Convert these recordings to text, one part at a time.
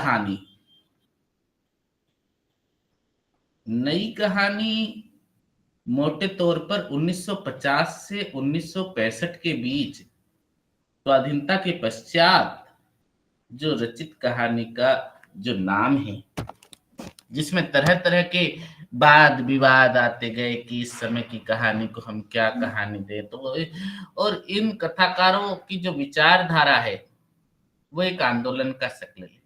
कहानी, नई कहानी मोटे तौर पर 1950 से 1965 के बीच स्वाधीनता के पश्चात जो रचित कहानी का जो नाम है, जिसमें तरह तरह के वाद विवाद आते गए कि इस समय की कहानी को हम क्या कहानी दे, तो और इन कथाकारों की जो विचारधारा है वो एक आंदोलन का शक्ल ले।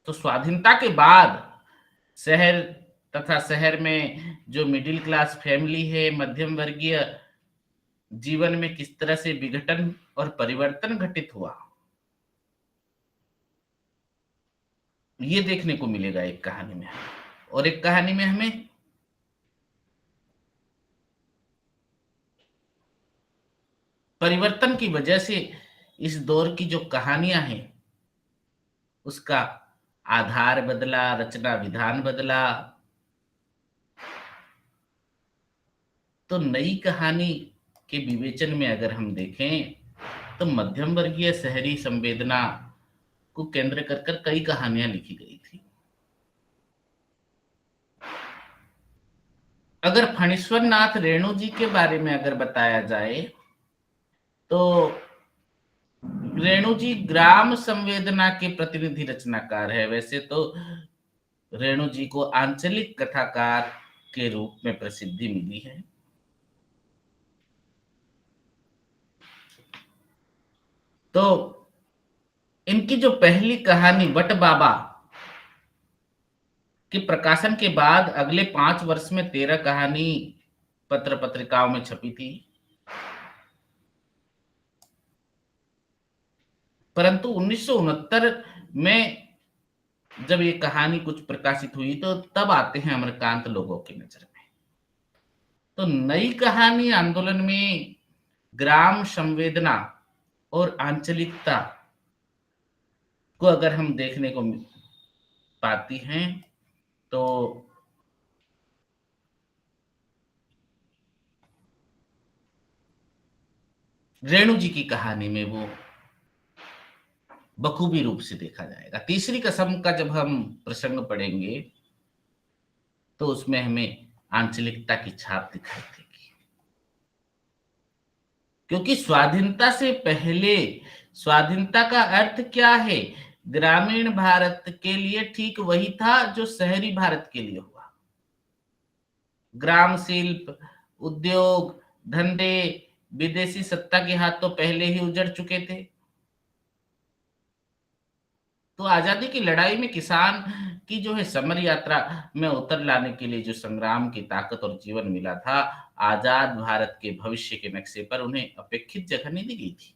तो स्वाधीनता के बाद शहर तथा शहर में जो मिडिल क्लास फैमिली है, मध्यम वर्गीय जीवन में किस तरह से विघटन और परिवर्तन घटित हुआ, ये देखने को मिलेगा एक कहानी में। और एक कहानी में हमें परिवर्तन की वजह से इस दौर की जो कहानियां हैं उसका आधार बदला, रचना विधान बदला। तो नई कहानी के विवेचन में अगर हम देखें तो मध्यम वर्गीय शहरी संवेदना को केंद्र कर कर कई कहानियां लिखी गई थी। अगर फणीश्वर नाथ रेणु जी के बारे में अगर बताया जाए तो रेणु जी ग्राम संवेदना के प्रतिनिधि रचनाकार है। वैसे तो रेणु जी को आंचलिक कथाकार के रूप में प्रसिद्धि मिली है। तो इनकी जो पहली कहानी वट बाबा के प्रकाशन के बाद अगले 5 वर्ष में 13 कहानी पत्र पत्रिकाओं में छपी थी, परंतु 1969 में जब ये कहानी कुछ प्रकाशित हुई तो तब आते हैं अमरकांत लोगों की नजर में। तो नई कहानी आंदोलन में ग्राम संवेदना और आंचलिकता को अगर हम देखने को पाती हैं तो रेणु जी की कहानी में वो बखूबी रूप से देखा जाएगा। तीसरी कसम का जब हम प्रसंग पढ़ेंगे तो उसमें हमें आंचलिकता की छाप दिखाई देगी, क्योंकि स्वाधीनता से पहले स्वाधीनता का अर्थ क्या है, ग्रामीण भारत के लिए ठीक वही था जो शहरी भारत के लिए हुआ। ग्राम शिल्प, उद्योग धंधे विदेशी सत्ता के हाथ तो पहले ही उजड़ चुके थे। तो आजादी की लड़ाई में किसान की जो है समर यात्रा में उतर लाने के लिए जो संग्राम की ताकत और जीवन मिला था, आजाद भारत के भविष्य के नक्शे पर उन्हें अपेक्षित जगह नहीं दी गई थी।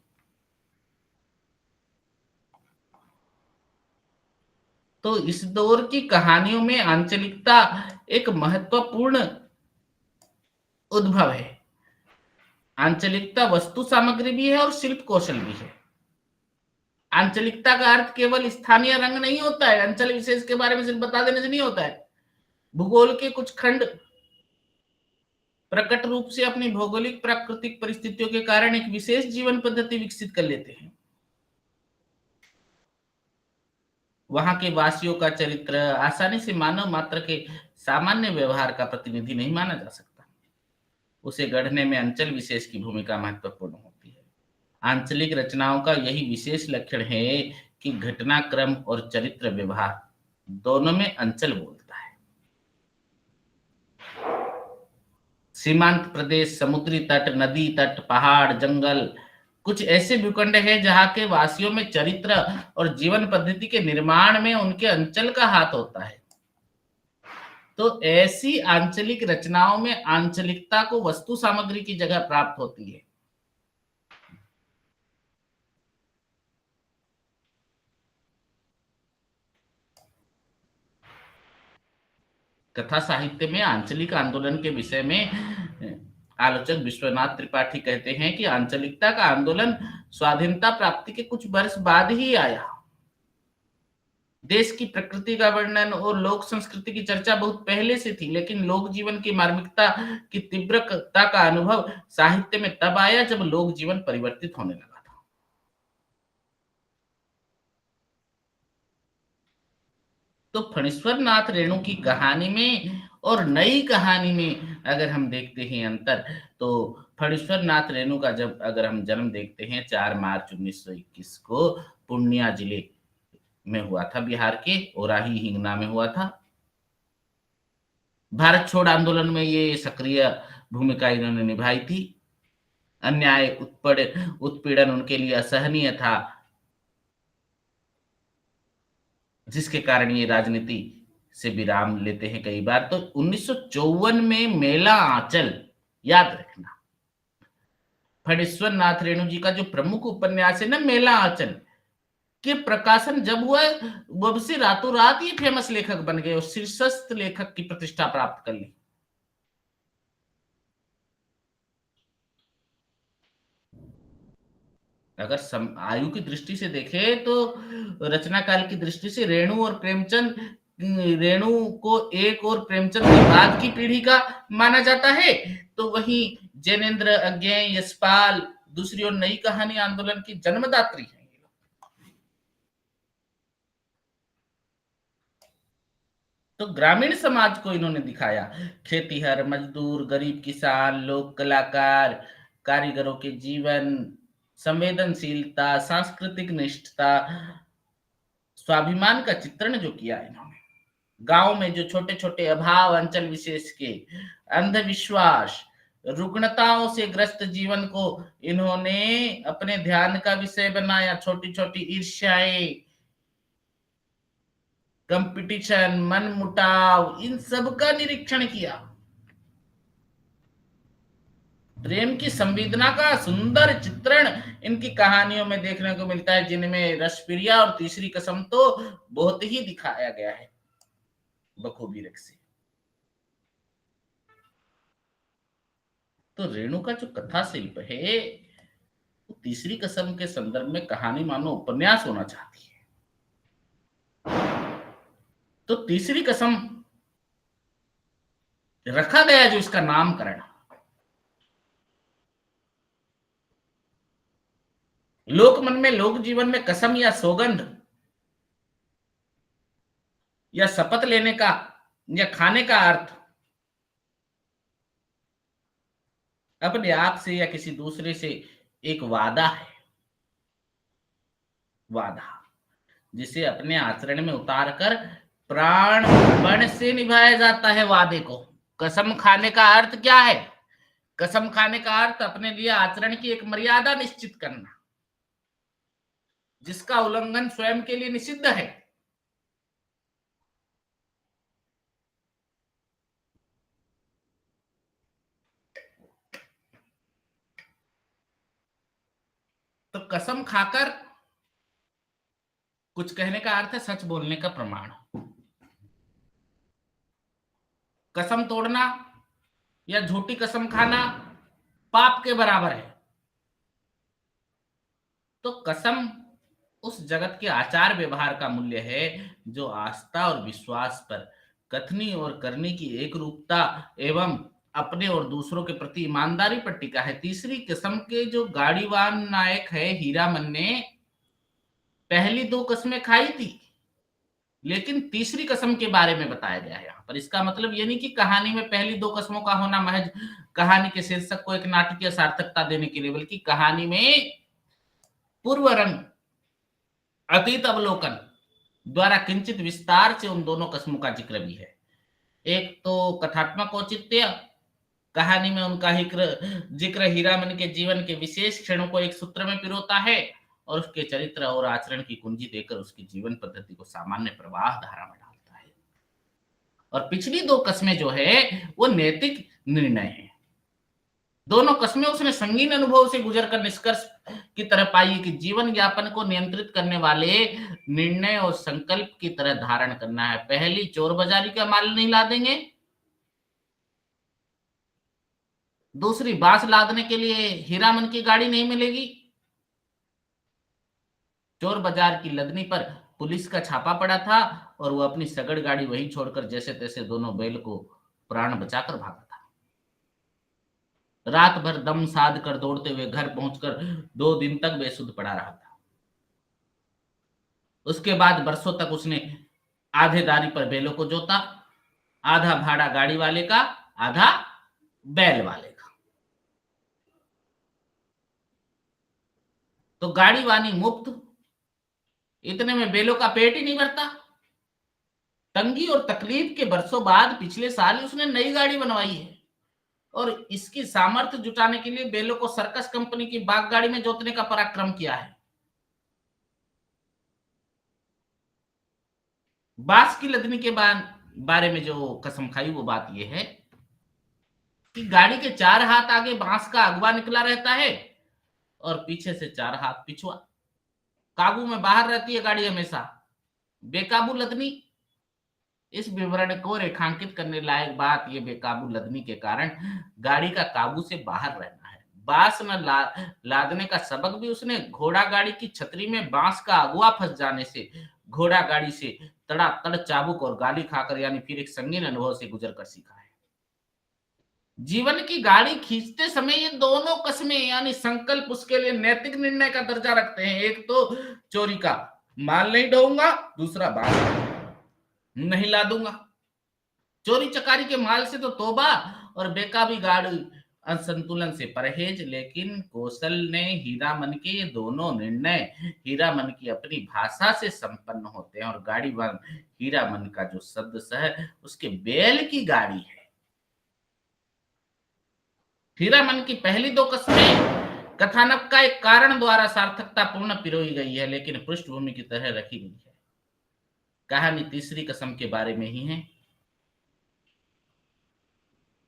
तो इस दौर की कहानियों में आंचलिकता एक महत्वपूर्ण उद्भव है। आंचलिकता वस्तु सामग्री भी है और शिल्प कौशल भी है। आंचलिकता का अर्थ केवल स्थानीय रंग नहीं होता है, अंचल विशेष के बारे में सिर्फ बता देने से नहीं होता है। भूगोल के कुछ खंड प्रकट रूप से अपनी भौगोलिक प्राकृतिक परिस्थितियों के कारण एक विशेष जीवन पद्धति विकसित कर लेते हैं। वहां के वासियों का चरित्र आसानी से मानव मात्र के सामान्य व्यवहार का प्रतिनिधि नहीं माना जा सकता। उसे गढ़ने में अंचल विशेष की भूमिका महत्वपूर्ण होती है। आंचलिक रचनाओं का यही विशेष लक्षण है कि घटनाक्रम और चरित्र व्यवहार दोनों में अंचल बोलता है। सीमांत प्रदेश, समुद्री तट, नदी तट, पहाड़, जंगल कुछ ऐसे भूखंड हैं जहां के वासियों में चरित्र और जीवन पद्धति के निर्माण में उनके अंचल का हाथ होता है। तो ऐसी आंचलिक रचनाओं में आंचलिकता को वस्तु सामग्री की जगह प्राप्त होती है। कथा साहित्य में आंचलिक आंदोलन के विषय में आलोचक विश्वनाथ त्रिपाठी कहते हैं कि आंचलिकता का आंदोलन स्वाधीनता प्राप्ति के कुछ वर्ष बाद ही आया। देश की प्रकृति का वर्णन और लोक संस्कृति की चर्चा बहुत पहले से थी, लेकिन लोक जीवन की मार्मिकता की तीव्रता का अनुभव साहित्य में तब आया जब लोक जीवन परिवर्तित होने लगा था। तो फणीश्वर नाथ रेणु की कहानी में और नई कहानी में अगर हम देखते हैं अंतर, तो फणीश्वर नाथ रेणु का जब अगर हम जन्म देखते हैं 4 मार्च 1921 को पूर्णिया जिले में हुआ था, बिहार के ओराही हिंगना में हुआ था। भारत छोड़ आंदोलन में ये सक्रिय भूमिका इन्होंने निभाई थी। अन्याय उत्पीड़न उनके लिए असहनीय था, जिसके कारण ये राजनीति से विराम लेते हैं कई बार। तो 1954 में मेला आंचल, याद रखना, फणीश्वर नाथ रेणु जी का जो प्रमुख उपन्यास है ना मेला आंचल, के प्रकाशन जब हुआ, वब से रातों रात ये फेमस लेखक बन गए और शीर्षस्थ लेखक की प्रतिष्ठा प्राप्त कर ली। अगर आयु की दृष्टि से देखें तो रचना काल की दृष्टि से रेणु और प्रेमचंद, रेणु को एक और प्रेमचंद के बाद की पीढ़ी का माना जाता है, तो वहीं जैनेन्द्र, अज्ञेय, यशपाल दूसरी और नई कहानी आंदोलन की जन्मदात्री है। तो ग्रामीण समाज को इन्होंने दिखाया, खेतीहर, मजदूर, गरीब किसान, लोक कलाकार, कारीगरों के जीवन, संवेदनशीलता, सांस्कृतिक निष्ठता, स्वाभिमान का चित्रण जो किया इन्होंने। गांव में जो छोटे छोटे अभाव, अंचल विशेष के अंधविश्वास, रुग्णताओं से ग्रस्त जीवन को इन्होंने अपने ध्यान का विषय बनाया। छोटी छोटी ईर्ष्याएं, कंपटीशन, मनमुटाव, इन सब का निरीक्षण किया। प्रेम की संवेदना का सुंदर चित्रण इनकी कहानियों में देखने को मिलता है, जिनमें रसप्रिया और तीसरी कसम तो बहुत ही दिखाया गया है बखूबी रंग से। तो रेणु का जो कथा शिल्प है, वो तीसरी कसम के संदर्भ में कहानी मानो उपन्यास होना चाहती है। तो तीसरी कसम रखा गया जो इसका नामकरण, लोक मन में, लोक जीवन में कसम या सौगंध या शपथ लेने का या खाने का अर्थ अपने आप से या किसी दूसरे से एक वादा है। वादा जिसे अपने आचरण में उतारकर प्राणपण से निभाया जाता है। वादे को कसम खाने का अर्थ क्या है? कसम खाने का अर्थ अपने लिए आचरण की एक मर्यादा निश्चित करना, जिसका उल्लंघन स्वयं के लिए निषिद्ध है। तो कसम खाकर कुछ कहने का अर्थ है सच बोलने का प्रमाण। कसम तोड़ना या झूठी कसम खाना पाप के बराबर है। तो कसम उस जगत के आचार व्यवहार का मूल्य है जो आस्था और विश्वास पर, कथनी और करनी की एक रूपता एवं अपने और दूसरों के प्रति ईमानदारी पर टिका है। तीसरी किस्म के जो गाड़ीवान नायक है हीरामन ने पहली दो कस्में खाई थी, लेकिन तीसरी कसम के बारे में बताया गया है यहाँ पर। इसका मतलब ये नहीं कि कहानी में पहली दो कस्मों का होना महज कहानी के शीर्षक को एक नाटकीय सार्थकता देने के लिए, बल्कि कहानी में पूर्व रंग, अतीत अवलोकन द्वारा किंचित विस्तार से उन दोनों कस्मों का जिक्र भी है। एक तो कथात्मक औचित्य, कहानी में उनका जिक्र हीरामन के जीवन के विशेष क्षणों को एक सूत्र में पिरोता है और उसके चरित्र और आचरण की कुंजी देकर उसकी जीवन पद्धति को सामान्य प्रवाह धारा में डालता है। और पिछली दो कस्में जो है वो नैतिक निर्णय है। दोनों कस्में उसने संगीन अनुभव से गुजरकर निष्कर्ष की तरह पाई कि जीवन यापन को नियंत्रित करने वाले निर्णय और संकल्प की तरह धारण करना है। पहली चोर बाजारी का माल नहीं ला देंगे, दूसरी बांस लादने के लिए हीरामन की गाड़ी नहीं मिलेगी। चोर बाजार की लदनी पर पुलिस का छापा पड़ा था और वो अपनी सगड़ गाड़ी वहीं छोड़कर जैसे तैसे दोनों बैल को प्राण बचाकर भागा था। रात भर दम साध कर दौड़ते हुए घर पहुंचकर 2 दिन तक बेसुध पड़ा रहा था। उसके बाद बरसों तक उसने आधेदारी पर बैलों को जोता, आधा भाड़ा गाड़ी वाले का, आधा बैल वाले का। तो गाड़ी वानी मुफ्त, इतने में बैलों का पेट ही नहीं भरता। तंगी और तकलीफ के बरसों बाद पिछले साल ही उसने नई गाड़ी बनवाई है, और इसकी सामर्थ्य जुटाने के लिए बैलों को सर्कस कंपनी की बाग गाड़ी में जोतने का पराक्रम किया है। बांस की लदनी के बारे में जो कसम खाई वो बात यह है कि गाड़ी के 4 हाथ आगे बांस का अगवा निकला रहता है और पीछे से 4 हाथ पिछुआ। काबू में बाहर रहती है गाड़ी हमेशा। बेकाबू लदनी, इस विवरण को रेखांकित करने लायक बात यह बेकाबू लदनी के कारण गाड़ी का काबू से बाहर रहना है। बांस न लादने का सबक भी उसने घोड़ा गाड़ी की छतरी में बांस का अगुआ फंस जाने से, घोड़ा गाड़ी से तड़ातड़ चाबुक और गाली खाकर, यानी फिर एक संगीन अनुभव से गुजर कर सीखा है। जीवन की गाड़ी खींचते समय ये दोनों कस्में यानी संकल्प उसके लिए नैतिक निर्णय का दर्जा रखते हैं। एक तो चोरी का माल नहीं ढोऊंगा, दूसरा बांस नहीं लादूंगा। चोरी चकारी के माल से तो तौबा और बेकाबी गाड़ी असंतुलन से परहेज। लेकिन कौशल ने हीरामन के ये दोनों निर्णय हीरामन की अपनी भाषा से संपन्न होते हैं, और गाड़ी वन हीरामन का जो शब्द है उसके बैल की गाड़ी है। हीरामन की पहली 2 कस्में कथानक का एक कारण द्वारा सार्थकता पूर्ण पिरोई गई है, लेकिन पृष्ठभूमि की तरह रखी गई है। कहानी तीसरी कसम के बारे में ही है,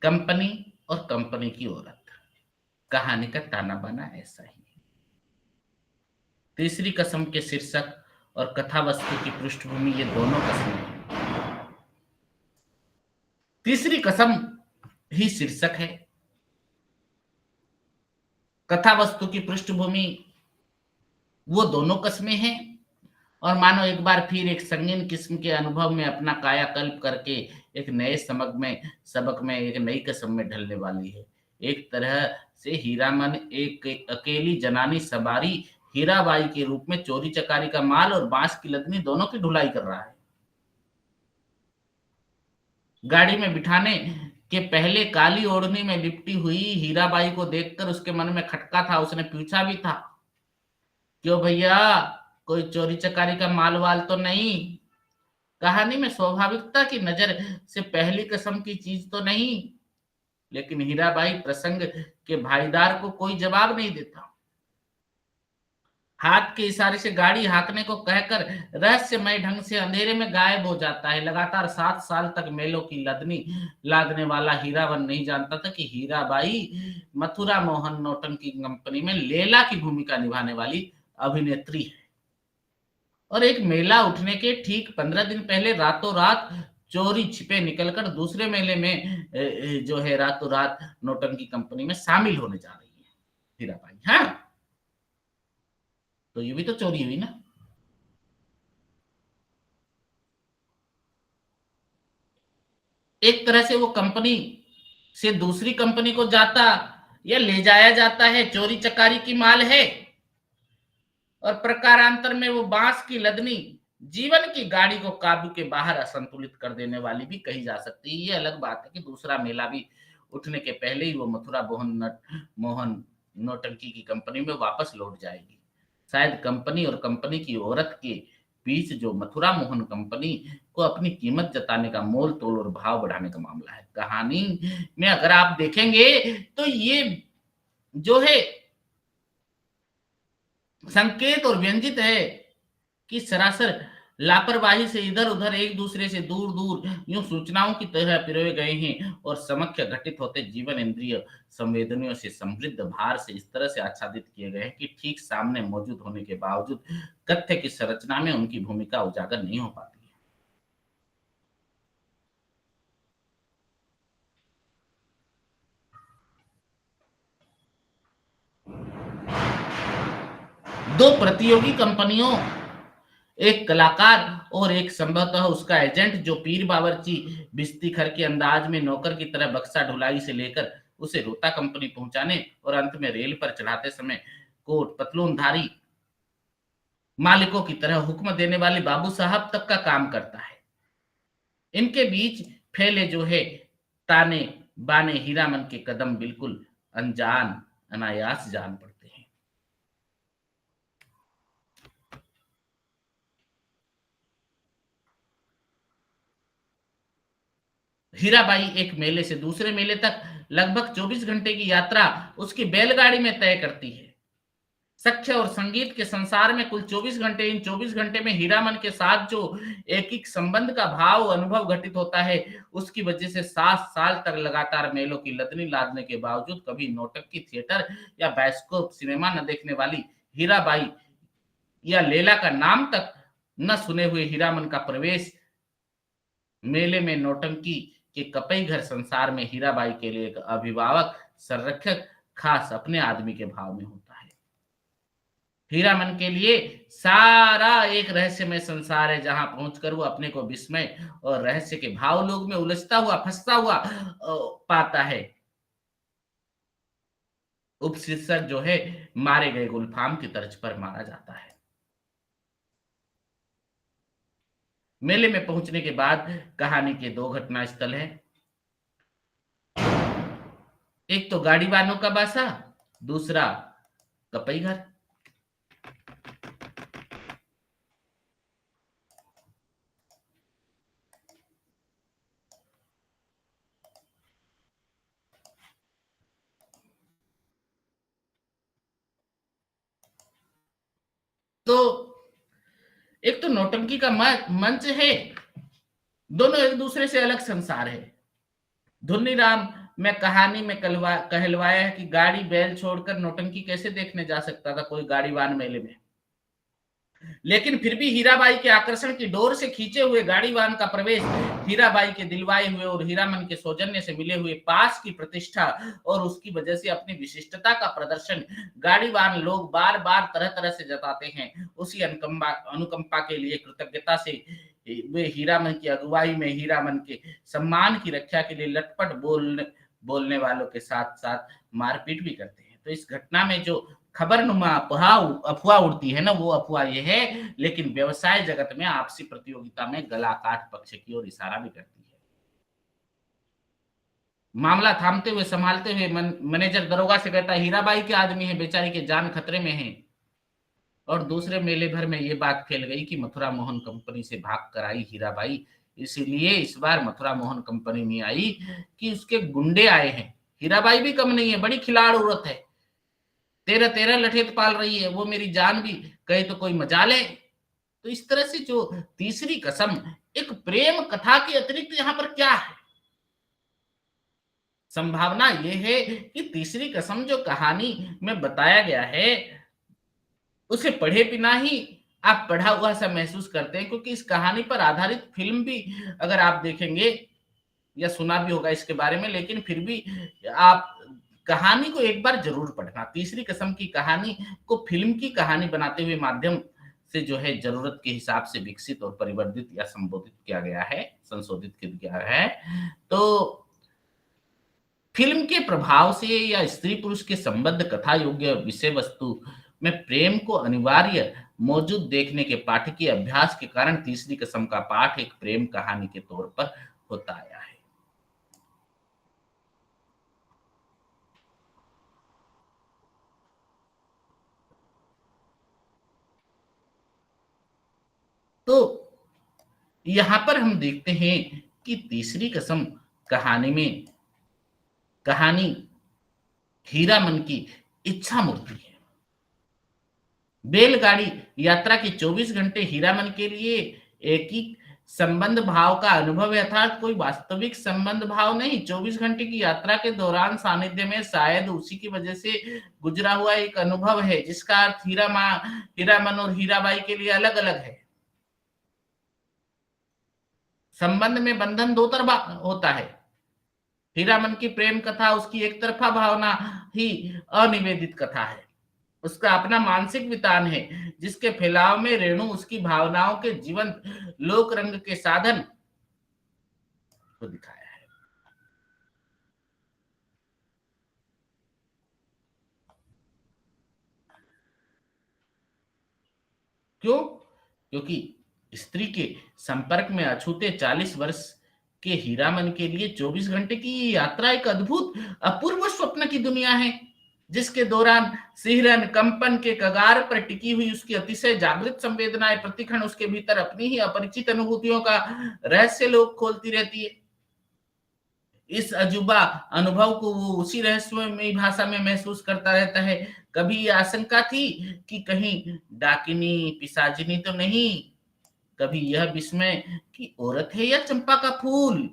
कंपनी और कंपनी की औरत। कहानी का ताना बाना ऐसा ही है। तीसरी कसम के शीर्षक और कथा वस्तु की पृष्ठभूमि ये दोनों कस्में हैं। तीसरी कसम ही शीर्षक है, कथा वस्तु की पृष्ठभूमि वो दोनों कस्में हैं, और मानो एक बार फिर एक संगीन किस्म के अनुभव में अपना कायाकल्प करके एक नए सबक में एक नई कसम में ढलने वाली है। एक तरह से हीरामन एक अकेली जनानी सवारी हीराबाई के रूप में चोरी चकारी का माल और बांस की लदनी दोनों की ढुलाई कर रहा है। गाड़ी में बिठाने के पहले काली ओढ़नी में लिपटी हुई हीराबाई को देखकर उसके मन में खटका था। उसने पूछा भी था, क्यों भैया, कोई चोरी चकारी का माल वाल तो नहीं? कहानी में स्वाभाविकता की नजर से पहली कसम की चीज तो नहीं, लेकिन हीराबाई प्रसंग के भाईदार को कोई जवाब नहीं देता। हाथ के इशारे से गाड़ी हाकने को कहकर रहस्यमय ढंग से अंधेरे में गायब हो जाता है। लगातार 7 साल तक मेलों की लदनी लादने वाला हीरावन नहीं जानता था कि हीराबाई मथुरा मोहन नौटंकी कंपनी में लैला की भूमिका निभाने वाली अभिनेत्री है, और एक मेला उठने के ठीक 15 दिन पहले रातों रात चोरी छिपे निकलकर दूसरे मेले में जो है रातों रात नौटंकी कंपनी में शामिल होने जा रही है हीराबाई। हाँ, तो ये भी तो चोरी हुई ना। एक तरह से वो कंपनी से दूसरी कंपनी को जाता या ले जाया जाता है, चोरी चकारी की माल है, और प्रकारांतर में वो बांस की लदनी जीवन की गाड़ी को काबू के बाहर असंतुलित कर देने वाली भी कही जा सकती है। ये अलग बात है कि दूसरा मेला भी उठने के पहले ही वो मथुरा मोहन नौटंकी की कंपनी में वापस लौट जाएगी। शायद कंपनी और कंपनी की औरत के बीच जो मथुरा मोहन कंपनी को अपनी कीमत जताने का मोल तोल और भाव बढ़ाने का मामला है। कहानी में अगर आप देखेंगे तो ये जो है संकेत और व्यंजित है कि सरासर लापरवाही से इधर उधर एक दूसरे से दूर दूर यूं सूचनाओं की तरह पिरोए गए हैं, और समक्ष घटित होते जीवन इंद्रिय संवेदनों से समृद्ध भार से इस तरह से आच्छादित किए गए हैं कि ठीक सामने मौजूद होने के बावजूद कथ्य की संरचना में उनकी भूमिका उजागर नहीं हो पाती है। दो प्रतियोगी कंपनियों, एक कलाकार और एक संभवतः उसका एजेंट, जो पीर बावर्ची बिस्ती खर के अंदाज में नौकर की तरह बक्सा ढुलाई से लेकर उसे रोता कंपनी पहुंचाने और अंत में रेल पर चढ़ाते समय कोट पतलूनधारी मालिकों की तरह हुक्म देने वाले बाबू साहब तक का काम करता है। इनके बीच फैले जो है ताने बाने हीरामन के कदम बिल्कुल अनजान अनायास जान पड़ते हैं। हीराबाई एक मेले से दूसरे मेले तक लगभग 24 घंटे की यात्रा उसकी बैलगाड़ी में तय करती है। सख्य और संगीत के संसार में कुल 24 घंटे, इन 24 घंटे में हीरामन के साथ जो एक संबंध का भाव अनुभव घटित होता है, उसकी वजह से 7 साल तक लगातार मेलों की लदनी लादने के बावजूद कभी नौटंकी थिएटर या बायोस्कोप सिनेमा न देखने वाली हीराबाई या लैला का नाम तक न सुने हुए हीरामन का प्रवेश मेले में नौटंकी के कपई घर संसार में हीराबाई के लिए एक अभिभावक, संरक्षक, खास अपने आदमी के भाव में होता है। हीरामन के लिए सारा एक रहस्यमय संसार है, जहां पहुंचकर वो अपने को विस्मय और रहस्य के भाव लोग में उलझता हुआ, फंसता हुआ पाता है। उपशीर्षक जो है, मारे गए गुलफाम की तर्ज पर मारा जाता है। मेले में पहुंचने के बाद कहानी के 2 घटना स्थल हैं। एक तो गाड़ी वालों का बासा, दूसरा कपई घर। तो एक तो नौटंकी का मंच है, दोनों एक दूसरे से अलग संसार है। धुनीराम में कहानी में कहलवाया है कि गाड़ी बैल छोड़कर नौटंकी कैसे देखने जा सकता था कोई गाड़ीवान मेले में। लेकिन फिर भी हीराबाई के आकर्षण की डोर से खींचे हुए गाड़ीवान का प्रवेश, हीराबाई के दिलवाए हुए और हीरामन के सौजन्य से मिले हुए पास की प्रतिष्ठा और उसकी वजह से अपनी विशिष्टता का प्रदर्शन गाड़ीवान लोग बार बार तरह तरह से जताते हैं। उसी अनुकंपा के लिए कृतज्ञता से वे हीरामन की अगुवाई में हीरामन के सम्मान की रक्षा के लिए लटपट बोलने वालों के साथ साथ मारपीट भी करते हैं। तो इस घटना में जो खबरनुमा अफवाह उड़ती है ना, वो अफवाह ये है, लेकिन व्यवसाय जगत में आपसी प्रतियोगिता में गला काट पक्ष की ओर इशारा भी करती है। मामला थामते हुए संभालते हुए मैनेजर दरोगा से कहता है, हीराबाई के आदमी है, बेचारी के जान खतरे में है। और दूसरे मेले भर में ये बात फैल गई कि मथुरा मोहन कंपनी से भाग कर आई हीराबाई, इसीलिए इस बार मथुरा मोहन कंपनी नहीं आई कि उसके गुंडे आए हैं। हीराबाई भी कम नहीं है, बड़ी खिलाड़ औरत है, 13-13 लठेत पाल रही है, वो मेरी जान भी कहे तो कोई मजाल है। तो इस तरह से जो तीसरी कसम, एक प्रेम कथा के अतिरिक्त यहाँ पर क्या है? संभावना यह है कि तीसरी कसम जो कहानी में बताया गया है, उसे पढ़े बिना ही आप पढ़ा हुआ सा महसूस करते हैं, क्योंकि इस कहानी पर आधारित फिल्म भी अगर आप देखेंगे या सुना भी होगा इसके बारे में, लेकिन फिर भी आप कहानी को एक बार जरूर पढ़ना। तीसरी कसम की कहानी को फिल्म की कहानी बनाते हुए माध्यम से जो है जरूरत के हिसाब से विकसित और परिवर्तित या संबोधित किया गया है, संशोधित किया है। तो फिल्म के प्रभाव से या स्त्री पुरुष के संबद्ध कथा योग्य विषय वस्तु में प्रेम को अनिवार्य मौजूद देखने के पाठकीय अभ्यास के कारण तीसरी कसम का पाठ एक प्रेम कहानी के तौर पर होता आया है। तो यहां पर हम देखते हैं कि तीसरी कसम कहानी में कहानी हीरामन की इच्छा मूर्ति है। बैलगाड़ी यात्रा के 24 घंटे हीरामन के लिए एक ही संबंध भाव का अनुभव है, अर्थात कोई वास्तविक संबंध भाव नहीं। 24 घंटे की यात्रा के दौरान सानिध्य में शायद उसी की वजह से गुजरा हुआ एक अनुभव है, जिसका अर्थ हीरामन और हीराबाई के लिए अलग अलग है। संबंध में बंधन दो तरफा होता है। हीरामन की प्रेम कथा उसकी एक तरफा भावना ही अनिवेदित कथा है, उसका अपना मानसिक वितान है, जिसके फैलाव में रेणु उसकी भावनाओं के जीवंत लोक रंग के साधन को दिखाया है। क्यों? क्योंकि स्त्री के संपर्क में अछूते 40 वर्ष कि हीरामन के लिए 24 घंटे की यात्रा एक अद्भुत अपूर्व स्वप्न की दुनिया है, जिसके दौरान सिहरन कंपन के कगार पर टिकी हुई उसकी अतिशय जागृत संवेदनाएं प्रतिक्षण उसके भीतर अपनी ही अपरिचित अनुभूतियों का रहस्य लोक खोलती रहती है। इस अजूबा अनुभव को वो उसी रहस्यमयी भाषा में महसूस करता रहता है। कभी ये आशंका थी कि कहीं डाकिनी पिशाचिनी तो नहीं, कभी यह विस्मय कि औरत है या चंपा का फूल,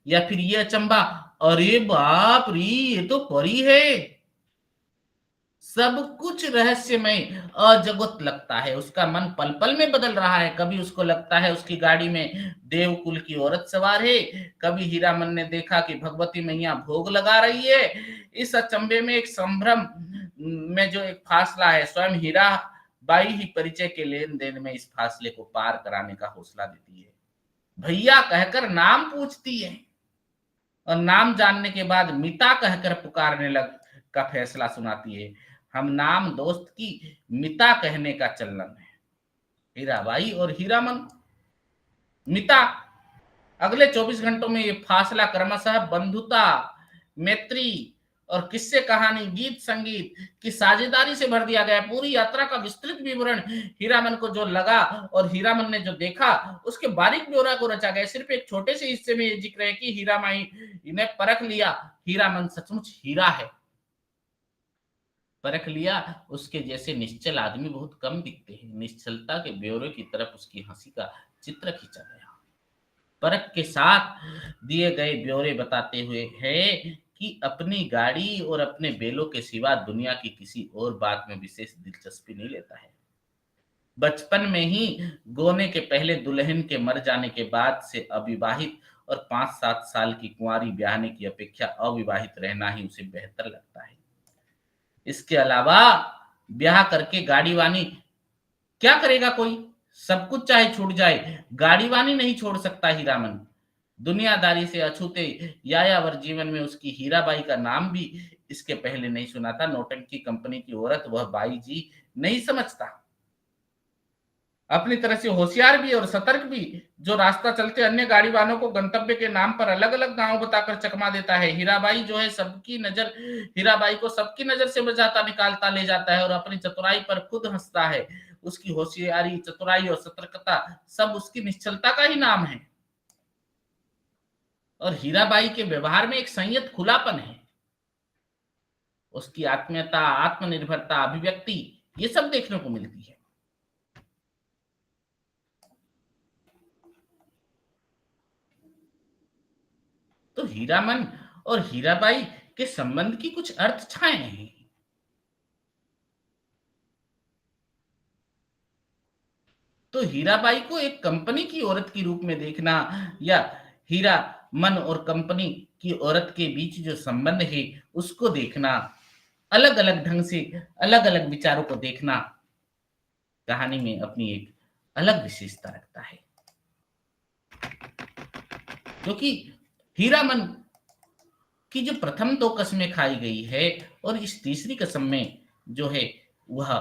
या फिर ये अचंबा, अरे बाप रे ये तो परी है। सब कुछ रहस्यमय अजगत लगता है। उसका मन पल पल में बदल रहा है। कभी उसको लगता है उसकी गाड़ी में देवकुल की औरत सवार है, कभी हीरामन ने देखा कि भगवती मैया भोग लगा रही है। इस अचंभे में एक संभ्रम में जो एक फासला है, स्वयं हीरा बाई ही परिचय के लेन देन में इस फासले को पार कराने का हौसला देती है। भैया कहकर नाम पूछती है और नाम जानने के बाद मिता कहकर पुकारने लग का फैसला सुनाती है। हम नाम दोस्त की मिता कहने का चलन है। हीराबाई और हीरामन मिता। अगले 24 घंटों में ये फासला क्रमशः बंधुता, मैत्री और किस्से कहानी, गीत संगीत की साझेदारी से भर दिया गया। पूरी यात्रा का विस्तृत विवरण हीरामन को जो लगा और हीरामन ने जो देखा उसके बारीक ब्यौरा को रचा गया। सिर्फ एक छोटे से हिस्से में ये जिक्र है कि हीरामाई ने परख लिया हीरामन सचमुच हीरा है। परख लिया, उसके जैसे निश्चल आदमी बहुत कम दिखते हैं। निश्चलता के ब्यौरे की तरफ उसकी हंसी का चित्र खींचा गया। परख के साथ दिए गए ब्यौरे बताते हुए है कि अपनी गाड़ी और अपने बेलों के सिवा दुनिया की किसी और बात में विशेष दिलचस्पी नहीं लेता है। बचपन में ही गोने के पहले दुल्हन के मर जाने के बाद से अविवाहित और 5-7 साल की कुंवारी ब्याहने की अपेक्षा अविवाहित रहना ही उसे बेहतर लगता है। इसके अलावा ब्याह करके गाड़ी वानी क्या करेगा कोई? सब कुछ चाहे छूट जाए, गाड़ी वानी नहीं छोड़ सकता हीरामन। दुनियादारी से अछूते यायावर जीवन में उसकी हीराबाई का नाम भी इसके पहले नहीं सुना था। नौटंकी कंपनी की औरत वह बाई जी नहीं समझता। अपनी तरह से होशियार भी और सतर्क भी, जो रास्ता चलते अन्य गाड़ी वालों को गंतव्य के नाम पर अलग अलग गांव बताकर चकमा देता है। हीराबाई जो है सबकी नजर हीराबाई को सबकी नजर से बचाता निकालता ले जाता है और अपनी चतुराई पर खुद हंसता है। उसकी होशियारी, चतुराई और सतर्कता सब उसकी निश्चलता का ही नाम है। और हीराबाई के व्यवहार में एक संयत खुलापन है। उसकी आत्मीयता, आत्मनिर्भरता, अभिव्यक्ति, ये सब देखने को मिलती है। तो हीरामन और हीराबाई के संबंध की कुछ अर्थ छाए हैं। तो हीराबाई को एक कंपनी की औरत के रूप में देखना, या हीरा मन और कंपनी की औरत के बीच जो संबंध है उसको देखना, अलग अलग ढंग से अलग अलग विचारों को देखना कहानी में अपनी एक अलग विशेषता रखता है। क्योंकि हीरामन की जो प्रथम 2 कस्में खाई गई है और इस तीसरी कसम में जो है वह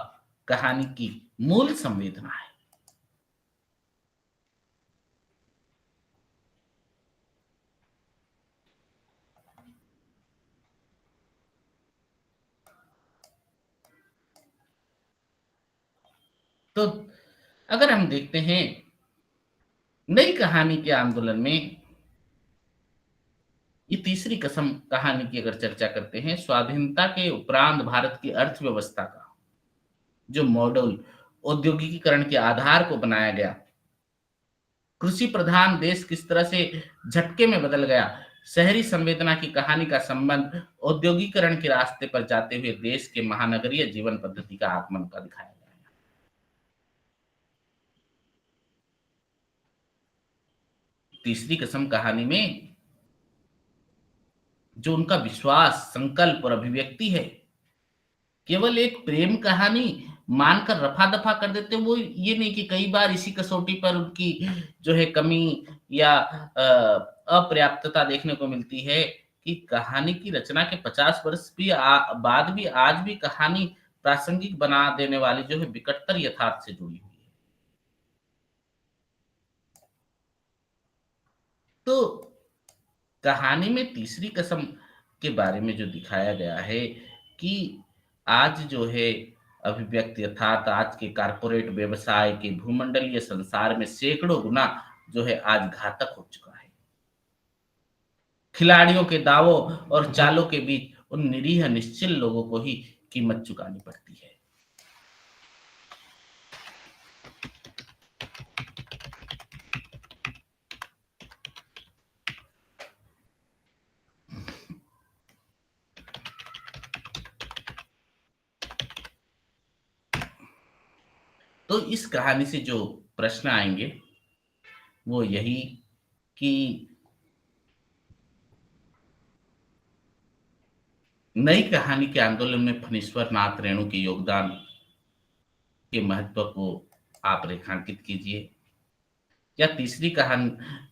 कहानी की मूल संवेदना है। तो अगर हम देखते हैं नई कहानी के आंदोलन में, ये तीसरी कसम कहानी की अगर चर्चा करते हैं, स्वाधीनता के उपरांत भारत की अर्थव्यवस्था का जो मॉडल औद्योगिकीकरण के आधार को बनाया गया, कृषि प्रधान देश किस तरह से झटके में बदल गया, शहरी संवेदना की कहानी का संबंध औद्योगिकरण के रास्ते पर जाते हुए देश के महानगरीय जीवन पद्धति का आगमन का दिखाया गया है। तीसरी कसम कहानी में जो उनका विश्वास, संकल्प और अभिव्यक्ति है, केवल एक प्रेम कहानी मानकर रफा दफा कर देते, वो ये नहीं कि कई बार इसी कसौटी पर उनकी जो है कमी या अपर्याप्तता देखने को मिलती है कि कहानी की रचना के 50 वर्ष भी बाद भी आज भी कहानी प्रासंगिक बना देने वाली जो है विकटतर यथार्थ से जुड़ी हुई है। तो कहानी में तीसरी कसम के बारे में जो दिखाया गया है कि आज जो है अभिव्यक्ति अर्थात आज के कारपोरेट व्यवसाय के भूमंडलीय संसार में सैकड़ों गुना जो है आज घातक हो चुका है। खिलाड़ियों के दावों और चालों के बीच उन निरीह निश्चिल लोगों को ही कीमत चुकानी पड़ती है। तो इस कहानी से जो प्रश्न आएंगे वो यही कि नई कहानी के आंदोलन में फणीश्वर नाथ रेणु के योगदान के महत्व को आप रेखांकित कीजिए, या तीसरी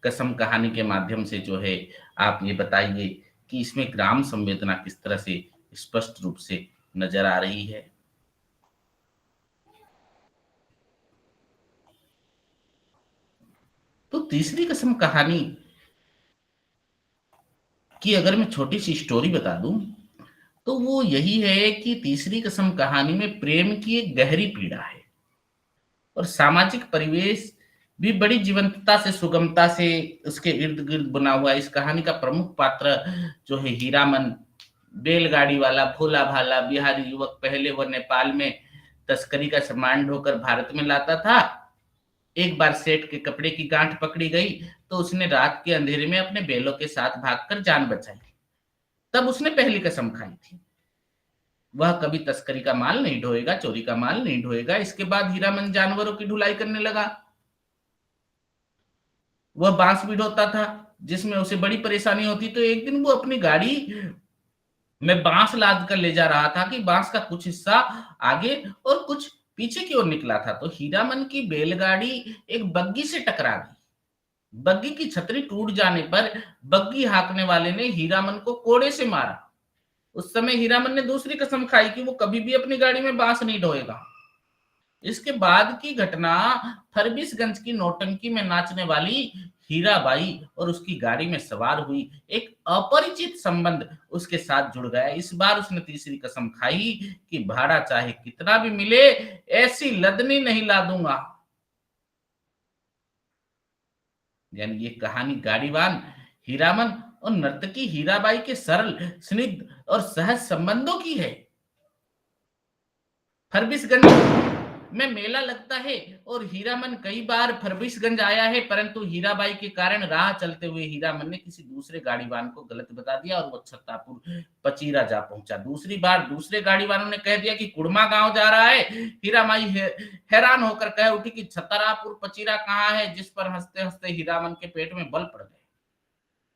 कसम कहानी के माध्यम से जो है आप ये बताइए कि इसमें ग्राम संवेदना किस तरह से स्पष्ट रूप से नजर आ रही है। तो तीसरी कसम कहानी की अगर मैं छोटी सी स्टोरी बता दूं तो वो यही है कि तीसरी कसम कहानी में प्रेम की एक गहरी पीड़ा है और सामाजिक परिवेश भी बड़ी जीवंतता से सुगमता से उसके इर्द गिर्द बना हुआ है। इस कहानी का प्रमुख पात्र जो है हीरामन, बैलगाड़ी वाला भोला भाला बिहारी युवक, पहले वह नेपाल में तस्करी का सामान ढोकर भारत में लाता था। एक बार सेठ के कपड़े की गांठ पकड़ी गई तो उसने रात के अंधेरे में अपने बैलों के साथ भागकर जान बचाई। तब उसने पहली कसम खाई थी वह कभी तस्करी का माल नहीं ढोएगा, चोरी का माल नहीं ढोएगा। इसके बाद हीरामन जानवरों की ढुलाई करने लगा। वह बांस भी ढोता था जिसमें उसे बड़ी परेशानी होती। तो एक दिन वो अपनी गाड़ी में बांस लाद कर ले जा रहा था कि बांस का कुछ हिस्सा आगे और कुछ पीछे की ओर निकला था। तो हीरामन की बैलगाड़ी एक बग्गी से टकरा गई। बग्गी की छतरी टूट जाने पर बग्गी हाँकने वाले ने हीरामन को कोड़े से मारा। उस समय हीरामन ने दूसरी कसम खाई कि वो कभी भी अपनी गाड़ी में बांस नहीं ढोएगा। इसके बाद की घटना फरबिसगंज की नौटंकी में नाचने वाली हीराबाई और उसकी गाड़ी में सवार हुई एक अपरिचित संबंध उसके साथ जुड़ गया। इस बार उसने तीसरी कसम खाई कि भाड़ा चाहे कितना भी मिले ऐसी लदनी नहीं ला दूंगा। यानी ये कहानी गाड़ीवान हीरामन और नर्तकी हीराबाई के सरल, स्निग्ध और सहज संबंधों की है। फरबिसगंज में मेला लगता है और हीरामन कई बार फरबिसगंज आया है, परंतु हीराबाई के कारण राह चलते हुए हीरामन ने किसी दूसरे गाड़ीवान को गलत बता दिया और वो छत्तापुर पचीरा जा पहुंचा। दूसरी बार दूसरे गाड़ीवानों ने कह दिया कि कुड़मा गांव जा रहा है। हीराबाई हैरान होकर कह उठी कि छतरापुर पचीरा कहाँ है, जिस पर हंसते हंसते हीरामन के पेट में बल पड़ गए।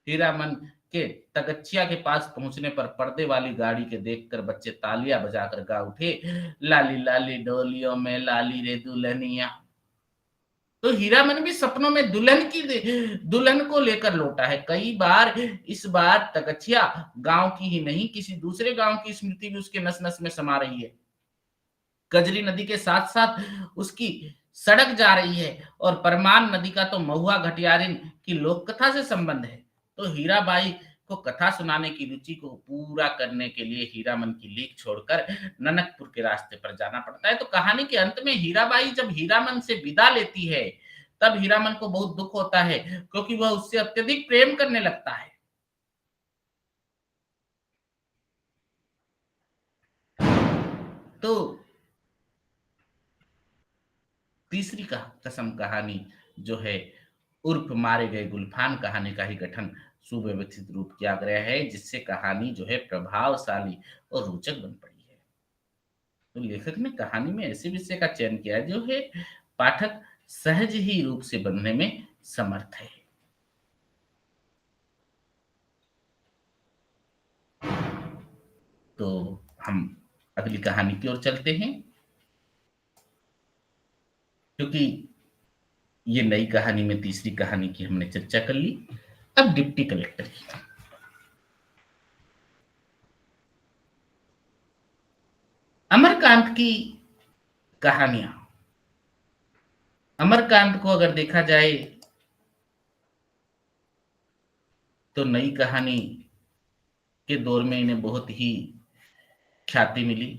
हीरामन के तगच्छिया के पास पहुंचने पर पर्दे वाली गाड़ी के देखकर बच्चे तालियां बजाकर गा उठे, लाली लाली डोलियों में लाली रे दुल्हनिया। तो हीरामन भी सपनों में दुल्हन को लेकर लौटा है कई बार। इस बार तगच्छिया गांव की ही नहीं किसी दूसरे गांव की स्मृति भी उसके नस नस में समा रही है। कजरी नदी के साथ साथ उसकी सड़क जा रही है और परमान नदी का तो महुआ घटियारिन की लोक कथा से संबंध है। तो हीराबाई को कथा सुनाने की रुचि को पूरा करने के लिए हीरामन की लीक छोड़कर ननकपुर के रास्ते पर जाना पड़ता है। तो कहानी के अंत में हीराबाई जब हीरामन से विदा लेती है तब हीरामन को बहुत दुख होता है क्योंकि वह उससे अत्यधिक प्रेम करने लगता है। तो तीसरी कसम कहानी जो है उर्फ मारे गए गुलफान कहानी का ही गठन सुव्यवस्थित रूप किया गया है जिससे कहानी जो है प्रभावशाली और रोचक बन पड़ी है। तो लेखक ने कहानी में ऐसे विषय का चयन किया है जो है पाठक सहज ही रूप से बनने में समर्थ है। तो हम अगली कहानी की ओर चलते हैं क्योंकि ये नई कहानी में तीसरी कहानी की हमने चर्चा कर ली। अब डिप्टी कलेक्टर की अमरकांत की कहानियां। अमरकांत को अगर देखा जाए तो नई कहानी के दौर में इन्हें बहुत ही ख्याति मिली।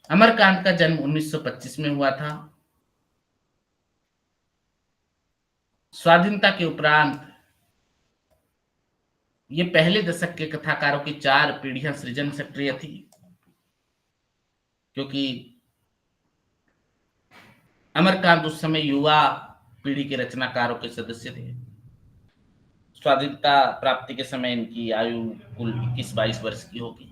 अमरकांत का जन्म 1925 में हुआ था। स्वाधीनता के उपरांत ये पहले दशक के कथाकारों की 4 पीढ़ियां सृजन सक्रिय थी, क्योंकि अमरकांत उस समय युवा पीढ़ी के रचनाकारों के सदस्य थे। स्वाधीनता प्राप्ति के समय इनकी आयु कुल 21-22 वर्ष की होगी।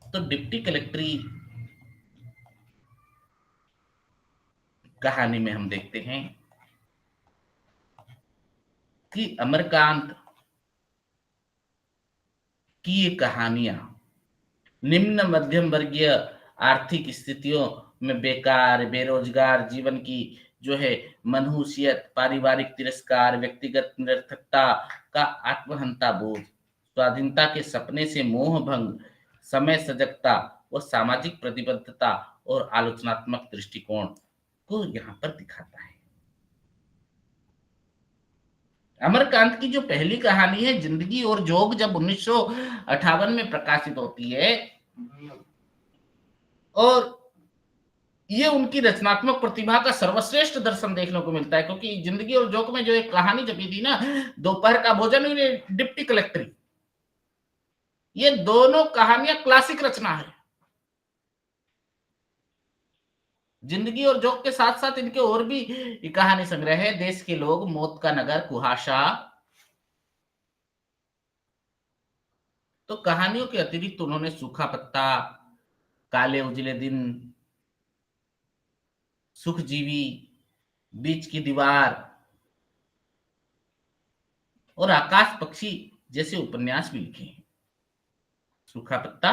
तो डिप्टी कलेक्ट्री कहानी में हम देखते हैं कि अमरकांत की ये कहानियां निम्न मध्यम वर्गीय आर्थिक स्थितियों में बेकार, बेरोजगार जीवन की जो है मनहूसियत, पारिवारिक तिरस्कार, व्यक्तिगत निरर्थकता का आत्महंता बोध, स्वाधीनता के सपने से मोह भंग, समय सजगता और सामाजिक प्रतिबद्धता और आलोचनात्मक दृष्टिकोण को यहाँ पर दिखाता है। अमरकांत की जो पहली कहानी है जिंदगी और जोग, जब 1958 में प्रकाशित होती है, और ये उनकी रचनात्मक प्रतिभा का सर्वश्रेष्ठ दर्शन देखने को मिलता है, क्योंकि जिंदगी और जोग में जो एक कहानी छपी थी ना, दोपहर का भोजन और डिप्टी कलेक्ट्री, ये दोनों कहानियां क्लासिक रचना है। जिंदगी और जोग के साथ साथ इनके और भी कहानी संग्रह है, देश के लोग, मौत का नगर, कुहासा। तो कहानियों के अतिरिक्त उन्होंने सूखा पत्ता, काले उजले दिन, सुखजीवी, बीच की दीवार और आकाश पक्षी जैसे उपन्यास भी लिखे हैं। सूखा पत्ता,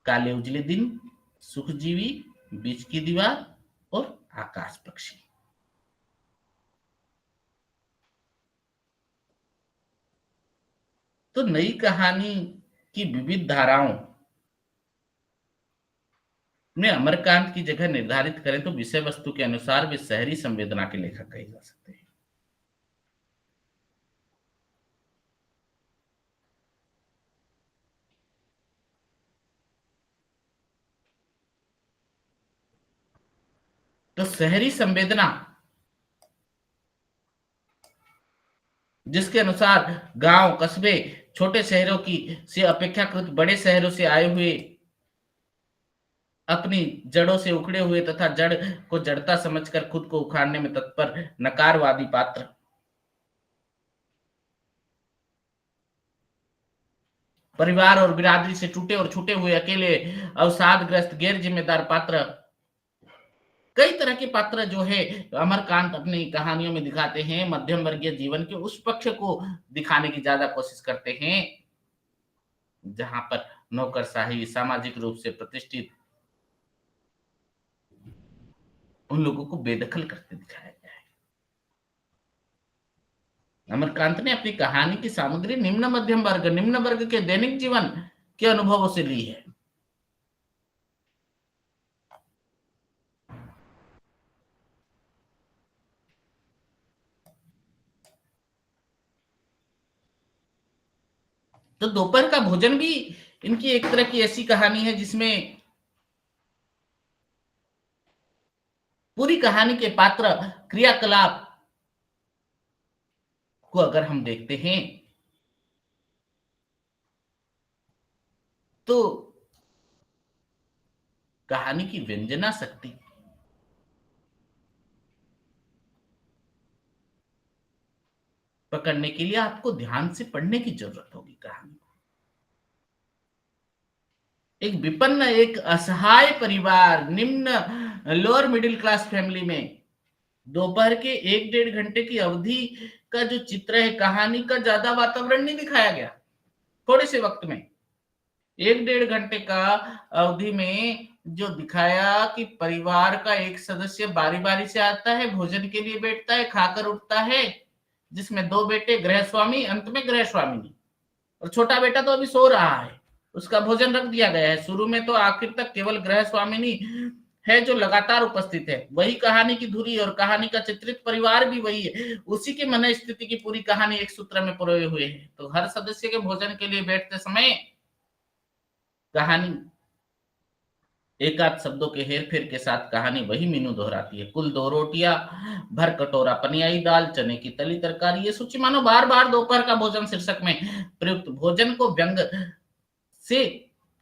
काले उजले दिन, सुखजीवी, बीच की दीवार और आकाश पक्षी। तो नई कहानी की विविध धाराओं में अमरकांत की जगह निर्धारित करें तो विषय वस्तु के अनुसार वे शहरी संवेदना के लेखक कहे जा सकते हैं। तो शहरी संवेदना, जिसके अनुसार गांव, कस्बे, छोटे शहरों की से अपेक्षाकृत बड़े शहरों से आए हुए, अपनी जड़ों से उखड़े हुए तथा जड़ को जड़ता समझकर खुद को उखाड़ने में तत्पर नकारवादी पात्र, परिवार और बिरादरी से टूटे और छूटे हुए अकेले अवसादग्रस्त गैर जिम्मेदार पात्र, कई तरह के पात्र जो है अमरकांत अपनी कहानियों में दिखाते हैं। मध्यम वर्गीय जीवन के उस पक्ष को दिखाने की ज्यादा कोशिश करते हैं जहां पर नौकरशाही, सामाजिक रूप से प्रतिष्ठित, उन लोगों को बेदखल करते दिखाया गया है। अमरकांत ने अपनी कहानी की सामग्री निम्न वर्ग के दैनिक जीवन के अनुभवों से ली है। तो दोपहर का भोजन भी इनकी एक तरह की ऐसी कहानी है जिसमें पूरी कहानी के पात्र, क्रियाकलाप को अगर हम देखते हैं तो कहानी की व्यंजना शक्ति पकड़ने के लिए आपको ध्यान से पढ़ने की जरूरत होगी। कहानी एक विपन्न, एक असहाय परिवार, निम्न लोअर मिडिल क्लास फैमिली में दोपहर के 1-1.5 घंटे की अवधि का जो चित्र है, कहानी का ज्यादा वातावरण नहीं दिखाया गया। थोड़े से वक्त में 1-1.5 घंटे का अवधि में जो दिखाया कि परिवार का एक सदस्य बारी बारी से आता है, भोजन के लिए बैठता है, खाकर उठता है, जिसमें 2 बेटे, गृह स्वामी, अंत में गृह स्वामिनी, और छोटा बेटा तो अभी सो रहा है। उसका भोजन रख दिया गया है। शुरू में तो आखिर तक केवल गृह स्वामिनी है जो लगातार उपस्थित है, वही कहानी की धुरी और कहानी का चित्रित परिवार भी वही है, उसी की मन स्थिति की पूरी कहानी एक सूत्र में पुरोए हुए है। तो हर सदस्य के भोजन के लिए बैठते समय कहानी एक आध शब्दों के हेर फेर के साथ कहानी वही मीनू दोहराती है। कुल 2 रोटियां, भर कटोरा पनियाई दाल, चने की तली तरकारी। ये सूची मानो बार बार दोपहर का भोजन शीर्षक में प्रयुक्त भोजन को व्यंग से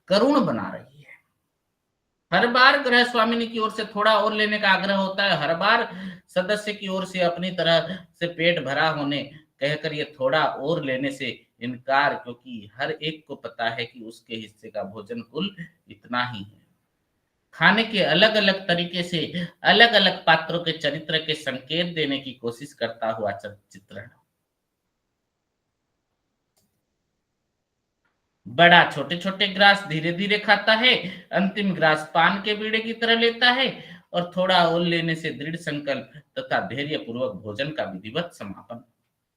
करुण बना रही है। हर बार गृह स्वामिनी की ओर से थोड़ा और लेने का आग्रह होता है, हर बार सदस्य की ओर से अपनी तरह से पेट भरा होने कहकर ये थोड़ा और लेने से इनकार, क्योंकि हर एक को पता है कि उसके हिस्से का भोजन कुल इतना ही है। खाने के अलग अलग तरीके से अलग अलग पात्रों के चरित्र के संकेत देने की कोशिश करता हुआ चित्रण। बड़ा छोटे छोटे ग्रास धीरे धीरे खाता है, अंतिम ग्रास पान के बीड़े की तरह लेता है और थोड़ा और लेने से दृढ़ संकल्प तथा धैर्य पूर्वक भोजन का विधिवत समापन।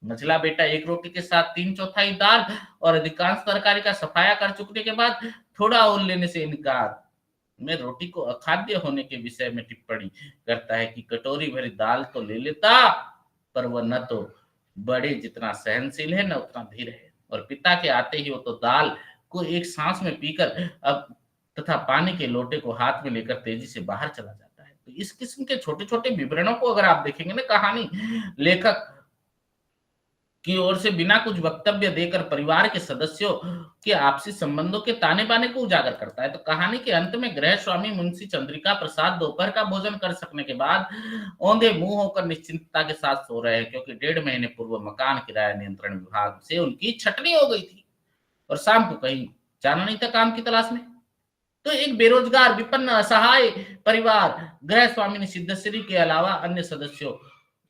मझला बेटा एक रोटी के साथ 3/4 दाल और अधिकांश तरकारी का सफाया कर चुकने के बाद थोड़ा और लेने से इनकार में रोटी को अखाद्य होने के विषय में टिप्पणी करता है कि कटोरी भरी दाल तो ले लेता, पर वह न तो बड़े जितना सहनशील है, न उतना धीर है। और पिता के आते ही वो तो दाल को एक सांस में पीकर अब तथा पानी के लोटे को हाथ में लेकर तेजी से बाहर चला जाता है। तो इस किस्म के छोटे छोटे विवरणों को अगर आप देखेंगे ना, कहानी लेखक की ओर से बिना कुछ वक्तव्य देकर परिवार के सदस्यों के आपसी संबंधों के ताने बाने को उजागर करता है। तो कहानी के अंत में गृह स्वामी मुंशी चंद्रिका प्रसाद दोपहर का भोजन कर सकने के बाद औंधे मुंह होकर निश्चिंतता के साथ सो रहे हैं, क्योंकि 1.5 महीने पूर्व मकान किराया नियंत्रण विभाग से उनकी छटनी हो गई थी और शाम को कहीं जाना नहीं था काम की तलाश में। तो एक बेरोजगार विपन्न असहाय परिवार गृह स्वामी सिद्धश्री के अलावा अन्य सदस्यों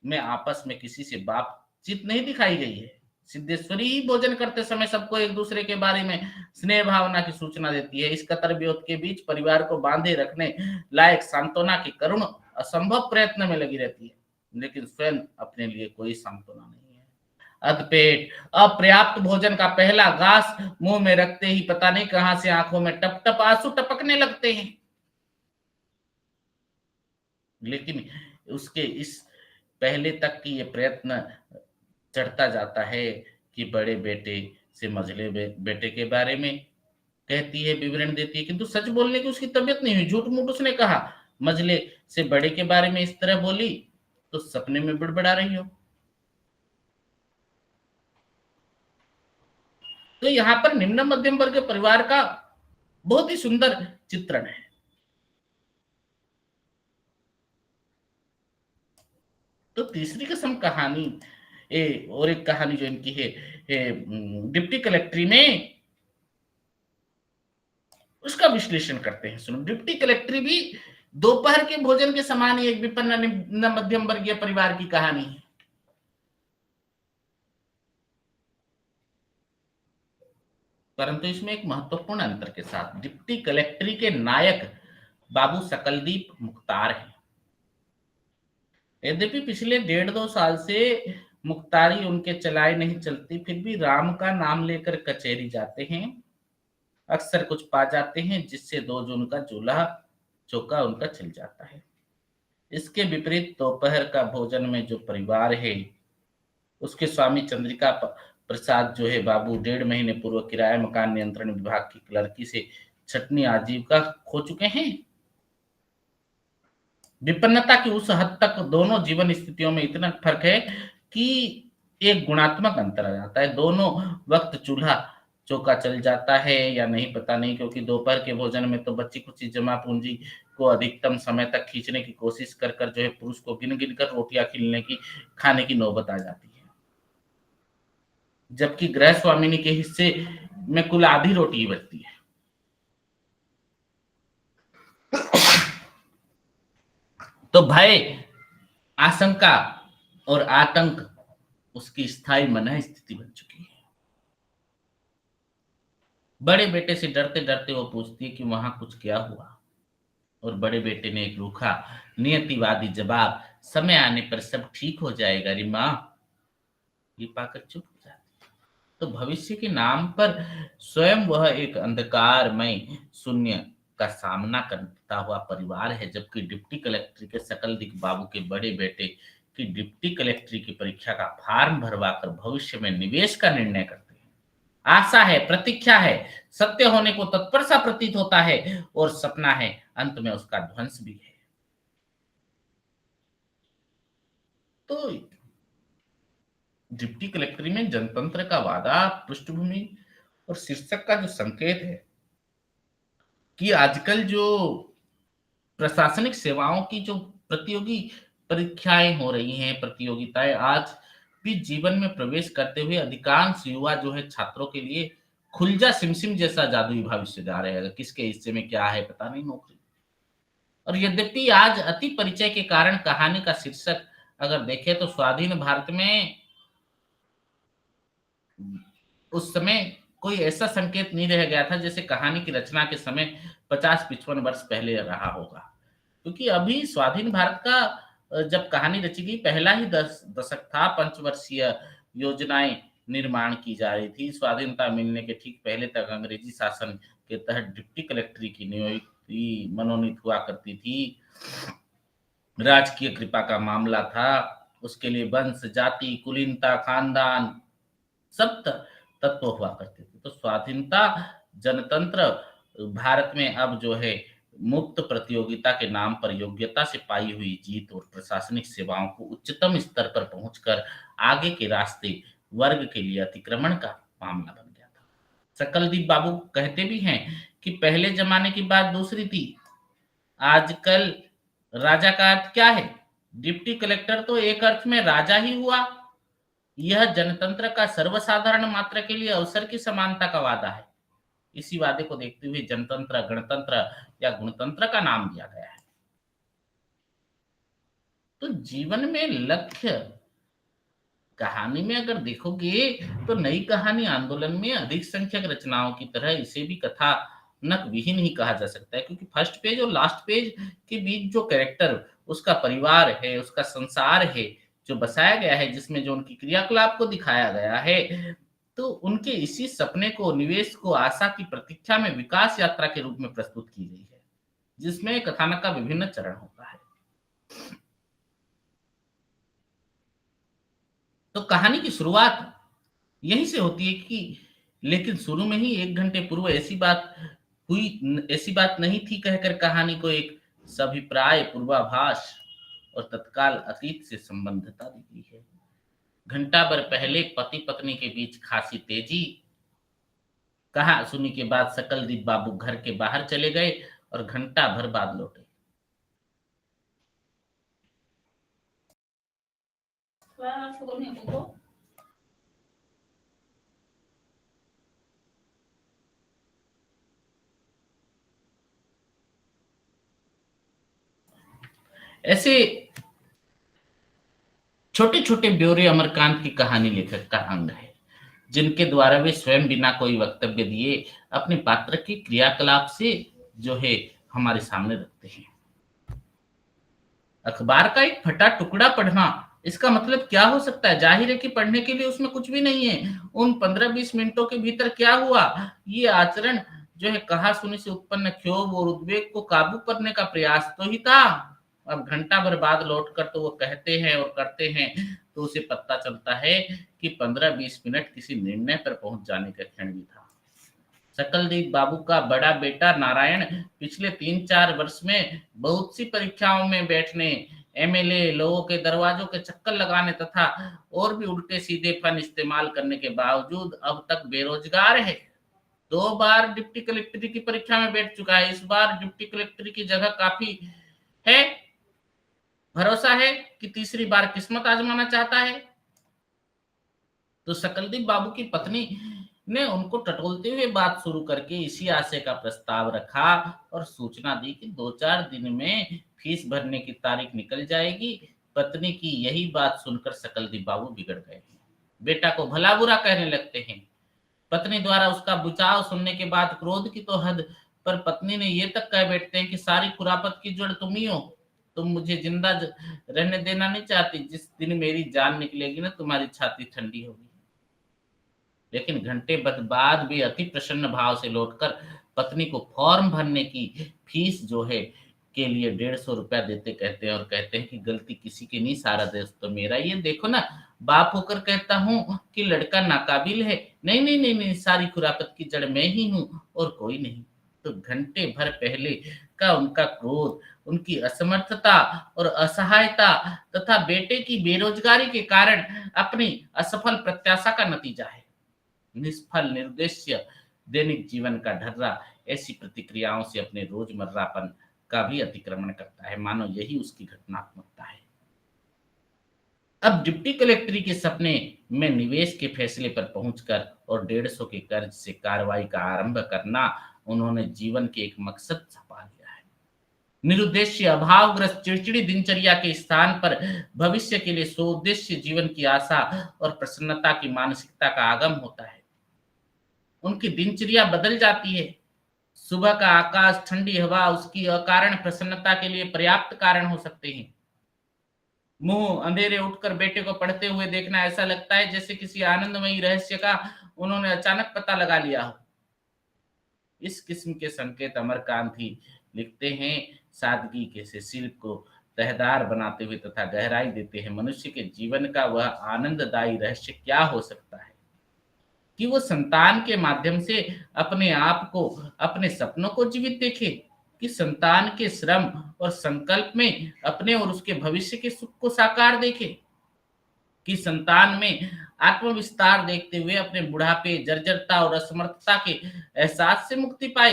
में आपस में किसी से बातचीत नहीं दिखाई गई है। सिद्धेश्वरी ही भोजन करते समय सबको एक दूसरे के बारे में स्नेह भावना की सूचना देती है। इस कतर विरोध के बीच परिवार को बांधे रखने लायक सांत्वना की करुण असंभव प्रयत्न में लगी रहती है, लेकिन स्वयं अपने लिए कोई सांत्वना नहीं है। अधपेट अपर्याप्त भोजन का पहला घास मुंह में रखते ही पता नहीं कहां से आंखों में टप टप आंसू टपकने लगते हैं। लेकिन उसके इस पहले तक की ये प्रयत्न चढ़ता जाता है कि बड़े बेटे से मझले बेटे के बारे में कहती है, विवरण देती है, किंतु सच बोलने की उसकी तबीयत नहीं हुई। झूठ मूठ उसने कहा। मझले से बड़े के बारे में इस तरह बोली तो सपने में बड़बड़ा रही हो। तो यहाँ पर निम्न मध्यम वर्ग के परिवार का बहुत ही सुंदर चित्रण है। तो तीसरी किस्म कहानी और एक कहानी जो इनकी है डिप्टी कलेक्ट्री में, उसका विश्लेषण करते हैं। सुनो, डिप्टी कलेक्ट्री भी दोपहर के भोजन के समान ही एक विपन्न निम्न मध्यम वर्गीय परिवार की कहानी है। परंतु इसमें एक महत्वपूर्ण अंतर के साथ डिप्टी कलेक्ट्री के नायक बाबू सकलदीप मुख्तार है। यद्यपि पिछले 1.5-2 साल से मुख्तारी उनके चलाए नहीं चलती, फिर भी राम का नाम लेकर कचहरी जाते हैं, अक्सर कुछ पा जाते हैं, जिससे 2 जून का चूल्हा चौका उनका चल जाता है। इसके विपरीत दोपहर का भोजन में जो परिवार है, उसके स्वामी चंद्रिका प्रसाद जो है बाबू 1.5 महीने पूर्व किराया मकान नियंत्रण विभाग की क्लर्की से छटनी आजीविका खो चुके हैं। विपन्नता की उस हद तक दोनों जीवन स्थितियों में इतना फर्क है कि एक गुणात्मक अंतर आ जाता है। दोनों वक्त चूल्हा चौका चल जाता है या नहीं पता नहीं, क्योंकि दोपहर के भोजन में तो बच्ची कुछ जमा पूंजी को अधिकतम समय तक खींचने की कोशिश कर कर जो है पुरुष को गिन गिन कर रोटियां खिलने की खाने की नौबत आ जाती है, जबकि गृह स्वामिनी के हिस्से में कुल आधी रोटी ही बचती है। तो भय, आशंका और आतंक उसकी स्थायी मन स्थिति बन चुकी है। बड़े बेटे से डरते डरते वो पूछती है कि वहां कुछ क्या हुआ, और बड़े बेटे ने एक रूखा नियतिवादी जवाब, समय आने पर सब ठीक हो जाएगा रे माँ, ये पाकर चुप हो जाती है। तो भविष्य के नाम पर स्वयं वह एक अंधकारमय शून्य का सामना करता हुआ परिवार है, जबकि डिप्टी कलेक्टर के सकलदीप बाबू के बड़े बेटे की डिप्टी कलेक्टरी की परीक्षा का फॉर्म भरवाकर भविष्य में निवेश का निर्णय करते हैं। आशा है, प्रतीक्षा है, सत्य होने को तत्पर सा प्रतीत होता है और सपना है, अंत में उसका ध्वंस भी है। तो डिप्टी कलेक्टरी में जनतंत्र का वादा पृष्ठभूमि और शीर्षक का जो संकेत है कि आजकल जो प्रशासनिक सेवाओं की जो प्रतियोगी परीक्षाएं हो रही हैं, प्रतियोगिताएं आज भी जीवन में प्रवेश करते हुए अधिकांश युवा जो है छात्रों के लिए खुलजा सिमसिम जैसा जादुई भविष्य जा रहे हैं। किसके हिस्से में क्या है पता नहीं, नौकरी। और यद्यपि आज अति परिचय के कारण कहानी का शीर्षक अगर देखें तो स्वाधीन भारत में उस समय कोई ऐसा संकेत नहीं रह गया था जैसे कहानी की रचना के समय 50-55 वर्ष पहले रहा होगा। क्योंकि अभी स्वाधीन भारत का जब कहानी रची गई पहला ही दशक था, पंचवर्षीय योजनाएं निर्माण की जा रही थी। स्वाधीनता मिलने के ठीक पहले तक अंग्रेजी शासन के तहत डिप्टी कलेक्टरी की नियुक्ति मनोनीत हुआ करती थी। राजकीय कृपा का मामला था, उसके लिए वंश, जाति, कुलीनता, खानदान सब तत्व हुआ करते थे। तो स्वाधीनता जनतंत्र भारत में अब जो है मुक्त प्रतियोगिता के नाम पर योग्यता से पाई हुई जीत और प्रशासनिक सेवाओं को उच्चतम स्तर पर पहुंचकर आगे के रास्ते वर्ग के लिए अतिक्रमण का मामला बन गया था। सकलदीप बाबू कहते भी हैं कि पहले जमाने की बात दूसरी थी, आजकल राजा का अर्थ क्या है? डिप्टी कलेक्टर तो एक अर्थ में राजा ही हुआ। यह जनतंत्र का सर्वसाधारण मात्र के लिए अवसर की समानता का वादा है। इसी वादे को देखते हुए जनतंत्र, गणतंत्र या गुणतंत्र का नाम दिया गया है। तो जीवन में लक्ष्य कहानी में अगर देखोगे तो नई कहानी आंदोलन में अधिक संख्यक रचनाओं की तरह इसे भी कथानक विहीन ही कहा जा सकता है, क्योंकि फर्स्ट पेज और लास्ट पेज के बीच जो कैरेक्टर, उसका परिवार है, उसका संसार है जो बसाया गया है, जिसमें जो उनकी क्रियाकलाप को दिखाया गया है, तो उनके इसी सपने को, निवेश को आशा की प्रतीक्षा में विकास यात्रा के रूप में प्रस्तुत की गई है, जिसमें कथानक का विभिन्न चरण होता है। तो कहानी की शुरुआत यहीं से होती है कि लेकिन शुरू में ही 1 घंटे पूर्व ऐसी बात हुई, ऐसी बात नहीं थी कहकर कहानी को एक सभिप्राय, पूर्वाभास और तत्काल अतीत से संबद्धता दी गई है। घंटा भर पहले पति पत्नी के बीच खासी तेजी, कहा सुनी के बाद सकलदीप बाबू घर के बाहर चले गए और घंटा भर बाद लौटे। ऐसे छोटे छोटे ब्यौरे अमरकांत की कहानी लेखक का अंग है, जिनके द्वारा वे स्वयं बिना कोई वक्तव्य दिए अपने पात्र के क्रियाकलाप से जो है हमारे सामने रखते हैं। अखबार का एक फटा टुकड़ा पढ़ना, इसका मतलब क्या हो सकता है? जाहिर है कि पढ़ने के लिए उसमें कुछ भी नहीं है। उन 15-20 मिनटों के भीतर क्या हुआ, ये आचरण जो है कहा सुनी से उत्पन्न क्षोभ और उद्वेग को काबू करने का प्रयास तो ही था। अब घंटा भर बाद लौटकर तो वो कहते हैं और करते हैं, तो उसे पता चलता है कि 15-20 मिनट किसी निर्णय पर पहुंच जाने का क्षण भी था। सकलदीप बाबू का बड़ा बेटा नारायण पिछले 3-4 वर्ष में बहुत सी परीक्षाओं में बैठने, एमएलए लोगों के दरवाजों के चक्कर लगाने तथा और भी उल्टे सीधे फन इस्तेमाल करने के बावजूद अब तक बेरोजगार है। 2 बार डिप्टी कलेक्टरी की परीक्षा में बैठ चुका है। इस बार डिप्टी कलेक्टरी की जगह काफी है। भरोसा है कि तीसरी बार किस्मत आजमाना चाहता है। तो सकलदीप बाबू की पत्नी ने उनको टटोलते हुए बात शुरू करके इसी आशय का प्रस्ताव रखा और सूचना दी कि 2-4 दिन में फीस भरने की तारीख निकल जाएगी। पत्नी की यही बात सुनकर सकलदीप बाबू बिगड़ गए। बेटा को भला बुरा कहने लगते हैं। पत्नी द्वारा उसका बुचाव सुनने के बाद क्रोध की तो हद पर पत्नी ने ये तक कह बैठते हैं कि सारी खुरापत की जड़ तुम ही हो। तुम मुझे जिंदा रहने देना नहीं चाहती। जिस दिन मेरी जान निकलेगी ना, तुम्हारी छाती ठंडी होगी। लेकिन घंटे बाद भी अति प्रसन्न भाव से लौटकर पत्नी को फॉर्म भरने की फीस जो है के लिए 150 रुपया देते कहते हैं और कहते हैं कि गलती किसी की नहीं, सारा दोष तो मेरा। ये देखो ना, बाप होकर कहता हूँ कि लड़का नाकाबिल है, नहीं नहीं नहीं नहीं, सारी खुरापत की जड़ मैं ही हूँ और कोई नहीं। तो घंटे भर पहले का उनका क्रोध, उनकी असमर्थता और असहायता तथा बेटे की बेरोजगारी के कारण अपनी असफल प्रत्याशा का नतीजा है। निष्फल निर्देश्य दैनिक जीवन का ढर्रा ऐसी प्रतिक्रियाओं से अपने रोजमर्रापन का भी अतिक्रमण करता है, मानो यही उसकी घटनात्मकता है। अब डिप्टी कलेक्टरी के सपने में निवेश के फैसले पर पहुंचकर और 150 के कर्ज से कार्रवाई का आरंभ करना उन्होंने जीवन के एक मकसद छपा लिया है। निरुद्देश्य अभावग्रस्त चिड़चिड़ी दिनचर्या के स्थान पर भविष्य के लिए सोउद्देश्य जीवन की आशा और प्रसन्नता की मानसिकता का आगम होता है। उनकी दिनचर्या बदल जाती है। सुबह का आकाश, ठंडी हवा उसकी अकारण प्रसन्नता के लिए पर्याप्त कारण हो सकते हैं। मुंह अंधेरे उठकर बेटे को पढ़ते हुए देखना ऐसा लगता है जैसे किसी आनंदमयी रहस्य का उन्होंने अचानक पता लगा लिया हो। इस किस्म के संकेत अमरकांत ही लिखते हैं, सादगी के से शिल्प को तहदार बनाते हुए तथा गहराई देते हैं। मनुष्य के जीवन का वह आनंददायी रहस्य क्या हो सकता है कि वो संतान के माध्यम से अपने आप को, अपने सपनों को जीवित देखे, कि संतान के श्रम और संकल्प में अपने और उसके भविष्य के सुख को साकार देखे, कि संतान में आत्मविस्तार देखते हुए अपने बुढ़ापे, जर्जरता और असमर्थता के एहसास से मुक्ति पाए,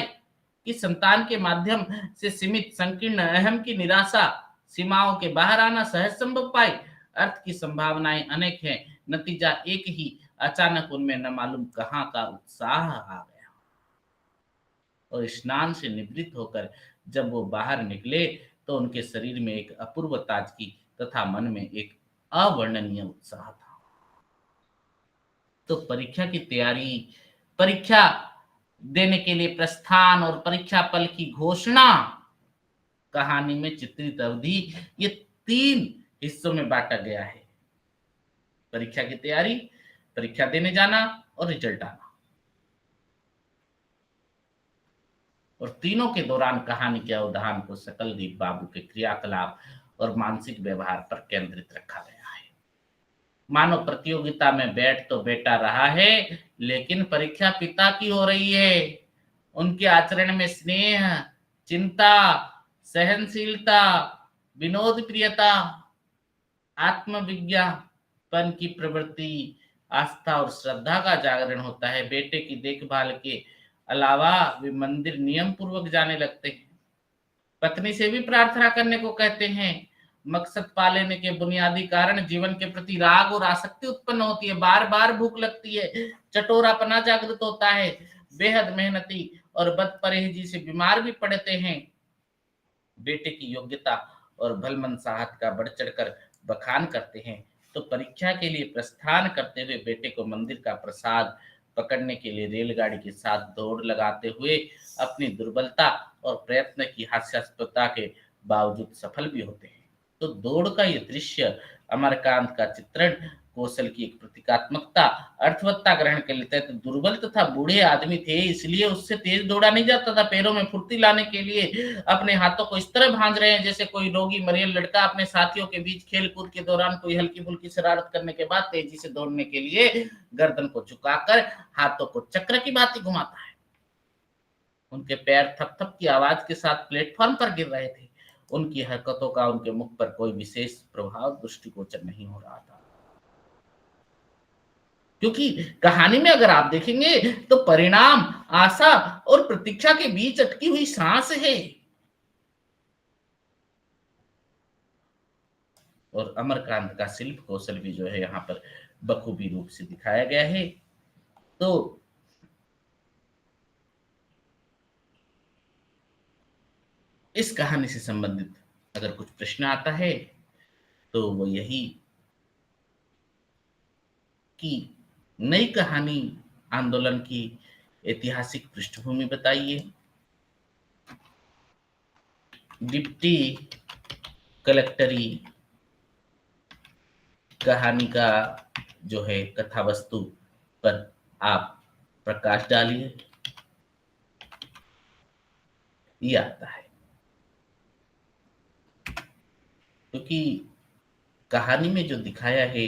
कि संतान के माध्यम से सीमित संकीर्ण अहम की निराशा, सीमाओं के बाहर आना सहज संभव पाए। अर्थ की संभावनाएं अनेक हैं, नतीजा एक ही, अचानक उनमें न मालूम कहां का उत्साह आ गया। और स्नान से निवृत्त होकर जब वो बाहर निकले तो उनके शरीर में एक अपूर्व ताजगी तथा मन में एक अवर्णनीय उत्साह था। तो परीक्षा की तैयारी, परीक्षा देने के लिए प्रस्थान और परीक्षा फल की घोषणा कहानी में चित्रित अवधि ये 3 हिस्सों में बांटा गया है। परीक्षा की तैयारी, परीक्षा देने जाना और रिजल्ट आना। और तीनों के दौरान कहानी के अवधान को सकलदीप बाबू के क्रियाकलाप और मानसिक व्यवहार पर केंद्रित रखा गया है। मानो प्रतियोगिता में बैठ तो बेटा रहा है, लेकिन परीक्षा पिता की हो रही है। उनके आचरण में स्नेह, चिंता, सहनशीलता, विनोद प्रियता, आत्मविज्ञापन की प्रवृत्ति, आस्था और श्रद्धा का जागरण होता है। बेटे की देखभाल के अलावा वे मंदिर नियम पूर्वक जाने लगते हैं, पत्नी से भी प्रार्थना करने को कहते हैं। मकसद पा लेने के बुनियादी कारण जीवन के प्रति राग और आसक्ति उत्पन्न होती है, बार बार भूख लगती है, चटोरापना जागृत होता है, बेहद मेहनती और बदपरहेजी से बीमार भी पड़ते हैं। बेटे की योग्यता और भलमन साहत का बढ़ चढ़कर बखान करते हैं। तो परीक्षा के लिए प्रस्थान करते हुए बेटे को मंदिर का प्रसाद पकड़ने के लिए रेलगाड़ी के साथ दौड़ लगाते हुए अपनी दुर्बलता और प्रयत्न की हास्यास्पदता के बावजूद सफल भी होते हैं। तो दौड़ का ये दृश्य अमरकांत का चित्रण कौशल की एक प्रतीकात्मकता अर्थवत्ता ग्रहण कर लेता है। तो दुर्बल तथा बूढ़े आदमी थे, इसलिए उससे तेज दौड़ा नहीं जाता था। पैरों में फुर्ती लाने के लिए अपने हाथों को इस तरह भांज रहे हैं जैसे कोई रोगी मरियल लड़का अपने साथियों के बीच खेल कूद के दौरान कोई हल्की फुल्की शरारत करने के बाद तेजी से दौड़ने के लिए गर्दन को झुकाकर हाथों को चक्र की भांति घुमाता है। उनके पैर थप थप की आवाज के साथ प्लेटफॉर्म पर गिर रहे थे। उनकी हरकतों का उनके मुख पर कोई विशेष प्रभाव दृष्टिगोचर नहीं हो रहा था, क्योंकि कहानी में अगर आप देखेंगे तो परिणाम, आशा और प्रतीक्षा के बीच अटकी हुई सांस है। और अमरकांत का शिल्प कौशल भी जो है यहाँ पर बखूबी रूप से दिखाया गया है। तो इस कहानी से संबंधित अगर कुछ प्रश्न आता है तो वो यही कि नई कहानी आंदोलन की ऐतिहासिक पृष्ठभूमि बताइए, डिप्टी कलेक्टरी कहानी का जो है कथा वस्तु पर आप प्रकाश डालिए, ये आता है। क्योंकि कहानी में जो दिखाया है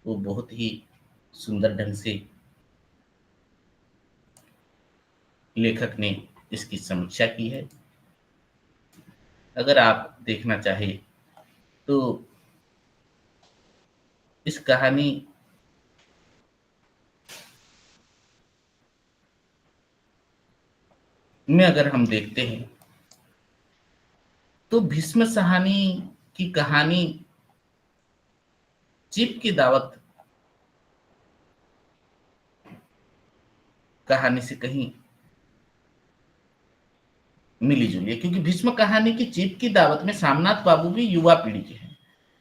वो बहुत ही सुंदर ढंग से लेखक ने इसकी समीक्षा की है। अगर आप देखना चाहे तो इस कहानी में अगर हम देखते हैं तो भीष्म सहानी की कहानी चीप की दावत कहानी से कहीं मिली जुली है। क्योंकि भीष्म कहानी की चीप की दावत में सामनाथ बाबू भी युवा पीढ़ी के हैं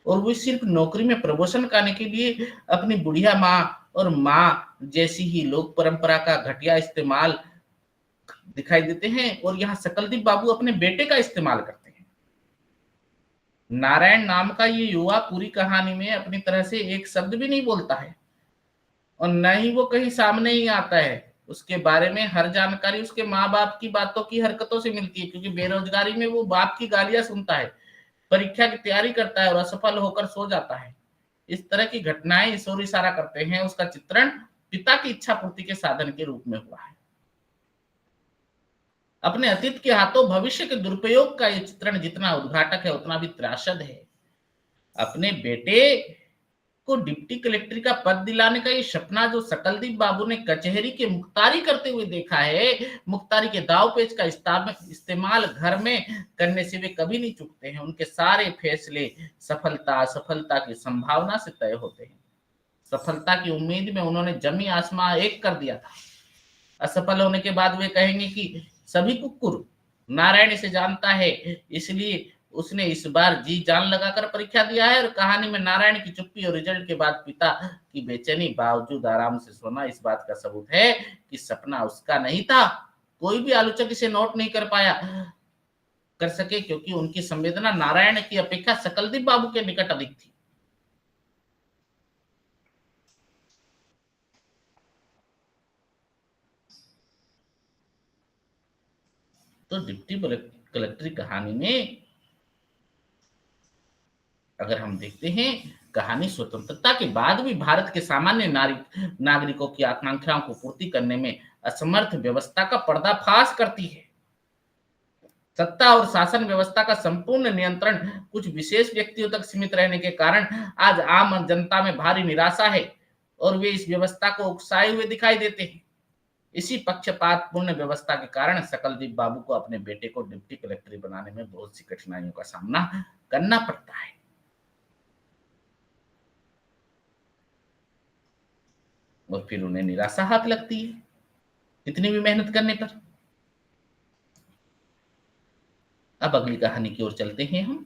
और वो सिर्फ नौकरी में प्रमोशन करने के लिए अपनी बुढ़िया माँ और माँ जैसी ही लोक परंपरा का घटिया इस्तेमाल दिखाई देते हैं। और यहाँ सकलदीप बाबू अपने बेटे का इस्तेमाल करते हैं। नारायण नाम का ये युवा पूरी कहानी में अपनी तरह से एक शब्द भी नहीं बोलता है और न ही वो कहीं सामने ही आता है। उसके बारे में हर जानकारी उसके माँ बाप की बातों की हरकतों से मिलती है। क्योंकि बेरोजगारी में वो बाप की गालियां सुनता है, परीक्षा की तैयारी करता है और असफल होकर सो जाता है। इस तरह की घटनाएं इस ओर इशारा करते हैं उसका चित्रण पिता की इच्छा पूर्ति के साधन के रूप में हुआ है। अपने अतीत के हाथों भविष्य के दुरुपयोग का ये चित्रण जितना उद्घाटक है उतना भी त्रासद है। अपने बेटे को डिप्टी कलेक्टर का पद दिलाने का ये सपना जो सकलदीप बाबू ने कचहरी के मुख्तारी करते हुए देखा है, मुख्तारी के दाव पेच का इस्तेमाल घर में करने से वे कभी नहीं चूकते हैं। उनके सारे फैसले सफलता असफलता की संभावना से तय होते हैं। सफलता की उम्मीद में उन्होंने जमी आसमां एक कर दिया था। असफल होने के बाद वे कहेंगे कि सभी कुकुर नारायण इसे जानता है, इसलिए उसने इस बार जी जान लगाकर परीक्षा दिया है। और कहानी में नारायण की चुप्पी और रिजल्ट के बाद पिता की बेचैनी बावजूद आराम से सोना इस बात का सबूत है कि सपना उसका नहीं था। कोई भी आलोचक इसे नोट नहीं कर सके क्योंकि उनकी संवेदना नारायण की अपेक्षा सकलदीप बाबू के निकट अधिक थी। तो डिप्टी कलेक्टर कहानी में अगर हम देखते हैं, कहानी स्वतंत्रता के बाद भी भारत के सामान्य नागरिकों की आकांक्षाओं को पूर्ति करने में असमर्थ व्यवस्था का पर्दाफाश करती है। सत्ता और शासन व्यवस्था का संपूर्ण नियंत्रण कुछ विशेष व्यक्तियों तक सीमित रहने के कारण आज आम जनता में भारी निराशा है और वे इस व्यवस्था को उकसाए हुए दिखाई देते हैं। इसी पक्षपातपूर्ण व्यवस्था के कारण सकलदीप बाबू को अपने बेटे को डिप्टी कलेक्टर बनाने में बहुत सी कठिनाइयों का सामना करना पड़ता है। और फिर उन्हें निराशा हाथ लगती है इतनी भी मेहनत करने पर। अब अगली कहानी की ओर चलते हैं हम।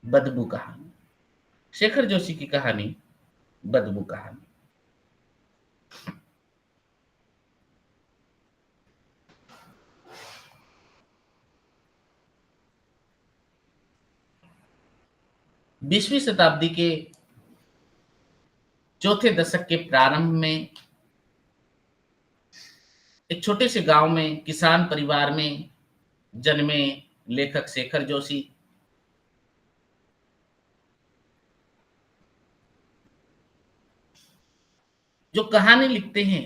बदबू कहानी, शेखर जोशी की कहानी बदबू कहानी। 20वीं शताब्दी के चौथे दशक के प्रारंभ में एक छोटे से गांव में किसान परिवार में जन्मे लेखक शेखर जोशी जो कहानी लिखते हैं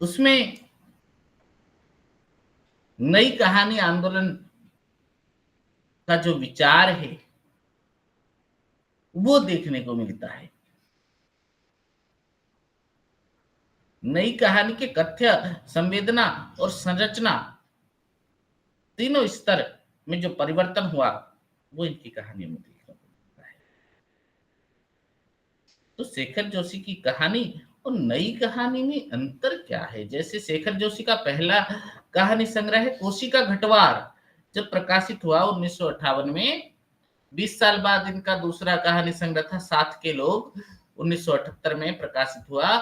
उसमें नई कहानी आंदोलन का जो विचार है वो देखने को मिलता है। नई कहानी के कथ्य, संवेदना और संरचना तीनों स्तर में जो परिवर्तन हुआ वो इनकी कहानी में देखने को मिलता है। तो शेखर जोशी की कहानी और नई कहानी में अंतर क्या है? जैसे शेखर जोशी का पहला कहानी संग्रह है कोशी का घटवार, जब प्रकाशित हुआ 1958 में। 20 साल बाद इनका दूसरा कहानी संग्रह था साथ के लोग, 1978 में प्रकाशित हुआ।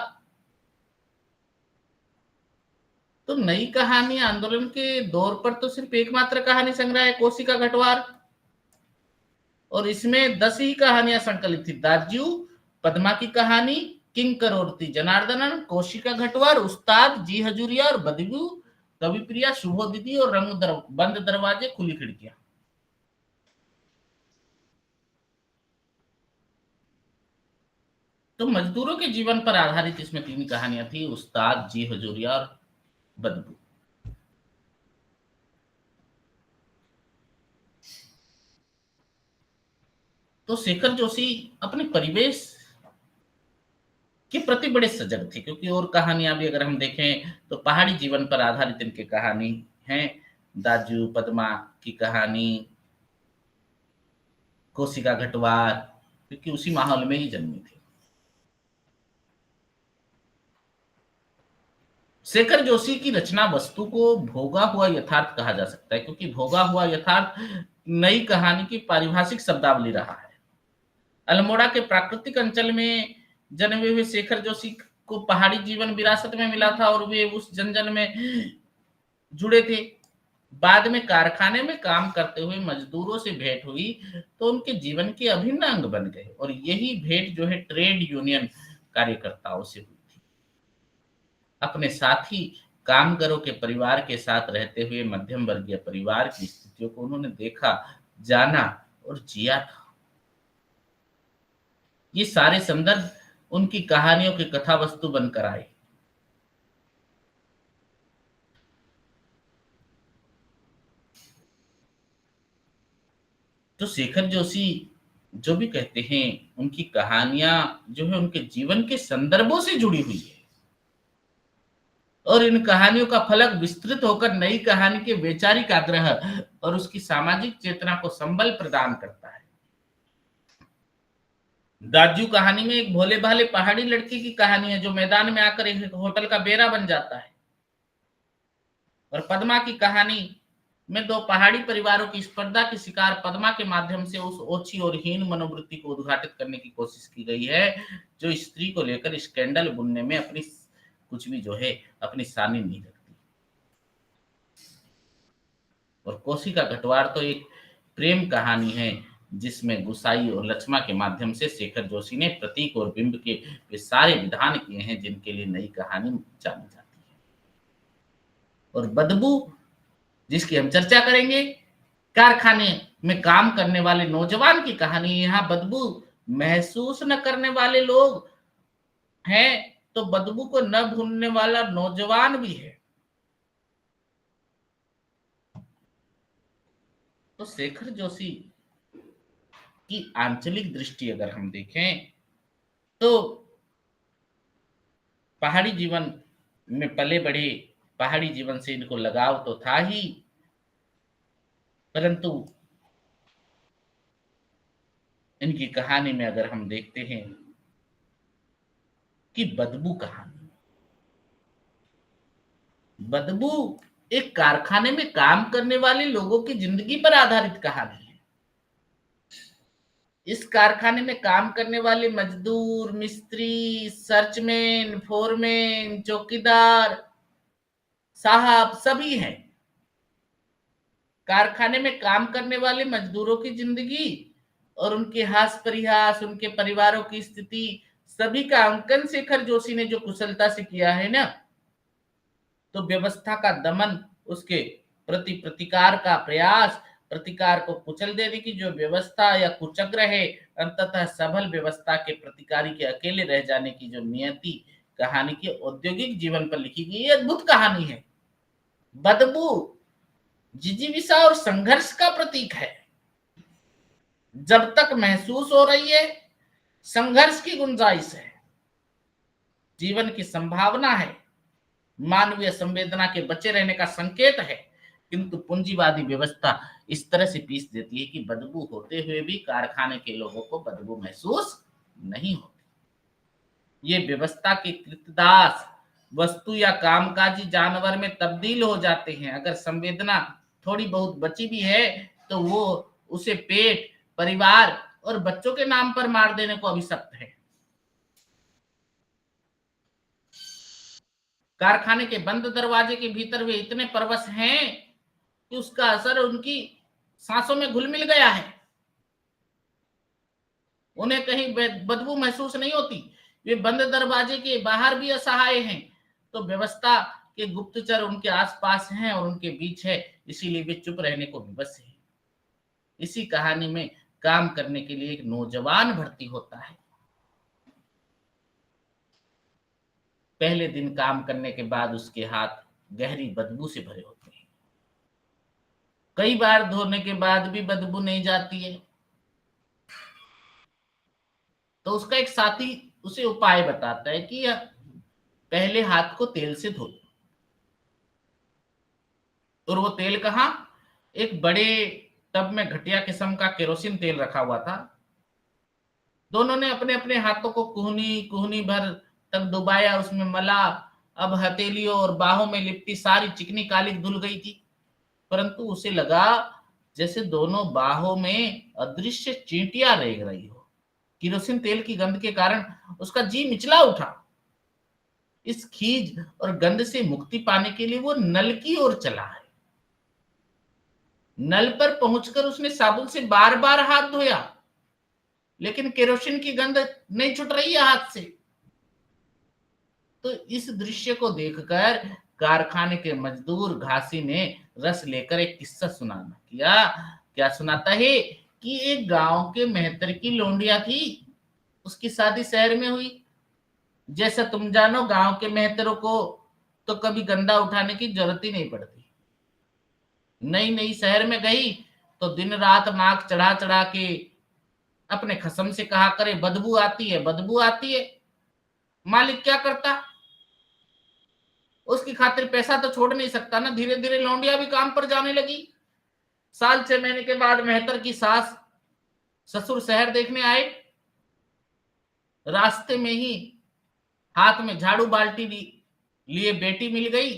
तो नई कहानी आंदोलन के दौर पर तो सिर्फ एकमात्र कहानी संग्रह है कोशी का घटवार। और इसमें 10 ही कहानियां संकलित थी। दाज्यू, पद्मा की कहानी, किंग करोड़ती जनार्दनन, कोशिका घटवार, उस्ताद, जी हजूरिया और बदबू, कवि प्रिया, शुभो दीदी और बंद दरवाजे खुली खिड़कियां। तो मजदूरों के जीवन पर आधारित इसमें 3 कहानियां थी, उस्ताद, जी हजूरिया और बदबू। तो शेखर जोशी अपने परिवेश के प्रति बड़े सजग थे, क्योंकि और कहानियां भी अगर हम देखें तो पहाड़ी जीवन पर आधारित इनकी कहानी है। दाजू, पद्मा की कहानी, कोशिका घटवार, क्योंकि उसी माहौल में ही जन्मी थी। शेखर जोशी की रचना वस्तु को भोगा हुआ यथार्थ कहा जा सकता है, क्योंकि भोगा हुआ यथार्थ नई कहानी की पारिभाषिक शब्दावली रहा है। अल्मोड़ा के प्राकृतिक अंचल में जन्मे हुए शेखर जोशी को पहाड़ी जीवन विरासत में मिला था और वे उस जंजन में जुड़े थे। बाद में कारखाने में काम करते हुए मजदूरों से भेंट हुई तो उनके जीवन के अभिन्न अंग बन गए, और यही भेंट जो है ट्रेड यूनियन कार्यकर्ताओं से हुई थी। अपने साथी कामगारों के परिवार के साथ रहते हुए मध्यम वर्गीय परिवार की स्थितियों को उन्होंने देखा, जाना और जिया था। ये सारे संदर्भ उनकी कहानियों की कथा वस्तु बनकर आए। तो शेखर जोशी जो भी कहते हैं, उनकी कहानियां जो है उनके जीवन के संदर्भों से जुड़ी हुई है, और इन कहानियों का फलक विस्तृत होकर नई कहानी के वैचारिक आग्रह और उसकी सामाजिक चेतना को संबल प्रदान करता है। दाजू कहानी में एक भोले भाले पहाड़ी लड़के की कहानी है जो मैदान में आकर एक होटल का बेरा बन जाता है, और पद्मा की कहानी में 2 पहाड़ी परिवारों की स्पर्धा के शिकार पद्मा के माध्यम से उस ओछी और हीन मनोवृत्ति को उद्घाटित करने की कोशिश की गई है जो स्त्री को लेकर स्कैंडल बुनने में अपनी कुछ भी जो है अपनी सानी नहीं रखती। और कोशिका घटवार तो एक प्रेम कहानी है जिसमें गुसाई और लक्ष्मा के माध्यम से शेखर जोशी ने प्रतीक और बिंब के वे सारे विधान किए हैं जिनके लिए नई कहानी जानी जाती है। और बदबू, जिसकी हम चर्चा करेंगे, कारखाने में काम करने वाले नौजवान की कहानी। यहाँ बदबू महसूस न करने वाले लोग हैं तो बदबू को न भूलने वाला नौजवान भी है। तो शेखर जोशी की आंचलिक दृष्टि अगर हम देखें तो पहाड़ी जीवन में पले बढ़े, पहाड़ी जीवन से इनको लगाव तो था ही, परंतु इनकी कहानी में अगर हम देखते हैं कि बदबू कहानी, बदबू एक कारखाने में काम करने वाले लोगों की जिंदगी पर आधारित कहानी है। इस कारखाने में काम करने वाले मजदूर, मिस्त्री, सर्चमैन, फोरमैन, चौकीदार साहब सभी हैं। कारखाने में काम करने वाले मजदूरों की जिंदगी और उनके हास परिहास, उनके परिवारों की स्थिति, सभी का अंकन शेखर जोशी ने जो कुशलता से किया है ना, तो व्यवस्था का दमन, उसके प्रति प्रतिकार का प्रयास, प्रतिकार को कुचल देने की जो व्यवस्था या कुचक्र है, अंततः सबल व्यवस्था के प्रतिकारी के अकेले रह जाने की जो नियति कहानी के औद्योगिक जीवन पर लिखी गई अद्भुत कहानी है। बदबू जिजीविषा और संघर्ष का प्रतीक है। जब तक महसूस हो रही है, संघर्ष की गुंजाइश है, जीवन की संभावना है, मानवीय संवेदना के बचे रहने का संकेत है, किंतु पूंजीवादी व्यवस्था इस तरह से पीस देती है कि बदबू होते हुए भी कारखाने के लोगों को बदबू महसूस नहीं होती। ये व्यवस्था के कृतदास वस्तु या कामकाजी जानवर में तब्दील हो जाते हैं। अगर संवेदना थोड़ी बहुत बची भी है तो वो उसे पेट, परिवार और बच्चों के नाम पर मार देने को अभिशप्त है। कारखाने के बंद दरवाजे के भीतर वे इतने परवश हैं कि उसका असर उनकी सांसों में घुल मिल गया है। उन्हें कहीं बदबू महसूस नहीं होती, वे बंद दरवाजे के बाहर भी असहाय हैं। तो व्यवस्था के गुप्तचर उनके आसपास हैं और उनके बीच है, इसीलिए वे चुप रहने को विवश हैं। इसी कहानी में काम करने के लिए एक नौजवान भर्ती होता है। पहले दिन काम करने के बाद उसके हाथ गहरी बदबू से भरे होते हैं। कई बार धोने के बाद भी बदबू नहीं जाती है, तो उसका एक साथी उसे उपाय बताता है कि पहले हाथ को तेल से धो। और वो तेल कहाँ? एक बड़े टब में घटिया किस्म का केरोसिन तेल रखा हुआ था। दोनों ने अपने अपने हाथों को कुहनी कुहनी भर तक डुबाया, उसमें मला। अब हथेलियों और बाहों में लिपटी सारी चिकनी कालिक धुल गई थी, परंतु उसे लगा जैसे दोनों बाहों में अदृश्य चींटियां रेंग रही हो। केरोसिन तेल की गंध के कारण उसका जी मिचला उठा। इस खीज और गंध से मुक्ति पाने के लिए वो नल की ओर चला है। नल पर पहुंचकर उसने साबुन से बार बार हाथ धोया, लेकिन केरोसिन की गंध नहीं छूट रही है हाथ से। तो इस दृश्य को देखकर कारखाने के मजदूर घासी ने रस लेकर एक किस्सा सुनाना किया। क्या सुनाता है कि एक गांव के मेहतर की लोंडिया थी, उसकी शादी शहर में हुई। जैसा तुम जानो, गांव के मेहतरों को तो कभी गंदा उठाने की जरूरत ही नहीं पड़ती। नई नई शहर में गई तो दिन रात नाक चढ़ा चढ़ा के अपने खसम से कहा करे, बदबू आती है, बदबू आती है। मालिक क्या करता? उसकी खातिर पैसा तो छोड़ नहीं सकता ना। धीरे धीरे लौंडिया भी काम पर जाने लगी। साल 6 महीने के बाद मेहतर की सास ससुर शहर देखने आए। रास्ते में ही हाथ में झाड़ू बाल्टी लिए बेटी मिल गई।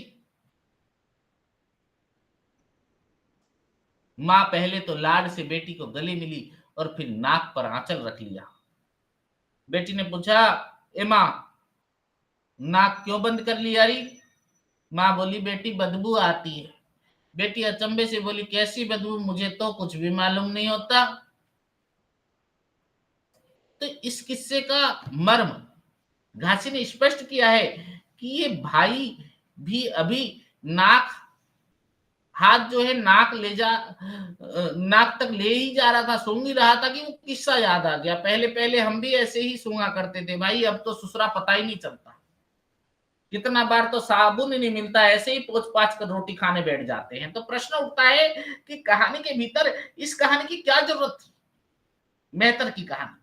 मां पहले तो लाड से बेटी को गले मिली और फिर नाक पर आंचल रख लिया। बेटी ने पूछा, ए मां, नाक क्यों बंद कर ली यारी? मां बोली, बेटी बदबू आती है। बेटी अचंभे से बोली, कैसी बदबू? मुझे तो कुछ भी मालूम नहीं होता। तो इस किस्से का मर्म घासी ने स्पष्ट किया है कि ये भाई भी अभी नाक हाथ जो है नाक तक ले ही जा रहा था, सूंघ ही रहा था कि वो किस्सा याद आ गया। पहले पहले हम भी ऐसे ही सूंघा करते थे भाई, अब तो सुसरा पता ही नहीं चलता। कितना बार तो साबुन ही नहीं मिलता, ऐसे ही पोंछ पाछ कर रोटी खाने बैठ जाते हैं। तो प्रश्न उठता है कि कहानी के भीतर इस कहानी की क्या जरूरत थी, मेहतर की कहानी।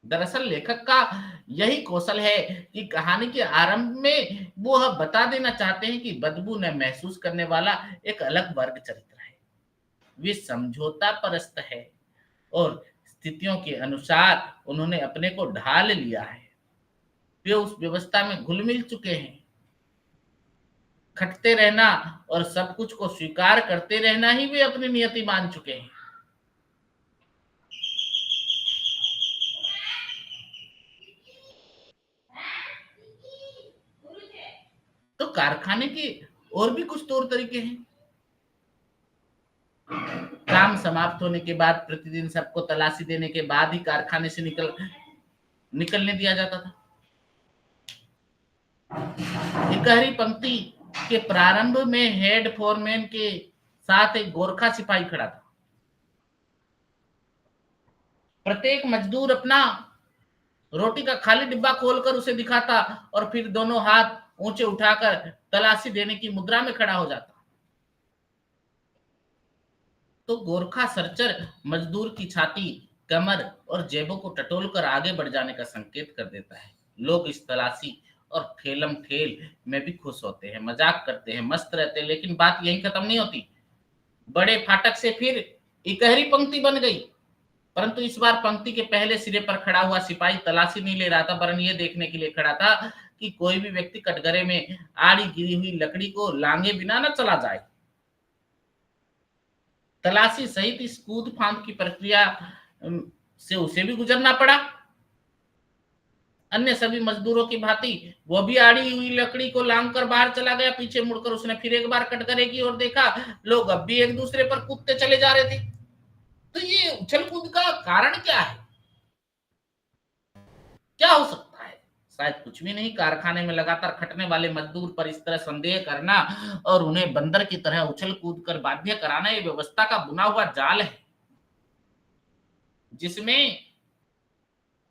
दरअसल लेखक का यही कौशल है कि कहानी के आरंभ में वो बता देना चाहते हैं कि बदबू न महसूस करने वाला एक अलग वर्ग चरित्र है। वे समझौता परस्त है और स्थितियों के अनुसार उन्होंने अपने को ढाल लिया है। वे उस व्यवस्था में घुल मिल चुके हैं। खटते रहना और सब कुछ को स्वीकार करते रहना ही वे अपनी नियति मान चुके हैं। तो कारखाने के और भी कुछ तौर तरीके हैं। काम समाप्त होने के बाद प्रतिदिन सबको तलाशी देने के बाद ही कारखाने से निकलने दिया जाता था। इकहरी पंक्ति के प्रारंभ में हेड फोरमैन के साथ एक गोरखा सिपाही खड़ा था। प्रत्येक मजदूर अपना रोटी का खाली डिब्बा खोलकर उसे दिखाता और फिर दोनों हाथ ऊंचे उठाकर तलाशी देने की मुद्रा में खड़ा हो जाता। तो गोरखा सर्चर मजदूर की छाती, कमर और जेबों को टटोलकर आगे बढ़ जाने का संकेत कर देता है। लोग इस तलाशी और ठेलम ठेल में भी खुश होते हैं, मजाक करते हैं, मस्त रहते हैं। लेकिन बात यहीं खत्म नहीं होती। बड़े फाटक से फिर इकहरी पंक्ति बन गई, परंतु इस बार पंक्ति के पहले सिरे पर खड़ा हुआ सिपाही तलाशी नहीं ले रहा था, वरन यह देखने के लिए खड़ा था कि कोई भी व्यक्ति कटघरे में आड़ी गिरी हुई लकड़ी को लांगे बिना न चला जाए। तलाशी सहित इस कूद फांद की प्रक्रिया से उसे भी गुजरना पड़ा। अन्य सभी मजदूरों की भांति वो भी आड़ी हुई लकड़ी को लांग कर बाहर चला गया। पीछे मुड़कर उसने फिर एक बार कटघरे की ओर देखा। लोग अब भी एक दूसरे पर कूदते चले जा रहे थे। तो ये उछल कूद का कारण क्या है? क्या हो सकता है? शायद कुछ भी नहीं। कारखाने में लगातार खटने वाले मजदूर पर इस तरह संदेह करना और उन्हें बंदर की तरह उछल कूद कर बाध्य कराना, ये व्यवस्था का बुना हुआ जाल है, जिसमें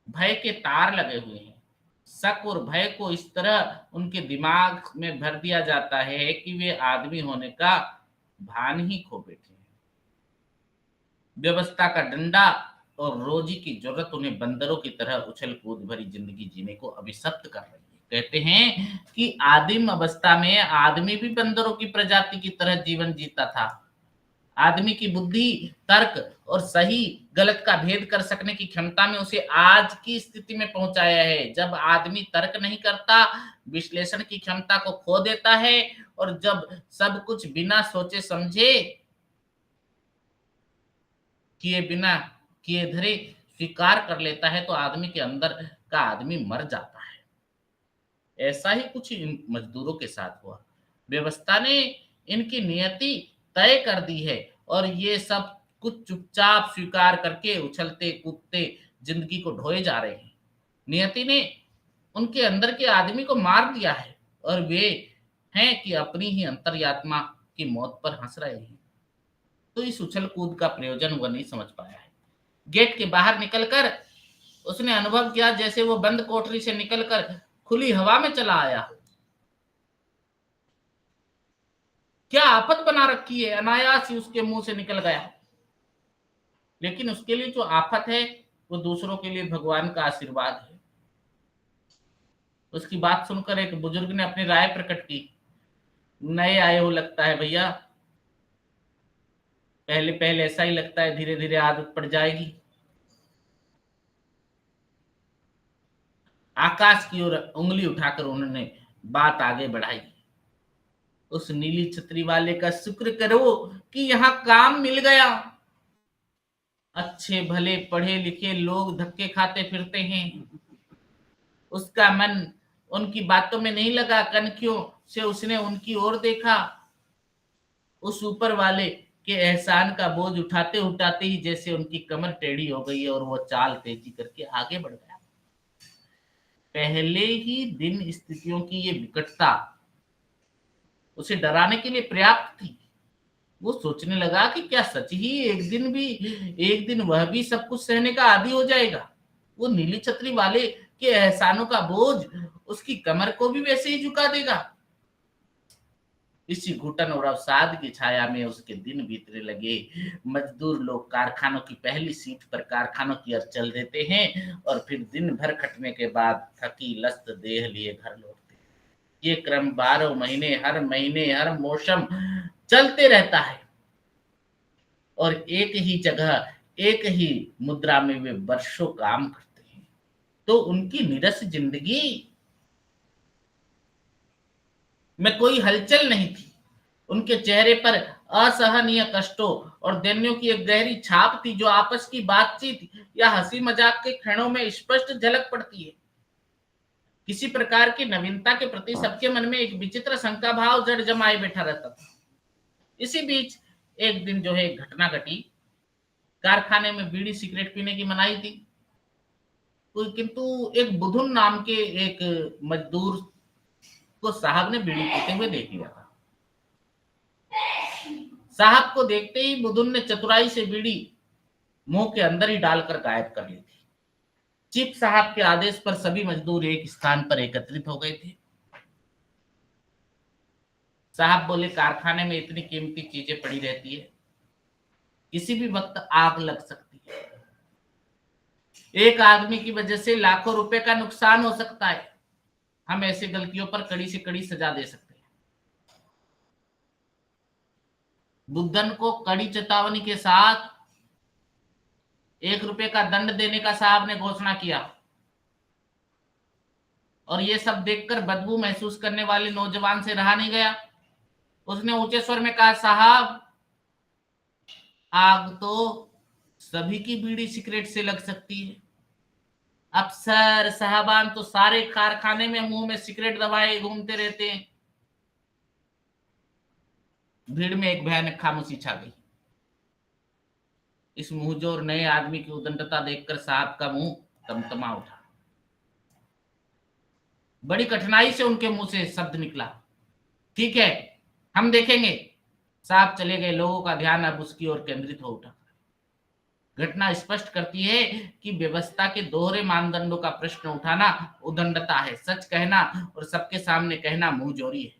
भय के तार लगे हुए हैं। शक और भय को इस तरह उनके दिमाग में भर दिया जाता है कि वे आदमी होने का भान ही खो बैठे हैं। व्यवस्था का डंडा और रोजी की जरूरत उन्हें बंदरों की तरह उछल कूद भरी जिंदगी जीने को अभिशप्त कर रही है। कहते हैं कि आदिम अवस्था में आदमी भी बंदरों की प्रजाति की तरह जीवन जीता था। आदमी की बुद्धि तर्क और सही गलत का भेद कर सकने की क्षमता में उसे आज की स्थिति में पहुंचाया है। जब आदमी तर्क नहीं करता, विश्लेषण की क्षमता को खो देता है और जब सब कुछ बिना सोचे समझे किए बिना किए धरे स्वीकार कर लेता है, तो आदमी के अंदर का आदमी मर जाता है। ऐसा ही कुछ इन मजदूरों के साथ हुआ। व्यवस्था ने इनकी नियति तय कर दी है और ये सब कुछ चुपचाप स्वीकार करके उछलते कूदते जिंदगी को ढोए जा रहे हैं। नियति ने उनके अंदर के आदमी को मार दिया है और वे हैं कि अपनी ही अंतर्यात्मा की मौत पर हंस रहे हैं। तो इस उछल कूद का प्रयोजन वह नहीं समझ पाया है। गेट के बाहर निकलकर उसने अनुभव किया जैसे वो बंद कोठरी से निकलकर खुली हवा में चला आया। क्या आफत बना रखी है, अनायास ही उसके मुंह से निकल गया। लेकिन उसके लिए जो आफत है वो दूसरों के लिए भगवान का आशीर्वाद है। उसकी बात सुनकर एक बुजुर्ग ने अपनी राय प्रकट की। नए आए हो लगता है भैया, पहले पहले ऐसा ही लगता है, धीरे धीरे आदत पड़ जाएगी। आकाश की ओर उंगली उठाकर उन्होंने बात आगे बढ़ाई। उस नीली छतरी वाले का शुक्र करो कि यहाँ काम मिल गया। अच्छे भले पढ़े लिखे लोग धक्के खाते फिरते हैं। उसका मन उनकी बातों में नहीं लगा। कनखियों से उसने उनकी ओर देखा। उस ऊपर वाले के एहसान का बोझ उठाते उठाते ही जैसे उनकी कमर टेढ़ी हो गई और वो चाल तेजी करके आगे बढ़ गया। पहले ही दिन स्थितियों की ये विकटता उसे डराने के लिए पर्याप्त थी। वो सोचने लगा कि क्या सच ही एक दिन वह भी सब कुछ सहने का आदी हो जाएगा। वो नीली छतरी वाले के एहसानों का बोझ उसकी कमर को भी वैसे ही झुका देगा। इसी घुटन और अवसाद की छाया में उसके दिन बीतने लगे। मजदूर लोग कारखानों की पहली सीट पर कारखानों की ओर चल देते हैं और फिर दिन भर खटने के बाद थकी लस्त देह लिए घर लौटते हैं। ये क्रम 12 महीने हर मौसम चलते रहता है और एक ही जगह एक ही मुद्रा में वे वर्षों काम करते हैं। तो उनकी निरस जिंदगी में कोई हलचल नहीं थी। उनके चेहरे पर असहनीय कष्टों और दैन्यों की एक गहरी छाप थी, जो आपस की बातचीत या हंसी मजाक के क्षणों में स्पष्ट झलक पड़ती है। किसी प्रकार की नवीनता के प्रति सबके मन में एक विचित्र शंका भाव जड़ जमाए बैठा रहता था। इसी बीच एक दिन जो है एक घटना घटी। कारखाने में बीड़ी सिगरेट पीने की मनाही थी, किंतु एक बुधुन नाम के एक मजदूर को साहब ने बीड़ी पीते हुए देख लिया था। साहब को देखते ही बुधुन ने चतुराई से बीड़ी मुंह के अंदर ही डालकर गायब कर ली थी। चीफ साहब के आदेश पर सभी मजदूर एक स्थान पर एकत्रित हो गए थे। साहब बोले, कारखाने में इतनी कीमती चीजें पड़ी रहती है, किसी भी वक्त आग लग सकती है। एक आदमी की वजह से लाखों रुपए का नुकसान हो सकता है। हम ऐसी गलतियों पर कड़ी से कड़ी सजा दे सकते हैं। बुद्धन को कड़ी चेतावनी के साथ 1 रुपए का दंड देने का साहब ने घोषणा किया। और ये सब देखकर बदबू महसूस करने वाले नौजवान से रहा नहीं गया। उसने ऊंचे स्वर में कहा, साहब, आग तो सभी की बीड़ी सिगरेट से लग सकती है। अफसर साहबान तो सारे कारखाने में मुंह में सिगरेट दबाए घूमते रहते हैं। भीड़ में एक भयानक खामोशी छा गई। इस मुंहजोर नए आदमी की उदंडता देखकर साहब का मुंह तमतमा उठा। बड़ी कठिनाई से उनके मुंह से शब्द निकला, ठीक है, हम देखेंगे। साहब चले गए। लोगों का ध्यान अब उसकी ओर केंद्रित हो उठा। घटना स्पष्ट करती है कि व्यवस्था के दोहरे मानदंडों का प्रश्न उठाना उदंडता है, सच कहना और सबके सामने कहना मुंहजोरी है।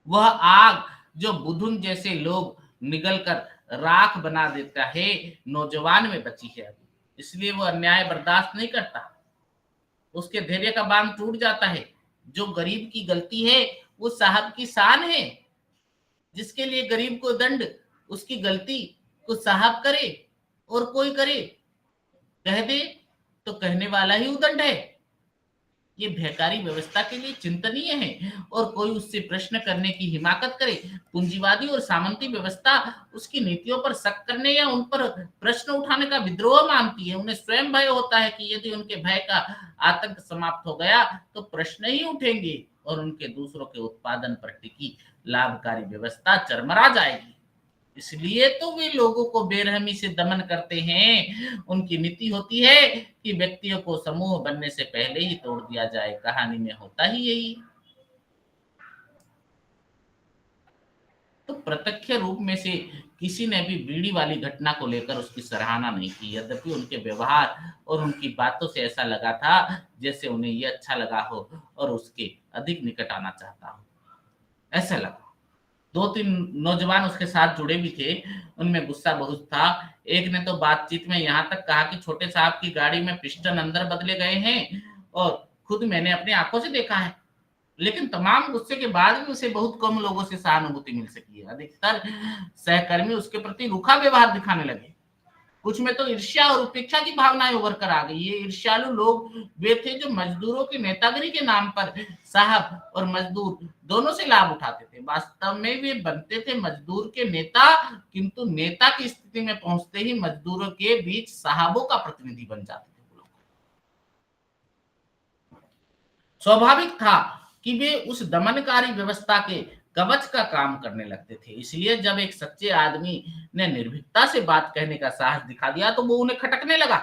वह आग जो बुधुन जैसे लोग निगलकर राख बना देता है, नौजवान में बची है अभी, इसलिए वह अन्याय बर्दाश्त नहीं करता। उसके धैर्य का बांध टूट जाता है। जो गरीब की गलती है वो साहब की शान है। जिसके लिए गरीब को दंड उसकी गलती को साहब करे और कोई करे कह दे तो कहने वाला ही उदंड है। ये भयकारी व्यवस्था के लिए चिंतनीय है और कोई उससे प्रश्न करने की हिमाकत करे। पूंजीवादी और सामंती व्यवस्था उसकी नीतियों पर शक करने या उन पर प्रश्न उठाने का विद्रोह मानती है। उन्हें स्वयं भय होता है कि यदि उनके भय का आतंक समाप्त हो गया तो प्रश्न ही उठेंगे और उनके दूसरों के उत्पादन पर टिकी लाभकारी व्यवस्था चरमरा जाएगी। इसलिए तो वे लोगों को बेरहमी से दमन करते हैं। उनकी नीति होती है कि व्यक्तियों को समूह बनने से पहले ही तोड़ दिया जाए। कहानी में होता ही यही। तो प्रत्यक्ष रूप में से किसी ने भी बीड़ी वाली घटना को लेकर उसकी सराहना नहीं की, यद्यपि उनके व्यवहार और उनकी बातों से ऐसा लगा था जैसे उन्हें यह अच्छा लगा हो और उसके अधिक निकट आना चाहता हो। ऐसा लगा। दो तीन नौजवान उसके साथ जुड़े भी थे, उनमें गुस्सा बहुत था। एक ने तो बातचीत में यहाँ तक कहा कि छोटे साहब की गाड़ी में पिस्टन अंदर बदले गए हैं और खुद मैंने अपनी आंखों से देखा है। लेकिन तमाम गुस्से के बाद भी उसे बहुत कम लोगों से सहानुभूति मिल सकी है। अधिकतर सहकर्मी उसके प्रति रूखा व्यवहार दिखाने लगे। कुछ में तो ईर्ष्या और उपेक्षा की भावनाएं उभर कर आ गई। ये ईर्ष्यालु लोग वे थे जो मजदूरों की नेतागिरी के नाम पर साहब और मजदूर दोनों से लाभ उठाते थे। वास्तव में वे बनते थे मजदूर के नेता, किंतु नेता की स्थिति में पहुंचते ही मजदूरों के बीच साहबों का प्रतिनिधि बन जाते थे। स्वाभाविक था कि वे उस दमनकारी व्यवस्था के कवच का काम करने लगते थे। इसलिए जब एक सच्चे आदमी ने निर्भीकता से बात कहने का साहस दिखा दिया तो वो उन्हें खटकने लगा।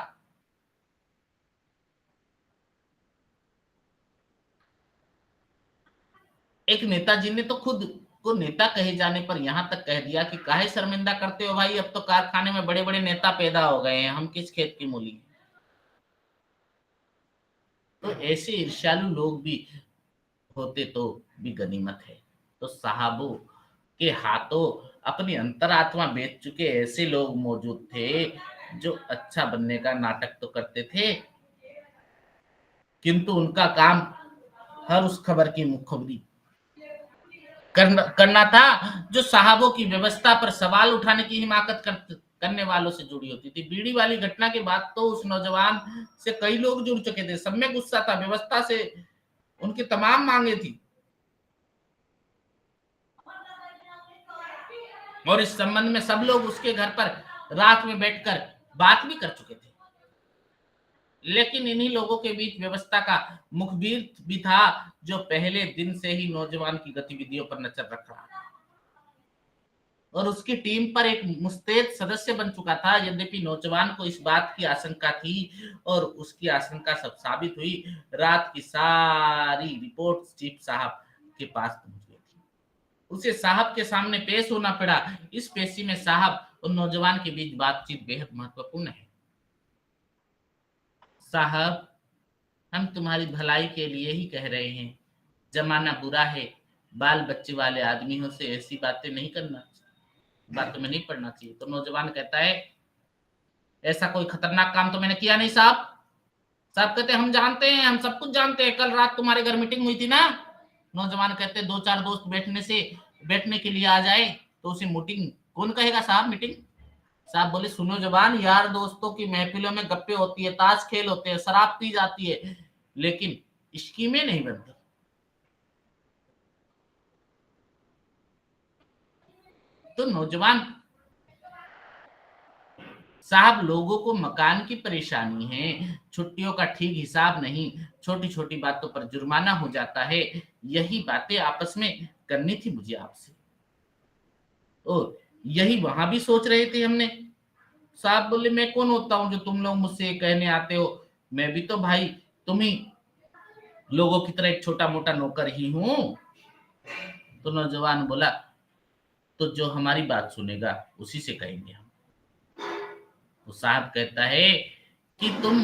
एक नेताजी ने तो खुद को नेता कहे जाने पर यहां तक कह दिया कि काहे शर्मिंदा करते हो भाई, अब तो कारखाने में बड़े बड़े नेता पैदा हो गए हैं, हम किस खेत की मूली। तो ऐसे ईर्ष्यालु लोग भी होते तो भी गनीमत है। तो साहबों के हाथों अपनी अंतरात्मा बेच चुके ऐसे लोग मौजूद थे जो अच्छा बनने का नाटक तो करते थे, किंतु उनका काम हर उस खबर की मुखबरी करना था जो साहबों की व्यवस्था पर सवाल उठाने की हिमाकत करने वालों से जुड़ी होती थी। बीड़ी वाली घटना के बाद तो उस नौजवान से कई लोग जुड़ चुके थे। सब में गुस्सा था। व्यवस्था से उनकी तमाम मांगे थी और इस संबंध में सब लोग उसके घर पर रात में बैठकर बात भी कर चुके थे। लेकिन इन्हीं लोगों के बीच व्यवस्था का मुखबिर भी था जो पहले दिन से ही नौजवान की गतिविधियों पर नजर रख रहा था और उसकी टीम पर एक मुस्तैद सदस्य बन चुका था। यद्यपि नौजवान को इस बात की आशंका थी और उसकी आशंका सब साबित हुई। रात की सारी रिपोर्ट चीफ साहब के पास पहुंच गई थी। उसे साहब के सामने पेश होना पड़ा। इस पेशी में साहब और नौजवान के बीच बातचीत बेहद महत्वपूर्ण है। साहब, हम तुम्हारी भलाई के लिए ही कह रहे हैं। जमाना बुरा है, बाल बच्चे वाले आदमियों से ऐसी बातें नहीं करना, बातों में नहीं पड़ना चाहिए। तो नौजवान कहता है, ऐसा कोई खतरनाक काम तो मैंने किया नहीं साहब। साहब कहते हम जानते हैं, हम सब कुछ जानते हैं। कल रात तुम्हारे घर मीटिंग हुई थी ना। नौजवान कहते दो चार दोस्त बैठने के लिए आ जाए तो उसे मीटिंग कौन कहेगा साहब मीटिंग। साहब बोले, सुनो जवान, यार दोस्तों की महफिलों में गप्पे होती है, ताश खेल होते हैं, शराब पी जाती है, लेकिन स्कीमें नहीं बनती। तो नौजवान साहब, लोगों को मकान की परेशानी है, छुट्टियों का ठीक हिसाब नहीं, छोटी छोटी बातों पर जुर्माना हो जाता है, यही बातें आपस में करनी थी मुझे आपसे। ओ यही वहां भी सोच रहे थे हमने। साहब बोले मैं कौन होता हूं जो तुम लोग मुझसे कहने आते हो, मैं भी तो भाई तुम ही लोगों की तरह एक छोटा मोटा नौकर ही हूं। तो नौजवान बोला तो जो हमारी बात सुनेगा उसी से कहेंगे हम। तो साहब कहता है कि तुम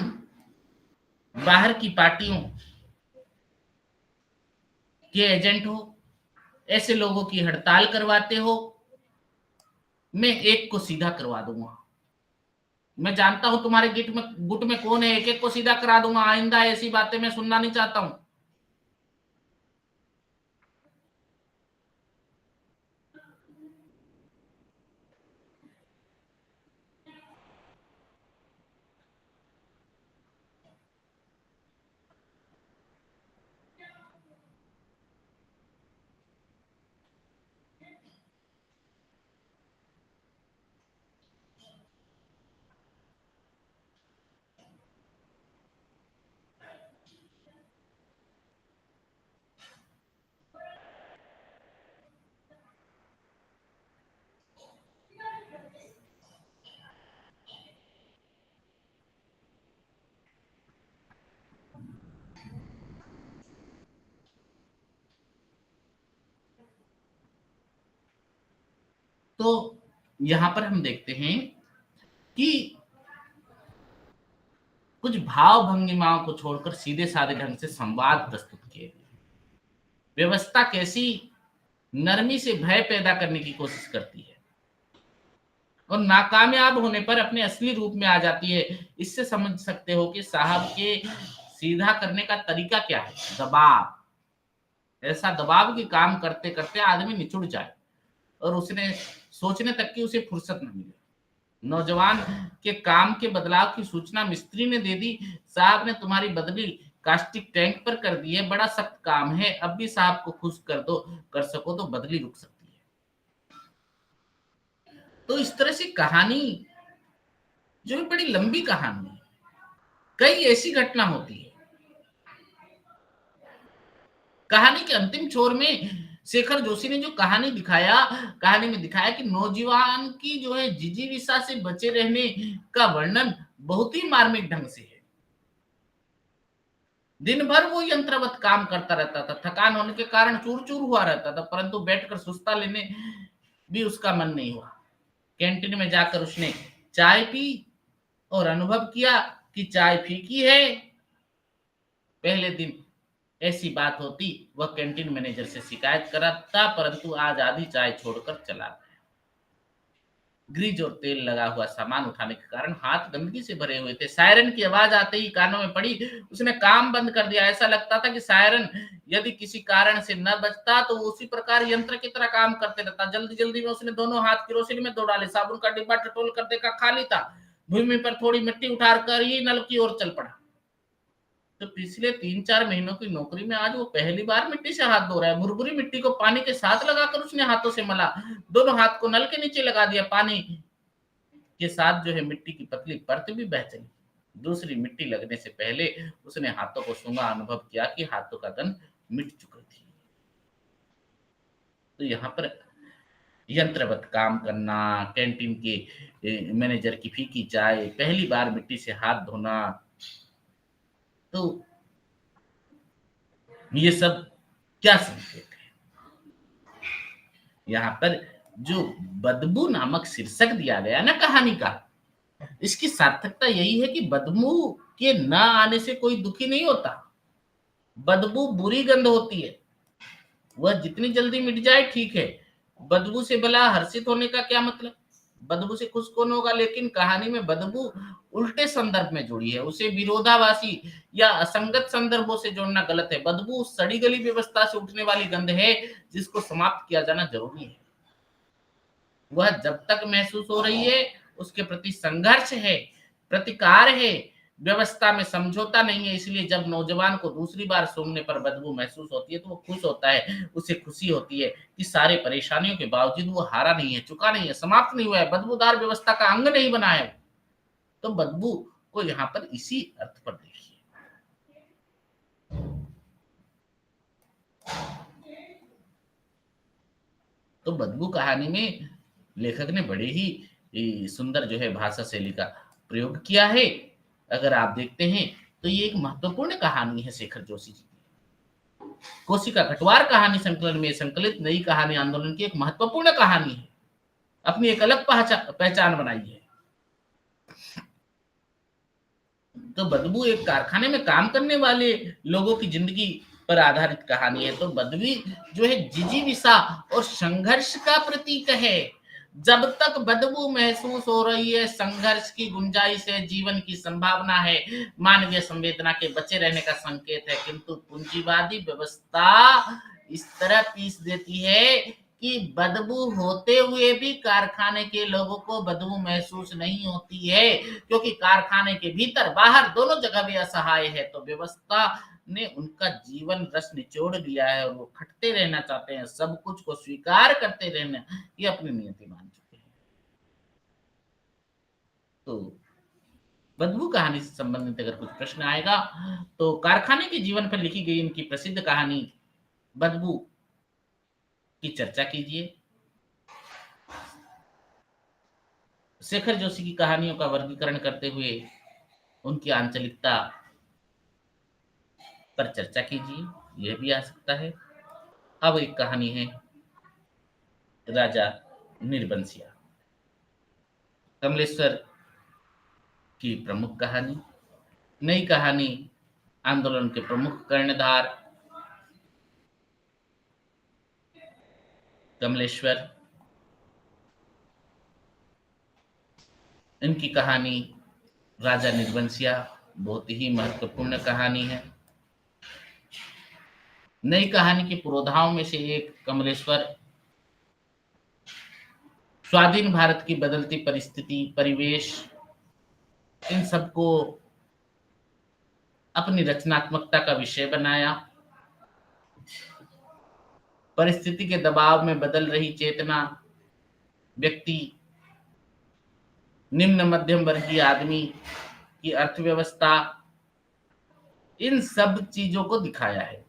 बाहर की पार्टियों के एजेंट हो, ऐसे लोगों की हड़ताल करवाते हो, मैं एक को सीधा करवा दूंगा। मैं जानता हूं तुम्हारे गुट में कौन है, एक एक को सीधा करा दूंगा, आइंदा ऐसी बातें मैं सुनना नहीं चाहता हूं। तो यहां पर हम देखते हैं कि कुछ भाव भंगिमाओं को छोड़कर सीधे साधे ढंग से संवाद प्रस्तुत किए। व्यवस्था कैसी नरमी से भय पैदा करने की कोशिश करती है और नाकामयाब होने पर अपने असली रूप में आ जाती है। इससे समझ सकते हो कि साहब के सीधा करने का तरीका क्या है। दबाव, ऐसा दबाव कि काम करते करते आदमी निचुड़ जाए और उसने सोचने तक की उसे फुर्सत न मिले। नौजवान के काम के बदलाव की सूचना मिस्त्री ने दे दी। साहब ने तुम्हारी बदली कास्टिक टैंक पर कर दी है, बड़ा सख्त काम है, अब भी साहब को खुश कर दो, कर सको तो बदली रुक सकती है। तो इस तरह से कहानी जो है बड़ी लंबी कहानी है, कई ऐसी घटना होती है। कहानी के अंतिम छोर में शेखर जोशी ने जो कहानी में दिखाया कि नौजवान की जो है जिजीविषा से बचे रहने का वर्णन बहुत ही मार्मिक ढंग से है। दिन भर वो यंत्रवत काम करता रहता था, थकान होने के कारण चूर चूर हुआ रहता था, परंतु बैठकर सुस्ता लेने भी उसका मन नहीं हुआ। कैंटीन में जाकर उसने चाय पी और अनुभव किया कि चाय फीकी है। पहले दिन ऐसी बात होती वह कैंटीन मैनेजर से शिकायत कराता, परंतु आज आधी चाय छोड़कर चला गया। ग्रीज और तेल लगा हुआ सामान उठाने के कारण हाथ गंदगी से भरे हुए थे। सायरन की आवाज आते ही कानों में पड़ी, उसने काम बंद कर दिया। ऐसा लगता था कि सायरन यदि किसी कारण से न बजता तो वो उसी प्रकार यंत्र की तरह काम करते रहता। जल्दी जल्दी में उसने दोनों हाथ किरोसिन में धो डाले। साबुन का डिब्बा टटोल कर देखा, खाली था। भूमि पर थोड़ी मिट्टी उठाकर ही नल की ओर चल पड़ा। तो पिछले 3-4 महीनों की नौकरी में आज वो पहली बार मिट्टी से हाथ धो रहा है। भुरभुरी मिट्टी को पानी के साथ लगाकर उसने हाथों से मला, दोनों हाथ को नल के नीचे लगा दिया। पानी के साथ जो है मिट्टी की पतली परत भी बह चली। दूसरी मिट्टी लगने से पहले उसने हाथों को सूंघा, अनुभव किया कि हाथों का गंध मिट चुकी थी। तो यहाँ पर यंत्रवत काम करना, कैंटीन के मैनेजर की फीकी चाय, पहली बार मिट्टी से हाथ धोना, तो ये सब क्या संकेत है। यहाँ पर जो बदबू नामक शीर्षक दिया गया ना कहानी का, इसकी सार्थकता यही है कि बदबू के न आने से कोई दुखी नहीं होता। बदबू बुरी गंध होती है, वह जितनी जल्दी मिट जाए ठीक है। बदबू से भला हर्षित होने का क्या मतलब, बदबू से खुश कौन होगा। लेकिन कहानी में बदबू उल्टे संदर्भ में जुड़ी है, उसे विरोधाभासी या असंगत संदर्भों से जोड़ना गलत है। बदबू सड़ी गली व्यवस्था से उठने वाली गंध है जिसको समाप्त किया जाना जरूरी है। वह जब तक महसूस हो रही है उसके प्रति संघर्ष है, प्रतिकार है, व्यवस्था में समझौता नहीं है। इसलिए जब नौजवान को दूसरी बार सूंघने पर बदबू महसूस होती है तो वो खुश होता है, उसे खुशी होती है कि सारे परेशानियों के बावजूद वो हारा नहीं है, चुका नहीं है, समाप्त नहीं हुआ है, बदबूदार व्यवस्था का अंग नहीं बना है। तो बदबू को यहाँ पर इसी अर्थ पर देखिए। तो बदबू कहानी में लेखक ने बड़े ही सुंदर जो है भाषा शैली का प्रयोग किया है। अगर आप देखते हैं तो ये एक महत्वपूर्ण कहानी है शेखर जोशी जी की। कोशिका कटवार कहानी संकलन में संकलित नई कहानी आंदोलन की एक महत्वपूर्ण कहानी है। अपनी एक अलग पहचान बनाई है। तो बदबू एक कारखाने में काम करने वाले लोगों की जिंदगी पर आधारित कहानी है। तो बदबी जो है जिजीविषा और संघर्ष का प्रतीक है। जब तक बदबू महसूस हो रही है, संघर्ष की गुंजाइश है, जीवन की संभावना है, मानवीय संवेदना के बचे रहने का संकेत है। किंतु पूंजीवादी व्यवस्था इस तरह पीस देती है कि बदबू होते हुए भी कारखाने के लोगों को बदबू महसूस नहीं होती है, क्योंकि कारखाने के भीतर बाहर दोनों जगह भी असहाय है। तो व्यवस्था ने उनका जीवन रस निचोड़ लिया है और वो खटते रहना चाहते हैं, सब कुछ को स्वीकार करते रहना ये अपनी नियति मान चुके हैं। तो बदबू कहानी से संबंधित अगर कुछ प्रश्न आएगा तो कारखाने के जीवन पर लिखी गई इनकी प्रसिद्ध कहानी बदबू की चर्चा कीजिए। शेखर जोशी की कहानियों का वर्गीकरण करते हुए उनकी आंचलिकता पर चर्चा कीजिए, यह भी आ सकता है। अब एक कहानी है राजा निर्बंसिया, कमलेश्वर की प्रमुख कहानी। नई कहानी आंदोलन के प्रमुख कर्णधार कमलेश्वर, इनकी कहानी राजा निर्बंसिया बहुत ही महत्वपूर्ण कहानी है। नई कहानी के पुरोधाओं में से एक कमलेश्वर स्वाधीन भारत की बदलती परिस्थिति, परिवेश, इन सबको अपनी रचनात्मकता का विषय बनाया। परिस्थिति के दबाव में बदल रही चेतना, व्यक्ति, निम्न मध्यम वर्गीय आदमी की अर्थव्यवस्था, इन सब चीजों को दिखाया है।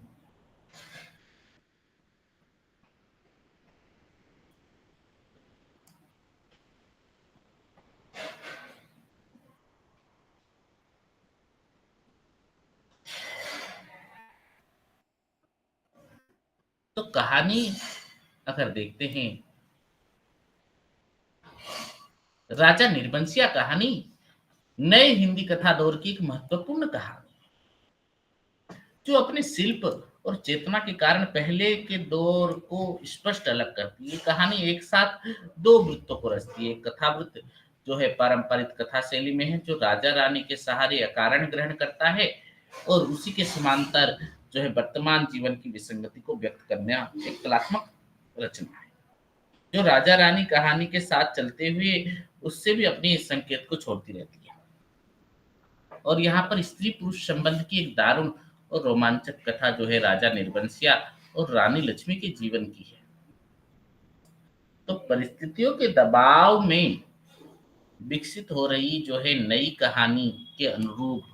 तो कहानी अगर देखते हैं, राजा निर्बंसिया कहानी नए हिंदी कथा दौर की एक महत्वपूर्ण कहानी जो अपने शिल्प और चेतना के कारण पहले के दौर को स्पष्ट अलग करती है। कहानी एक साथ दो वृत्तों को रचती है। कथा वृत्त जो है पारंपरिक कथा शैली में है, जो राजा रानी के सहारे अकारण ग्रहण करता है, और उसी के समांतर जो है वर्तमान जीवन की विसंगति को व्यक्त करना एक कलात्मक रचना है, जो राजा रानी कहानी के साथ चलते हुए उससे भी अपनी इस संकेत को छोड़ती रहती है। और यहाँ पर स्त्री पुरुष संबंध की एक दारुण और रोमांचक कथा जो है राजा निर्बंसिया और रानी लक्ष्मी के जीवन की है। तो परिस्थितियों के दबाव में विकसित हो रही जो है नई कहानी के अनुरूप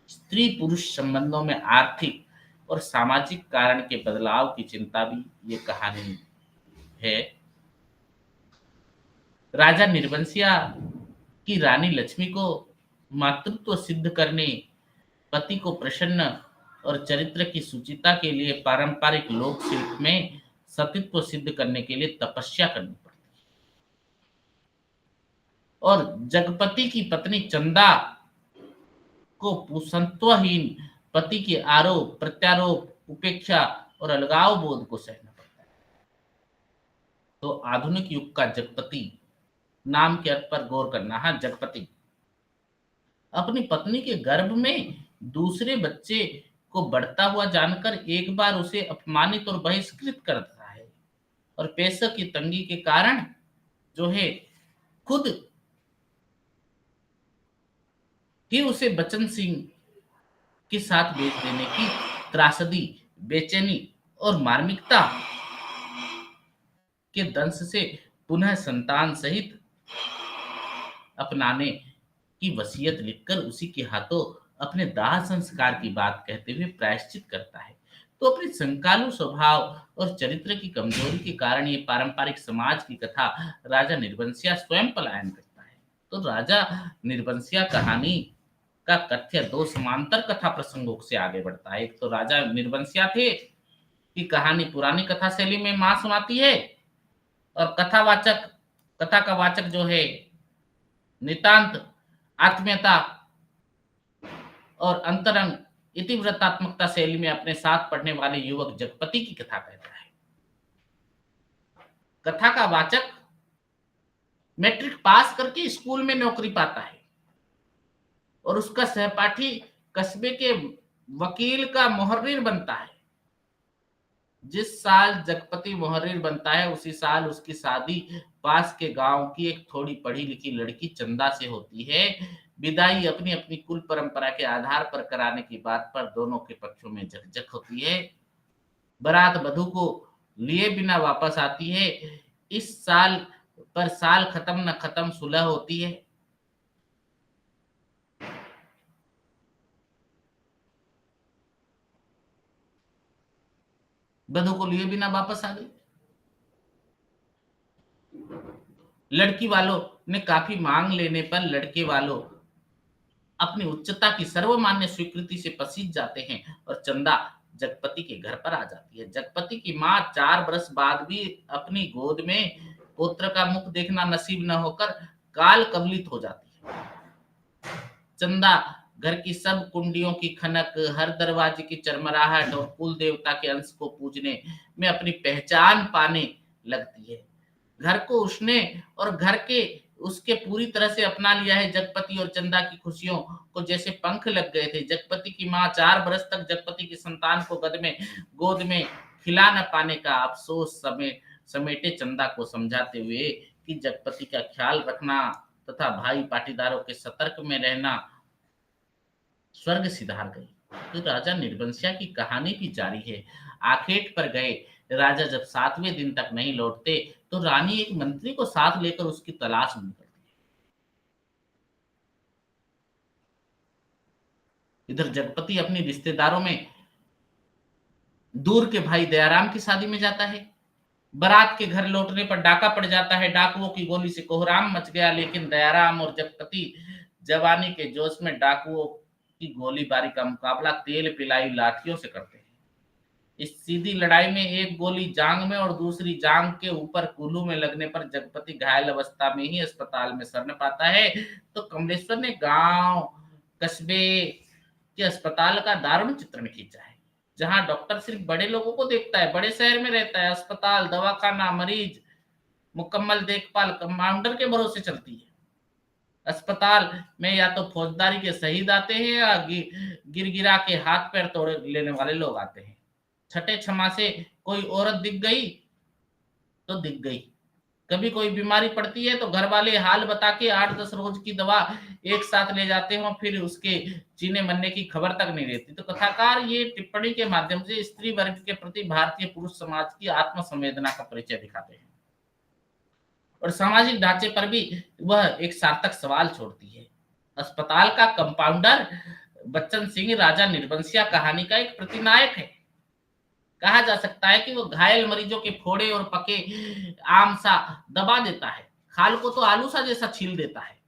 स्त्री पुरुष संबंधों में आर्थिक और सामाजिक कारण के बदलाव की चिंता भी ये कहानी है। राजा निर्बंसिया की रानी लक्ष्मी को मातृत्व सिद्ध करने, पति को प्रसन्न और चरित्र की सुचिता के लिए पारंपरिक लोक शिल्प में सतीत्व सिद्ध करने के लिए तपस्या करनी पड़ती है। और जगपति की पत्नी चंदा को पुंसत्वहीन पति के आरोप प्रत्यारोप, उपेक्षा और अलगाव बोध को सहना पड़ता है। तो आधुनिक युग का जगपति नाम के अर्थ पर गौर करना। हाँ, जगपति अपनी पत्नी के गर्भ में दूसरे बच्चे को बढ़ता हुआ जानकर एक बार उसे अपमानित और बहिष्कृत करता है, और पैसे की तंगी के कारण जो है खुद ही उसे बचन सिंह के साथ बेच देने की त्रासदी, बेचैनी और मार्मिकता के दंश से पुनः संतान सहित अपनाने की वसीयत लिखकर उसी के हाथों अपने दाह संस्कार की बात कहते हुए प्रायश्चित करता है। तो अपने संकालु स्वभाव और चरित्र की कमजोरी के कारण ये पारंपरिक समाज की कथा राजा निर्बंसिया स्वयं पलायन करता है। तो राजा निर्बंसिया कहानी का कथ्य दो समांतर कथा प्रसंगों से आगे बढ़ता है। एक तो राजा निर्बंसिया थे कि कहानी पुरानी कथा शैली में मां सुनाती है, और कथा का वाचक जो है नितांत आत्मीयता और अंतरंग इतिवृत्तात्मकता शैली में अपने साथ पढ़ने वाले युवक जगपति की कथा कहता है। कथा का वाचक मैट्रिक पास करके स्कूल में नौकरी पाता है और उसका सहपाठी कस्बे के वकील का मुहर्रिर बनता है। जिस साल जगपति मुहर्रिर बनता है उसी साल उसकी शादी पास के गांव की एक थोड़ी पढ़ी लिखी लड़की चंदा से होती है। विदाई अपनी अपनी कुल परंपरा के आधार पर कराने की बात पर दोनों के पक्षों में झकझक होती है। बारात वधू को लिए बिना वापस आती है। इस साल पर साल खत्म न खत्म सुलह होती है। वधू को लिए बिना वापस आ गई। लड़की वालों ने काफी मांग लेने पर लड़के वालों अपनी उच्चता की सर्वमान्य स्वीकृति से पसीज जाते हैं और चंदा जगपति के घर पर आ जाती है। जगपति की मां 4 बरस बाद भी अपनी गोद में पुत्र का मुख देखना नसीब न होकर काल कवलित हो जाती है। चंदा घर की सब कुंडियों की खनक, हर दरवाजे की चरमराहट और कुल देवता के अंश को पूजने में अपनी पहचान पाने लगती है। घर को उसने और घर के उसके पूरी तरह से अपना लिया है। जगपति और चंदा की खुशियों को जैसे पंख लग गए थे। जगपति की मां 4 बरस तक जगपति की संतान को गोद में खिला न पाने का अफसोस समेटे चंदा को समझाते हुए कि जगपति का ख्याल रखना तथा भाई पाटीदारों के सतर्क में रहना स्वर्ग सिधार गई। तो राजा निर्बंसिया की कहानी भी जारी है। आखेट पर गए राजा जब 7वें दिन तक नहीं लौटते तो रानी एक मंत्री को साथ लेकर उसकी तलाश में निकलती है। इधर जगपति अपने रिश्तेदारों में दूर के भाई दयाराम की शादी में जाता है। बारात के घर लौटने पर डाका पड़ जाता है। डाकुओं की गोली से कोहराम मच गया, लेकिन दयाराम और जगपति जवानी के जोश में डाकुओं की गोलीबारी का मुकाबला तेल पिलाई लाठियों से करते हैं। इस सीधी लड़ाई में एक गोली जांग में और दूसरी जांग के ऊपर कुल्लू में लगने पर जगपति घायल अवस्था में ही अस्पताल में शरण पाता है। तो कमलेश्वर ने गांव कस्बे के अस्पताल का दारुण चित्रण खींचा है, जहां डॉक्टर सिर्फ बड़े लोगों को देखता है। बड़े शहर में रहता है, अस्पताल, दवाखाना, मरीज, मुकम्मल देखभाल कमांडर के भरोसे चलती है। अस्पताल में या तो फौजदारी के शहीद आते हैं या गिरा के हाथ पैर तोड़ लेने वाले लोग आते हैं। छठे छमा से कोई औरत दिख गई तो दिख गई। कभी कोई बीमारी पड़ती है तो घर वाले हाल बता के 8-10 रोज की दवा एक साथ ले जाते हो, फिर उसके जीने मरने की खबर तक नहीं रहती। तो कथाकार ये टिप्पणी के माध्यम से स्त्री वर्ग के प्रति भारतीय पुरुष समाज की आत्म संवेदना का परिचय दिखाते हैं और सामाजिक ढांचे पर भी वह एक सार्थक सवाल छोड़ती है। अस्पताल का कंपाउंडर बच्चन सिंह राजा निर्बंसिया कहानी का एक प्रतिनायक है। कहा जा सकता है कि वो घायल मरीजों के फोड़े और पके आम सा दबा देता है, खाल को तो आलू सा जैसा छील देता है।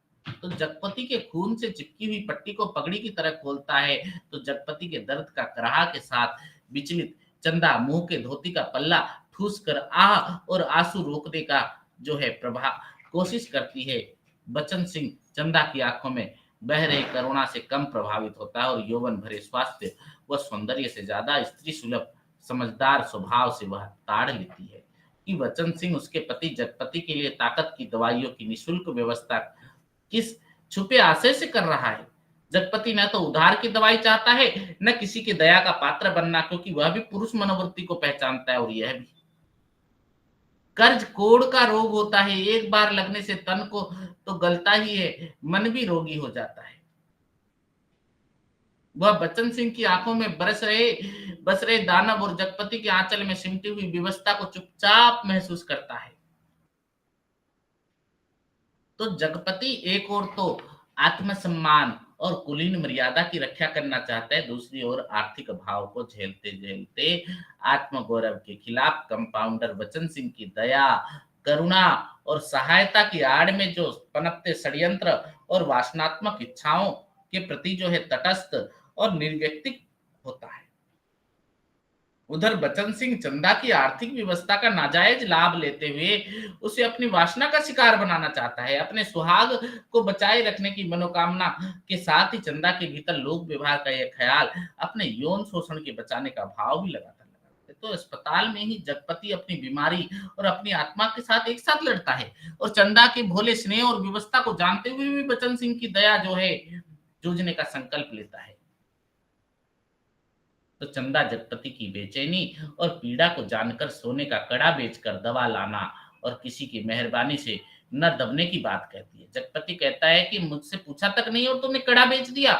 तो जगपति के खून से चिपकी हुई पट्टी को पगड़ी की तरह खोलता है। तो जगपति के दर्द का कराह के साथ विचलित चंदा मुंह के धोती का पल्ला ठूस कर आह और आंसू रोकने का जो है प्रभाव कोशिश करती है। बच्चन सिंह चंदा की आंखों में बह रही करुणा से कम प्रभावित होता है और यौवन भरे स्वास्थ्य व सौंदर्य से ज्यादा स्त्री सुलभ समझदार स्वभाव से वह ताड़ लेती है कि बच्चन सिंह उसके पति जगपति के लिए ताकत की दवाइयों की निशुल्क व्यवस्था किस छुपे आशय से कर रहा है। जगपति न तो उधार की दवाई चाहता है न किसी की दया का पात्र बनना, क्योंकि वह भी पुरुष मनोवृत्ति को पहचानता है और यह भी कर्ज कोड़ का रोग होता है। एक बार लगने से तन को तो गलता ही है, मन भी रोगी हो जाता है। वह बच्चन सिंह की आंखों में बस रहे दानव और जगपति के आंचल में सिमटी हुई विवशता को चुपचाप महसूस करता है। तो जगपति एक और तो आत्मसम्मान और कुलीन मर्यादा की रक्षा करना चाहता है, दूसरी ओर आर्थिक अभाव को झेलते झेलते आत्मगौरव के खिलाफ कंपाउंडर बच्चन सिंह की दया, करुणा और सहायता की आड़ में जो पनपते षड्यंत्र और वासनात्मक इच्छाओं के प्रति जो है तटस्थ और निर्व्यक्तिक होता है। उधर बचन सिंह चंदा की आर्थिक व्यवस्था का नाजायज लाभ लेते हुए उसे अपनी वासना का शिकार बनाना चाहता है। अपने सुहाग को बचाए रखने की मनोकामना के साथ ही चंदा के भीतर लोक व्यवहार का यह ख्याल अपने यौन शोषण के बचाने का भाव भी लगाता है। तो अस्पताल में ही जगपति अपनी बीमारी और अपनी आत्मा के साथ एक साथ लड़ता है और चंदा के भोले स्नेह और व्यवस्था को जानते हुए भी बचन सिंह की दया जो है जूझने का संकल्प लेता है। तो चंदा जगपति की बेचैनी और पीड़ा को जानकर सोने का कड़ा बेचकर दवा लाना और किसी की मेहरबानी से न दबने की बात कहती है। जगपति कहता है कि मुझसे पूछा तक नहीं और तुमने कड़ा बेच दिया।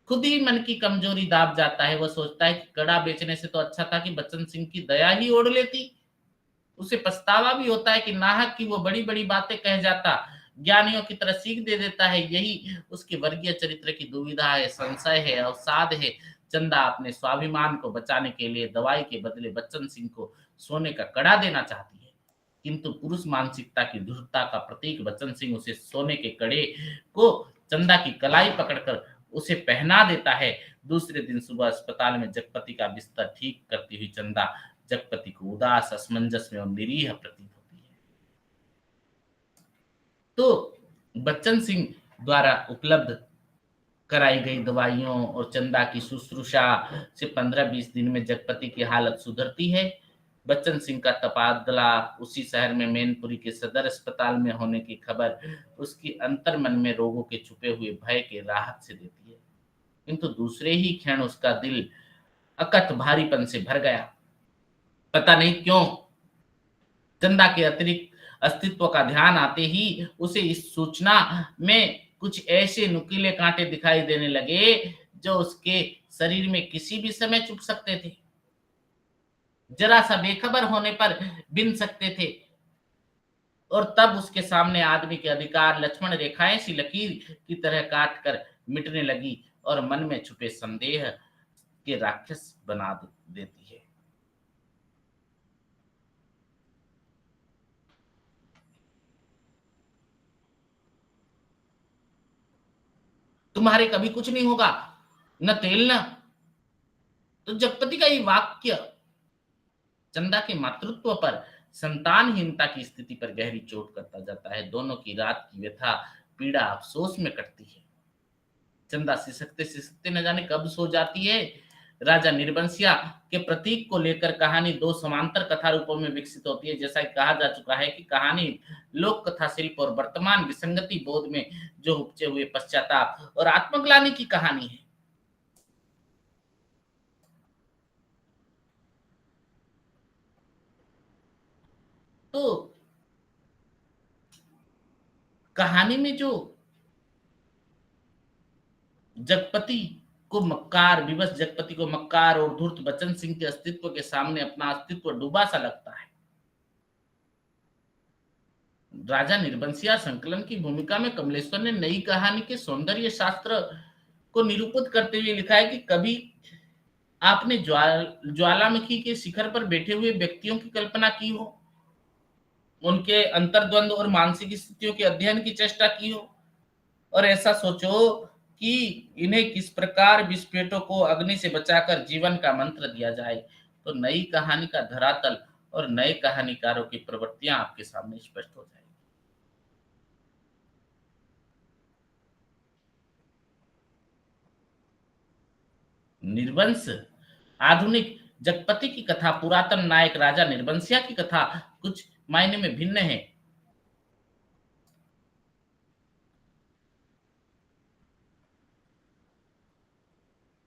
खुद ही मन की कमजोरी दाब जाता है। वह सोचता है कि कड़ा बेचने से तो अच्छा था कि बच्चन सिंह की दया ही ओढ़ लेती। उसे पछतावा भी होता है कि नाहक की वो बड़ी बड़ी बातें कह जाता, ज्ञानियों की तरह सीख दे देता है। यही उसके वर्गीय चरित्र की दुविधा है, संशय है, अवसाद है। चंदा अपने स्वाभिमान को बचाने के लिए दवाई के बदले बच्चन सिंह को सोने का कड़ा देना चाहती है, किंतु पुरुष मानसिकता की धूर्तता का प्रतीक बच्चन सिंह उसे सोने के कड़े को चंदा की कलाई पकड़कर उसे पहना देता है। दूसरे दिन सुबह अस्पताल में जगपति का बिस्तर ठीक करती हुई चंदा जगपति को उदास, असमंजस में और निरीह प्रतीत होती है। तो बच्चन सिंह द्वारा उपलब्ध कराई गई दवाइयों और चंदा की शुश्रूषा से 15-20 दिन में जगपति की हालत सुधरती है। बच्चन सिंह का तबादला उसी शहर में मैनपुरी के सदर अस्पताल में होने की खबर उसकी अंतर्मन में रोगों के छुपे हुए भय के राहत से देती है, किंतु दूसरे ही क्षण उसका दिल अकथ भारीपन से भर गया। पता नहीं क्यों चंदा के अतिरिक्त अस्तित्व का ध्यान आते ही उसे इस सूचना में कुछ ऐसे नुकीले कांटे दिखाई देने लगे जो उसके शरीर में किसी भी समय चुभ सकते थे, जरा सा बेखबर होने पर बिन सकते थे। और तब उसके सामने आदमी के अधिकार लक्ष्मण रेखाएं सी लकीर की तरह काट कर मिटने लगी और मन में छुपे संदेह के राक्षस बना देती है। तुम्हारे कभी कुछ नहीं होगा, न तेल न। तो जगपति का ये वाक्य चंदा के मातृत्व पर संतानहीनता की स्थिति पर गहरी चोट करता जाता है। दोनों की रात की व्यथा पीड़ा अफसोस में कटती है। चंदा सिसकते सिसकते न जाने कब सो जाती है। राजा निर्बंसिया के प्रतीक को लेकर कहानी दो समांतर कथा रूपों में विकसित होती है। जैसा कि कहा जा चुका है कि कहानी लोक कथा शिल्प और वर्तमान विसंगति बोध में जो उपजे हुए पश्चाताप और आत्मग्लानि की कहानी है। तो कहानी में जो जगपति को मक्कार विवश जगपति को मक्कार और धूर्त बच्चन सिंह के अस्तित्व के सामने अपना अस्तित्व डूबा सा लगता है। राजा निर्बंसिया संकलन की भूमिका में कमलेश्वर ने नई कहानी के सौंदर्य शास्त्र को निरूपित करते हुए लिखा है कि कभी आपने ज्वालामुखी के शिखर पर बैठे हुए व्यक्तियों की कल्पना की हो, उनके अंतर्द्वंद और मानसिक स्थितियों के अध्ययन की चेष्टा की हो और ऐसा सोचो कि इन्हें किस प्रकार विस्फोटों को अग्नि से बचाकर जीवन का मंत्र दिया जाए, तो नई कहानी का धरातल और नए कहानीकारों की प्रवृत्तियां आपके सामने स्पष्ट हो जाएगी। निर्वंश आधुनिक जगपति की कथा पुरातन नायक राजा निर्वंशिया की कथा कुछ मायने में भिन्न है।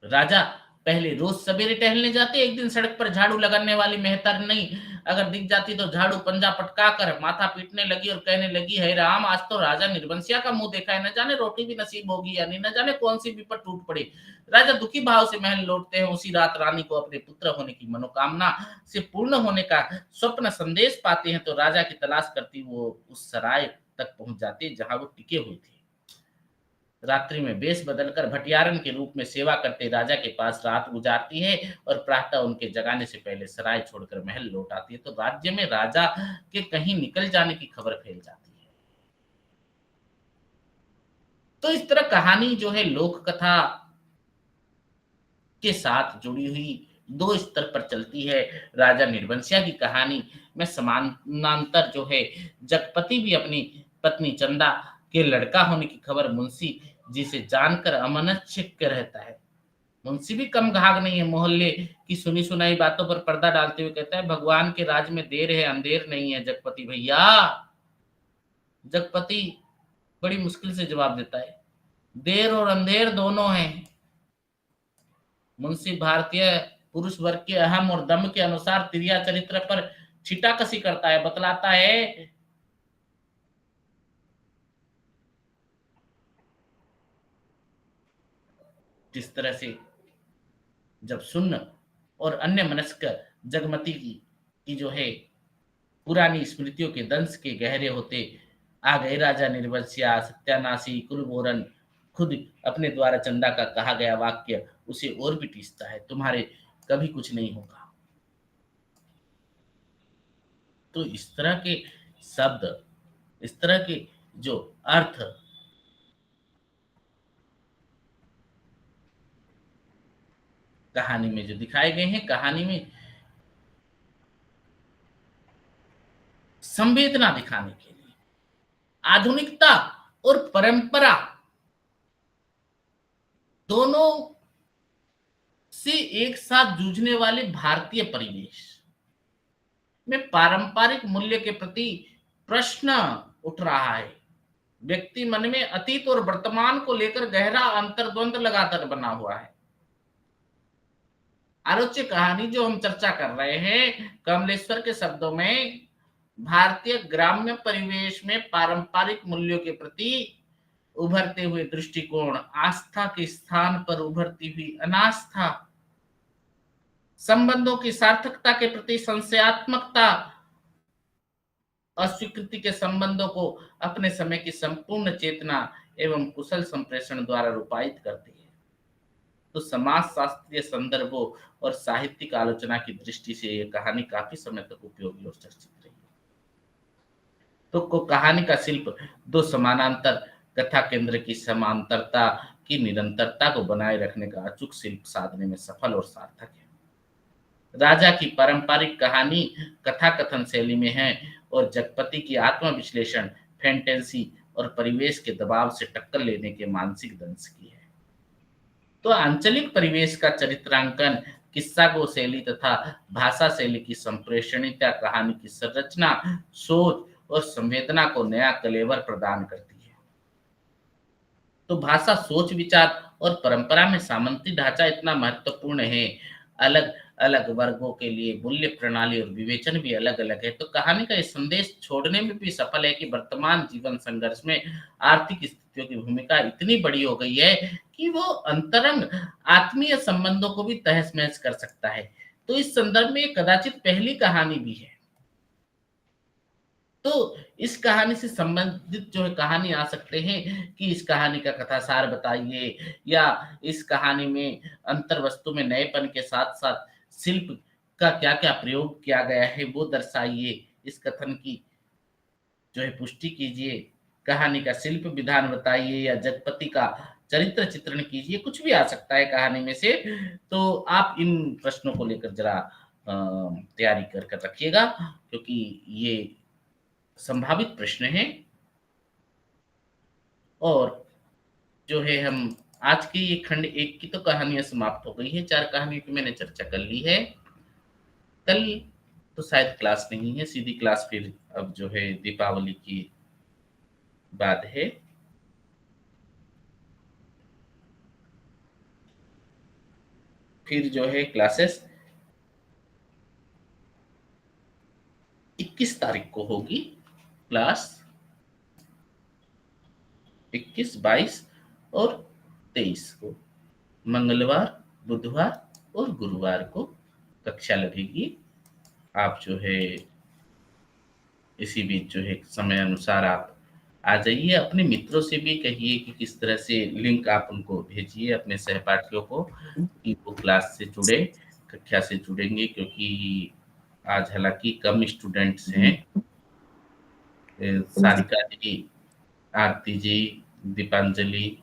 राजा पहले रोज सवेरे टहलने जाते। एक दिन सड़क पर झाड़ू लगाने वाली मेहतर नहीं अगर दिख जाती तो झाड़ू पंजा पटका कर माथा पीटने लगी और कहने लगी, है राम, आज तो राजा निर्बंसिया का मुंह देखा है, न जाने रोटी भी नसीब होगी या नहीं, न जाने कौन सी विपत टूट पड़ी। राजा दुखी भाव से महल लौटते हैं। उसी रात रानी को अपने पुत्र होने की मनोकामना से पूर्ण होने का स्वप्न संदेश पाते हैं, तो राजा की तलाश करती वो उस सराय तक पहुंच जाती है जहां वो टिके हुए थे। रात्रि में वेश बदलकर भटियारन के रूप में सेवा करते राजा के पास रात गुजारती है और प्रातः उनके जगाने से पहले सराय छोड़कर महल लौट आती है। तो राज्य में राजा के कहीं निकल जाने की खबर फैल जाती है। तो इस तरह कहानी जो है लोक कथा के साथ जुड़ी हुई दो स्तर पर चलती है। राजा निर्वंशिया की कहानी में समानांतर जो है जगपति भी अपनी पत्नी चंदा के लड़का होने की खबर मुंशी जी से जानकर अमनश्चित्त रहता है। मुंशी भी कम घाघ नहीं है। मोहल्ले की सुनी सुनाई बातों पर पर्दा डालते हुए कहता है, भगवान के राज में देर है अंधेर नहीं है जगपति भैया। जगपति बड़ी मुश्किल से जवाब देता है, देर और अंधेर दोनों हैं। मुंशी भारतीय पुरुष वर्ग के अहम और दम के अनुसार तिरिया चरित्र पर छीटाकशी करता है। बतलाता है जिस तरह से जब सुन्न और अन्य मनस्क जगमती की जो है पुरानी स्मृतियों के दंश के गहरे होते आ गए, राजा निर्वंशिया सत्यानाशी कुलबोरन खुद अपने द्वारा चंदा का कहा गया वाक्य उसे और भी टीसता है, तुम्हारे कभी कुछ नहीं होगा। तो इस तरह के शब्द, इस तरह के जो अर्थ कहानी में जो दिखाए गए हैं, कहानी में संवेदना दिखाने के लिए आधुनिकता और परंपरा दोनों से एक साथ जूझने वाले भारतीय परिवेश में पारंपरिक मूल्य के प्रति प्रश्न उठ रहा है। व्यक्ति मन में अतीत और वर्तमान को लेकर गहरा अंतर्द्वंद लगातार बना हुआ है। आलोच्य कहानी जो हम चर्चा कर रहे हैं, कमलेश्वर के शब्दों में भारतीय ग्राम्य परिवेश में पारंपरिक मूल्यों के प्रति उभरते हुए दृष्टिकोण, आस्था के स्थान पर उभरती हुई अनास्था, संबंधों की सार्थकता के प्रति संशयात्मकता, अस्वीकृति के संबंधों को अपने समय की संपूर्ण चेतना एवं कुशल संप्रेषण द्वारा रूपायित करती है। तो समाज शास्त्रीय संदर्भों और साहित्यिक आलोचना की दृष्टि से यह कहानी काफी समय तक उपयोगी और चर्चित रही। तो कहानी का शिल्प दो समानांतर कथा केंद्र की समांतरता की निरंतरता को बनाए रखने का अचूक शिल्प साधने में सफल और सार्थक है। राजा की पारंपरिक कहानी कथा कथन शैली में है और जगपति की आत्मविश्लेषण, फैंटेसी और परिवेश के दबाव से टक्कर लेने के मानसिक दंश की है। तो आंचलिक परिवेश का चरित्रांकन, किस्सा गो शैली तथा भाषा शैली की संप्रेषणीयता कहानी की संरचना, सोच और संवेदना को नया कलेवर प्रदान करती है। तो भाषा, सोच, विचार और परंपरा में सामंती ढांचा इतना महत्वपूर्ण है। अलग अलग वर्गों के लिए मूल्य प्रणाली और विवेचन भी अलग अलग है। तो कहानी का ये संदेश छोड़ने में भी सफल है कि वर्तमान जीवन संघर्ष में आर्थिक स्थितियों की भूमिका इतनी बड़ी हो गई है कि वो अंतरंग आत्मीय संबंधों को भी तहस महस कर सकता है। तो इस संदर्भ में कदाचित पहली कहानी भी है। तो इस कहानी से संबंधित जो है कहानी आ सकते हैं कि इस कहानी का कथासार बताइए, या इस कहानी में अंतर वस्तु में नएपन के साथ साथ शिल्प का क्या क्या प्रयोग किया गया है वो दर्शाइए। इस कथन की जो है पुष्टि कीजिए। कहानी का शिल्प विधान बताइए या जगपति का चरित्र चित्रण कीजिए। कुछ भी आ सकता है कहानी में से। तो आप इन प्रश्नों को लेकर जरा तैयारी कर कर रखिएगा, क्योंकि ये संभावित प्रश्न है। और जो है हम आज की ये खंड एक की तो कहानियां समाप्त हो गई है, 4 कहानियों की मैंने चर्चा कर ली है। कल तो शायद क्लास नहीं है, सीधी क्लास फिर अब जो है दीपावली की बाद है। फिर जो है क्लासेस 21 तारीख को होगी। क्लास 21, 22 और 23 को, मंगलवार, बुधवार और गुरुवार को कक्षा लगेगी। आप जो है इसी बीच जो है समय अनुसार आप आ जाइए, अपने मित्रों से भी कहिए कि किस तरह से लिंक आप उनको भेजिए अपने सहपाठियों को कि वो क्लास से जुड़े, कक्षा से जुड़ेंगे, क्योंकि आज हालाँकि कम स्टूडेंट्स हैं। सारिका जी, आरती जी, दीपांजलि,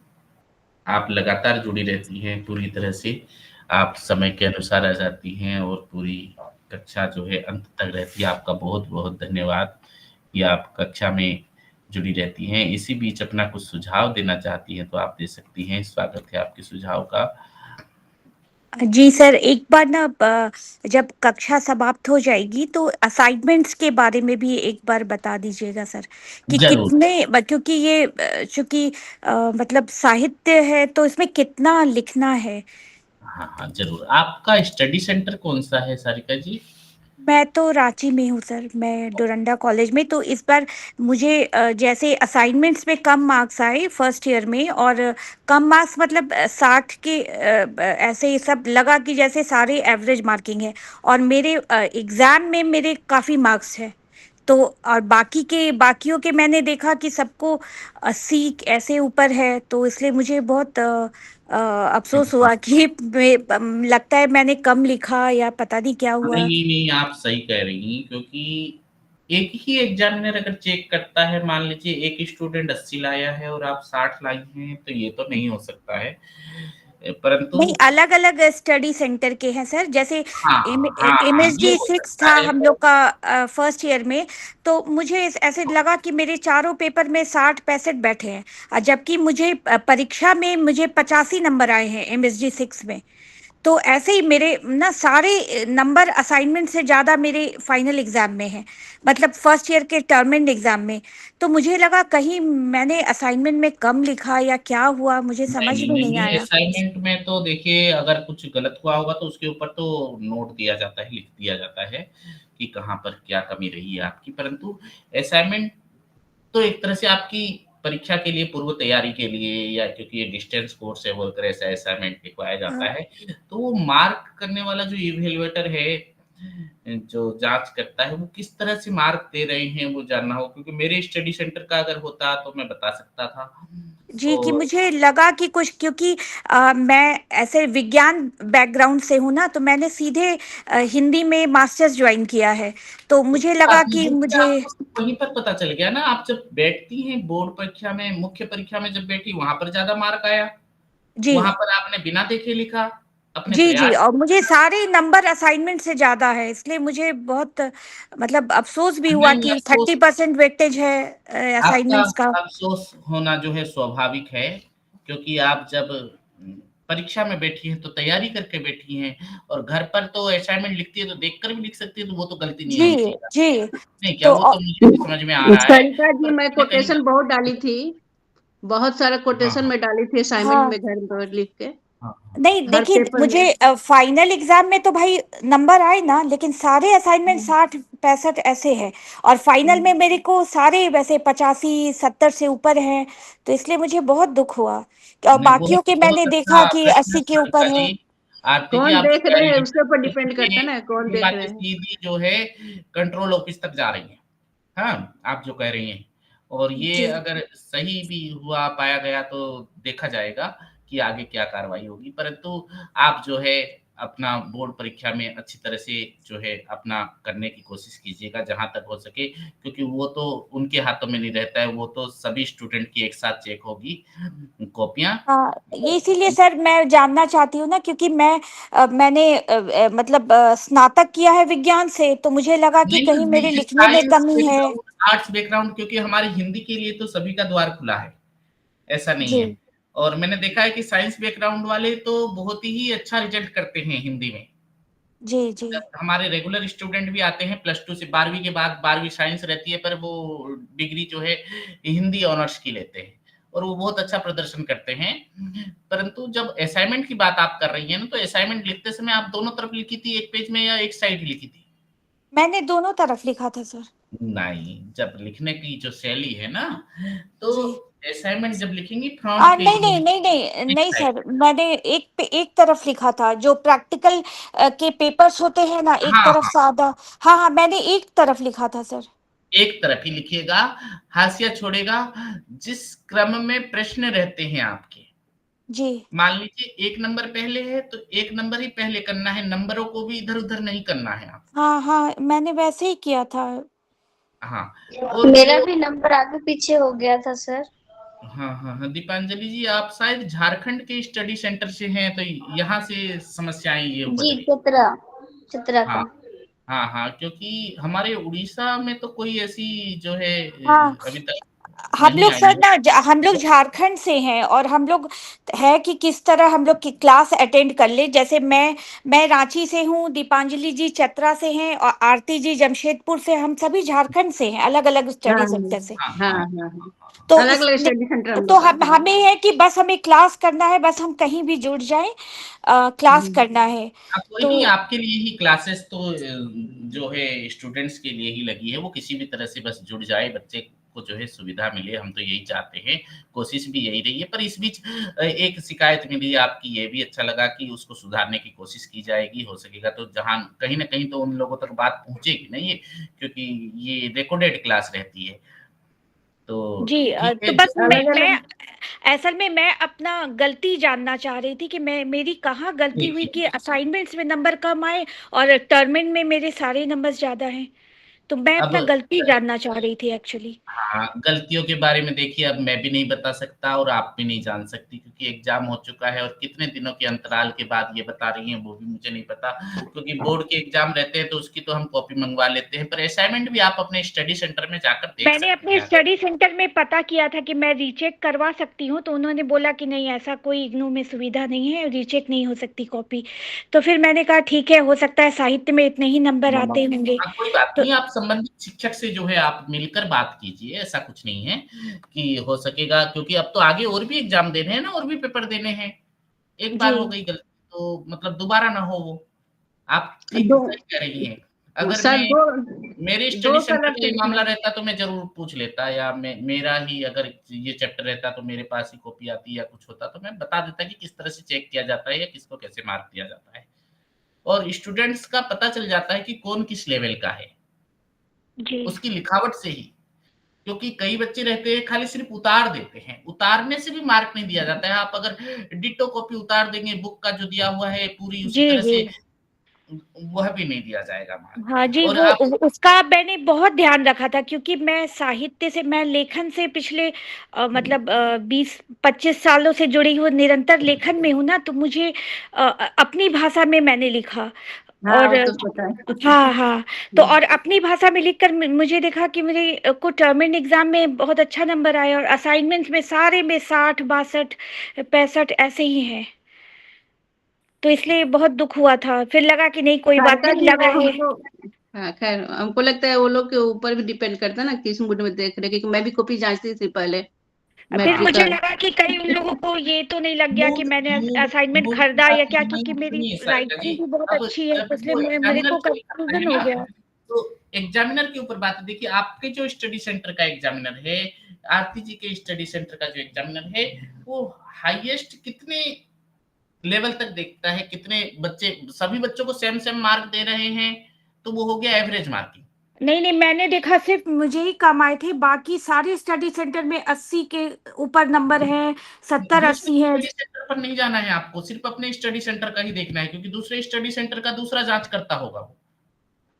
आप लगातार जुड़ी रहती हैं पूरी तरह से। आप समय के अनुसार आ जाती हैं और पूरी कक्षा जो है अंत तक रहती है। आपका बहुत-बहुत धन्यवाद कि आप कक्षा में जुड़ी रहती हैं। इसी बीच अपना कुछ सुझाव देना चाहती हैं तो आप दे सकती हैं। स्वागत है आपके सुझाव का। जी सर, एक बार ना जब कक्षा समाप्त हो जाएगी तो असाइनमेंट्स के बारे में भी एक बार बता दीजिएगा सर, कि ज़रूर। कितने क्योंकि ये चूंकि मतलब साहित्य है तो इसमें कितना लिखना है। हाँ, हाँ, ज़रूर। आपका स्टडी सेंटर कौन-सा है सारिका जी? मैं तो रांची में हूँ सर, मैं डोरंडा कॉलेज में। तो इस बार मुझे जैसे असाइनमेंट्स में कम मार्क्स आए फर्स्ट ईयर में, और कम मार्क्स मतलब 60 के ऐसे ही सब लगा कि जैसे सारे एवरेज मार्किंग है, और मेरे एग्ज़ाम में मेरे काफ़ी मार्क्स है। तो और बाकियों के मैंने देखा कि सबको 80 ऐसे ऊपर है, तो इसलिए मुझे बहुत अफसोस हुआ कि लगता है मैंने कम लिखा या पता नहीं क्या नहीं, हुआ। नहीं, नहीं, आप सही कह रही हैं, क्योंकि एक ही एग्ज़ामिनर अगर चेक करता है, मान लीजिए एक स्टूडेंट 80 लाया है और आप 60 लाई हैं, तो ये तो नहीं हो सकता है। परंतु नहीं, अलग अलग स्टडी सेंटर के हैं सर। जैसे हाँ, हाँ, हाँ, ये एमएसजी हो 6 सकता था है हम पर लोग का फर्स्ट ईयर में। तो मुझे ऐसे लगा कि मेरे चारों पेपर में 60-65 बैठे हैं, जबकि मुझे परीक्षा में मुझे 85 नंबर आए हैं एमएसजी 6 में। तो ऐसे ही मेरे ना सारे नंबर असाइनमेंट से ज़्यादा मेरे फाइनल एग्जाम में हैं, मतलब फर्स्ट ईयर के टर्म एंड एग्जाम में। तो मुझे लगा कहीं मैंने असाइनमेंट में कम लिखा या क्या हुआ, मुझे नहीं, समझ नहीं, में नहीं, नहीं नहीं, आया। असाइनमेंट में तो देखिए अगर कुछ गलत हुआ होगा तो उसके ऊपर तो नोट दिया जाता है, लिख दिया जाता है कि कहाँ पर क्या कमी रही है आपकी। परंतु असाइनमेंट तो एक तरह से आपकी परीक्षा के लिए पूर्व तैयारी के लिए, या क्योंकि ये डिस्टेंस कोर्स है बोलकर ऐसा असाइनमेंट लिखवाया जाता है, तो वो मार्क करने वाला जो इवैल्यूएटर है, जो जाँच करता है, वो किस तरह से मार्क दे रहे हैं वो जानना हो, क्योंकि मेरे स्टडी सेंटर का अगर होता तो मैं बता सकता था। जी, कि तो मुझे लगा कि कुछ, क्योंकि मैं ऐसे विज्ञान बैकग्राउंड से हूँ ना, तो मैंने सीधे हिंदी में मास्टर्स ज्वाइन किया है। तो तो मुझे कोई लगा बात नहीं, कि देखिए मुझे। आपको सब वहीं पर पता चल गया ना, आप जब बैठती हैं बोर्ड परीक्षा में, मुख्य परीक्षा में जब बैठी वहाँ पर ज़्यादा मार्क आया, जी, वहाँ पर आपने बिना देखे लिखा, अपने जी, जी, प्रयास और से मुझे लिखा। सारे नंबर असाइनमेंट से ज़्यादा है, इसलिए मुझे बहुत मतलब अफ़सोस भी हुआ नहीं, कि अफ़सोस 30% वेटेज है आपका असाइनमेंट्स का। अफ़सोस होना जो है स्वाभाविक है, क्योंकि आप जब परीक्षा में बैठी हैं, तो तैयारी करके बैठी हैं, और घर पर तो असाइनमेंट लिखती है, तो देखकर भी लिख सकती है, तो वो तो गलती नहीं जी, होनी चाहिए जी। आपसे। नहीं क्या, तो वो तो मुझे भी समझ में आ रहा है, सरिता जी, पर मैं कहीं न कहीं कोटेशन बहुत डाली थी, बहुत सारा हाँ, कोटेशन हाँ। में डाली थी असाइनमेंट हाँ, में घर पर लिख के, हाँ, हाँ। नहीं हर देखिए, पेपर में। मुझे फाइनल एग्जाम में तो भाई नंबर आए ना, लेकिन सारे असाइनमेंट 60-65 ऐसे हैं, और फाइनल में मेरे को सारे वैसे 85-70 से ऊपर हैं। तो इसलिए मुझे बहुत दुःख हुआ, और नहीं, बाकियों के बहुत मैंने अच्छा देखा कि प्रश्न 80 के ऊपर सारिका है। जी। आरती जी, कौन आप जो देख कह रहे रही हैं हैं, उसके ऊपर डिपेंड करता ये है ना, कौन ये देख रहे बातें हैं। सीधी जो है कंट्रोल ऑफिस तक जा रही हैं। हाँ, आप जो कह रही हैं, और ये जी, अगर सही भी हुआ पाया गया तो देखा जाएगा कि आगे क्या कार्रवाई होगी। परंतु आप जो है अपना बोर्ड परीक्षा में अच्छी तरह से जो है अपना करने की कोशिश कीजिएगा जहाँ तक हो सके, क्योंकि वो तो उनके हाथों में नहीं रहता है, वो तो सभी स्टूडेंट की एक साथ चेक होगी कॉपियाँ। हाँ, ये इसीलिए सर मैं जानना चाहती हूँ ना, क्योंकि मैंने मतलब स्नातक किया है विज्ञान से, तो मुझे लगा कि नहीं, कहीं मेरे देखिए लिखने में साइंस कमी है। बैकग्राउंड, आर्ट्स बैकग्राउंड, क्योंकि हमारी हिंदी के लिए तो सभी का द्वार खुला है, ऐसा नहीं जी, है। और मैंने देखा है कि साइंस बैकग्राउंड वाले तो बहुत ही अच्छा रिज़ल्ट करते हैं हिंदी में। जी, जी, जब हमारे रेगुलर स्टूडेंट भी आते हैं प्लस 2 से 12वीं के बाद, 12वीं साइंस रहती है, पर वो डिग्री जो है हिंदी ऑनर्स की लेते हैं और वो बहुत अच्छा प्रदर्शन करते हैं। परंतु जब असाइनमेंट की बात आप कर रही हैं ना, तो असाइनमेंट लिखते समय आप दोनों तरफ लिखी थी, एक पेज में या एक साइड ही लिखी थी? मैंने दोनों तरफ लिखा था सर। नहीं, जब लिखने की जो शैली है ना, तो जी। असाइनमेंट जब लिखेंगी फ्रंट पेज नहीं, में नहीं, नहीं, लिखेंगी, नहीं, एक नहीं साइड। सर, मैंने एक तरफ लिखा था, जो प्रैक्टिकल के पेपर्स होते हैं ना, एक हाँ, तरफ हाँ। सादा। हाँ, हाँ, मैंने एक तरफ लिखा था सर। एक तरफ ही लिखिएगा, हाशिया छोड़ेगा। जिस क्रम में प्रश्न रहते हैं आपके, जी मान लीजिए 1 नंबर पहले है तो 1 नंबर ही पहले करना है, नंबरों को भी इधर-उधर नहीं करना है आप। हाँ हाँ, मैंने वैसे ही किया था। हाँ, और मेरा जो भी नंबर आगे पीछे हो गया था सर। हाँ, हाँ, हाँ, दीपांजलि जी आप शायद झारखंड के स्टडी सेंटर से हैं, तो यहाँ से समस्याएँ ये उपज जी रही। चित्रा हाँ, का। हाँ, हाँ, क्योंकि हमारे उड़ीसा में तो कोई ऐसी जो है हाँ, अभी तक हम नहीं लोग आई सर है। ना हम लोग झारखंड से हैं, और हम लोग है कि किस तरह हम लोग की क्लास अटेंड कर ले। जैसे मैं रांची से हूँ, दीपांजलि जी चतरा से हैं, और आरती जी जमशेदपुर से। हम सभी झारखंड से हैं, अलग अलग हाँ स्टडी सेंटर से। हाँ, हाँ हाँ, हाँ हाँ तो अलग इस अलग स्टडी सेंटर हम तो लोग का हम हमें है कि बस हमें क्लास करना है, बस हम कहीं भी जुड़ जाएं, क्लास हम्म, करना है। हाँ, कोई तो नहीं, आपके लिए ही क्लासेस तो जो है स्टूडेंट्स के लिए ही लगी है, वो किसी भी तरह से बस जुड़ जाए, बच्चे को जो है सुविधा मिले, हम तो यही चाहते हैं, कोशिश भी यही रही है। पर इस बीच एक शिकायत मिली आपकी, ये भी अच्छा लगा कि उसको सुधारने की कोशिश की जाएगी, हो सकेगा तो जहाँ कहीं न कहीं तो उन लोगों तक बात पहुँचेगी नहीं ये, क्योंकि ये रिकॉर्डेड क्लास रहती है। तो जी ठीक तो है, बस जो अलग मैं अलग असल में मैं अपना गलती जानना चाह रही थी कि मैं मेरी कहाँ गलती हुई देखिए कि असाइनमेंट्स में नंबर कम आए और टर्मिन में मेरे सारे नंबर्स ज्यादा हैं। तो मैं अब अपना गलती जानना चाह रही थी एक्चुअली। हाँ, गलतियों के बारे में देखिए अब मैं भी नहीं बता सकता और आप भी नहीं जान सकती, क्योंकि एग्ज़ाम हो चुका है और कितने दिनों के अंतराल के बाद ये बता रही हैं वो भी मुझे नहीं पता। क्योंकि बोर्ड के एग्ज़ाम रहते हैं तो उसकी तो हम कॉपी मँगवा लेते हैं, पर असाइनमेंट भी आप अपने स्टडी सेंटर में जाकर देख मैंने सकती अपने हैं। स्टडी सेंटर में पता किया था कि मैं रीचेक करवा सकती हूँ, तो उन्होंने बोला कि नहीं, ऐसा कोई इग्नू में सुविधा नहीं है, रीचेक नहीं हो सकती कॉपी। तो फिर मैंने कहा ठीक है, हो सकता है साहित्य में इतने ही नंबर आते होंगे। हाँ, कोई बात तो नहीं, आप संबंधित शिक्षक से जो है आप मिलकर बात कीजिए, ऐसा कुछ नहीं है कि हो सकेगा, क्योंकि अब तो आगे और भी एग्ज़ाम देने हैं ना, और भी पेपर देने हैं। एक जी बार हो गई गलती तो मतलब दोबारा ना हो वो। आप ठीक दो सही कह रही हैं। अगर सर मैं दो मेरे स्टडी दो सेंटर तरफ का से ये मामला लिखना रहता तो मैं ज़रूर पूछ लेता, या मेरा ही अगर ये चैप्टर रहता तो मेरे पास ही कॉपी आती या कुछ होता तो मैं बता देता कि किस तरह से चेक किया जाता है या किसको कैसे मार्क दिया जाता है। और स्टूडेंट्स का पता चल जाता है कि कौन किस लेवल का है, जी उसकी लिखावट से ही। क्योंकि कई बच्चे रहते हैं खाली सिर्फ़ उतार देते हैं, उतारने से भी मार्क नहीं दिया जाता है। आप अगर डिट्टो कॉपी उतार देंगे, बुक का जो दिया हुआ है पूरी उसी जी तरह जी से वह भी नहीं दिया जाएगा मार्क। हाँ जी, और वो आप उसका मैंने बहुत ध्यान रखा था, क्योंकि मैं साहित्य से, मैं लेखन से पिछले मतलब 20-25 सालों से जुड़ी हूँ, निरंतर लेखन में हूँ ना, तो मुझे अपनी भाषा में मैंने लिखा। हाँ और वो तो पता है हाँ हाँ, तो और अपनी भाषा में लिखकर मुझे देखा कि मेरे को टर्मिन एग्जाम में बहुत अच्छा नंबर आया, और असाइनमेंट्स में सारे में 60, 62, 65 ऐसे ही हैं। तो इसलिए बहुत दुख हुआ था, फिर लगा कि नहीं, कोई बात सारिका नहीं, जी लगा वो है। हमको हाँ खैर हमको लगता है वो लोग के ऊपर भी डिपेंड करता है ना किस मूड में देख रहे, क्योंकि मैं भी कॉपी जांचती थी पहले फिर मैट्रिक मुझे का। लगा कि कहीं उन लोगों को ये तो नहीं लग गया कि मूड मैंने मूड असाइनमेंट मूड की खरीदा बात या क्या, नहीं क्योंकि मेरी सुनिए सारिका जी, राइटिंग भी बहुत अब अच्छी है, तो इसलिए वो मेरे एग्ज़ामिनर को की बात है कंफ्यूजन हो ना, गया। तो एग्ज़ामिनर के ऊपर बात है। देखिए आपके जो स्टडी सेंटर का एग्ज़ामिनर है, आरती जी के स्टडी सेंटर का जो एग्ज़ामिनर है, वो हाईएस्ट कितने लेवल तक देखता है, कितने बच्चे, सभी बच्चों को सेम सेम मार्क दे रहे हैं, तो वो हो गया एवरेज मार्किंग। नहीं नहीं, मैंने देखा सिर्फ मुझे ही कम आए थे, बाकी सारे स्टडी सेंटर में 80 के ऊपर नंबर है, 70 दूसरे 80 है। स्टडी सेंटर पर नहीं जाना है आपको, सिर्फ अपने स्टडी सेंटर का ही देखना है, क्योंकि दूसरे स्टडी सेंटर का दूसरा जांच करता होगा वो।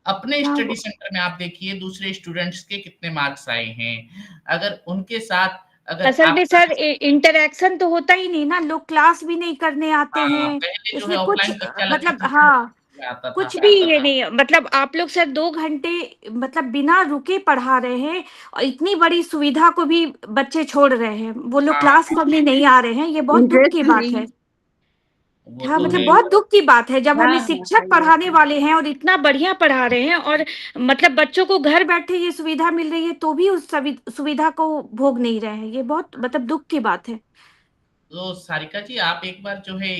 अपने हाँ, स्टडी सेंटर में आप देखिए दूसरे स्टूडेंट्स के कितने मार्क्स आए हैं, अगर उनके साथ अगर असल में आपका सर इंटरेक्शन तो होता ही नहीं ना, लोग क्लास भी नहीं करने आते हाँ, हैं। पहले जो है इसलिए कुछ ऑफलाइन कक्षा लगती मतलब थी तो हाँ, आता था। कुछ भी ये नहीं है। मतलब आप लोग सर 2 घंटे मतलब बिना रुके पढ़ा रहे हैं, और इतनी बड़ी सुविधा को भी बच्चे छोड़ रहे हैं, वो लोग हाँ, क्लास करने नहीं आ रहे हैं, ये बहुत दुख की इंटरेस्ट बात नहीं है। वो हाँ, तो मतलब है। बहुत दुख की बात है जब हाँ हमें हाँ शिक्षक सही बात पढ़ाने है वाले हैं और इतना बढ़िया पढ़ा रहे हैं, और मतलब बच्चों को घर बैठे ये सुविधा मिल रही है, तो भी उस सुविधा को भोग नहीं रहे हैं, ये बहुत मतलब दुख की बात है। तो सारिका जी आप एक बार जो है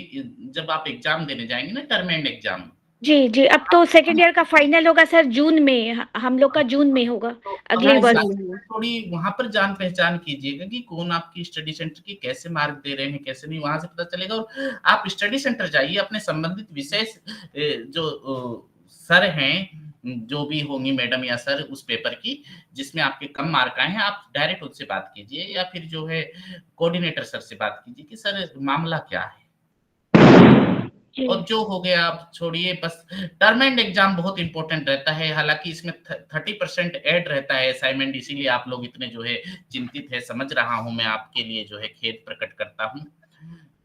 जब आप एग्जाम देने जाएंगे ना, टर्म एंड एग्जाम, जी जी, अब तो सेकेंड ईयर का फाइनल होगा सर जून में, हम लोग का जून में होगा, तो अगले हाँ अपने वर्ष। साथ जून में थोड़ी वहां पर जान पहचान कीजिएगा कि कौन आपकी स्टडी सेंटर की कैसे मार्क दे रहे हैं कैसे नहीं, वहां से पता चलेगा। और आप स्टडी सेंटर जाइए, अपने संबंधित विषय जो सर हैं, जो भी होंगी मैडम या सर उस पेपर की, जिसमें आपके कम मार्क आए हैं, आप डायरेक्ट उनसे बात कीजिए या फिर जो है कोऑर्डिनेटर सर से बात कीजिए कि सर मामला क्या है। जी और जो हो गया आप छोड़िए, बस टर्म एंड एग्जाम बहुत इंपॉर्टेंट रहता है। हालांकि इसमें 30% ऐड रहता है असाइनमेंट, इसीलिए आप लोग इतने जो है चिंतित है, समझ रहा हूं। मैं आपके लिए जो है खेद प्रकट करता हूं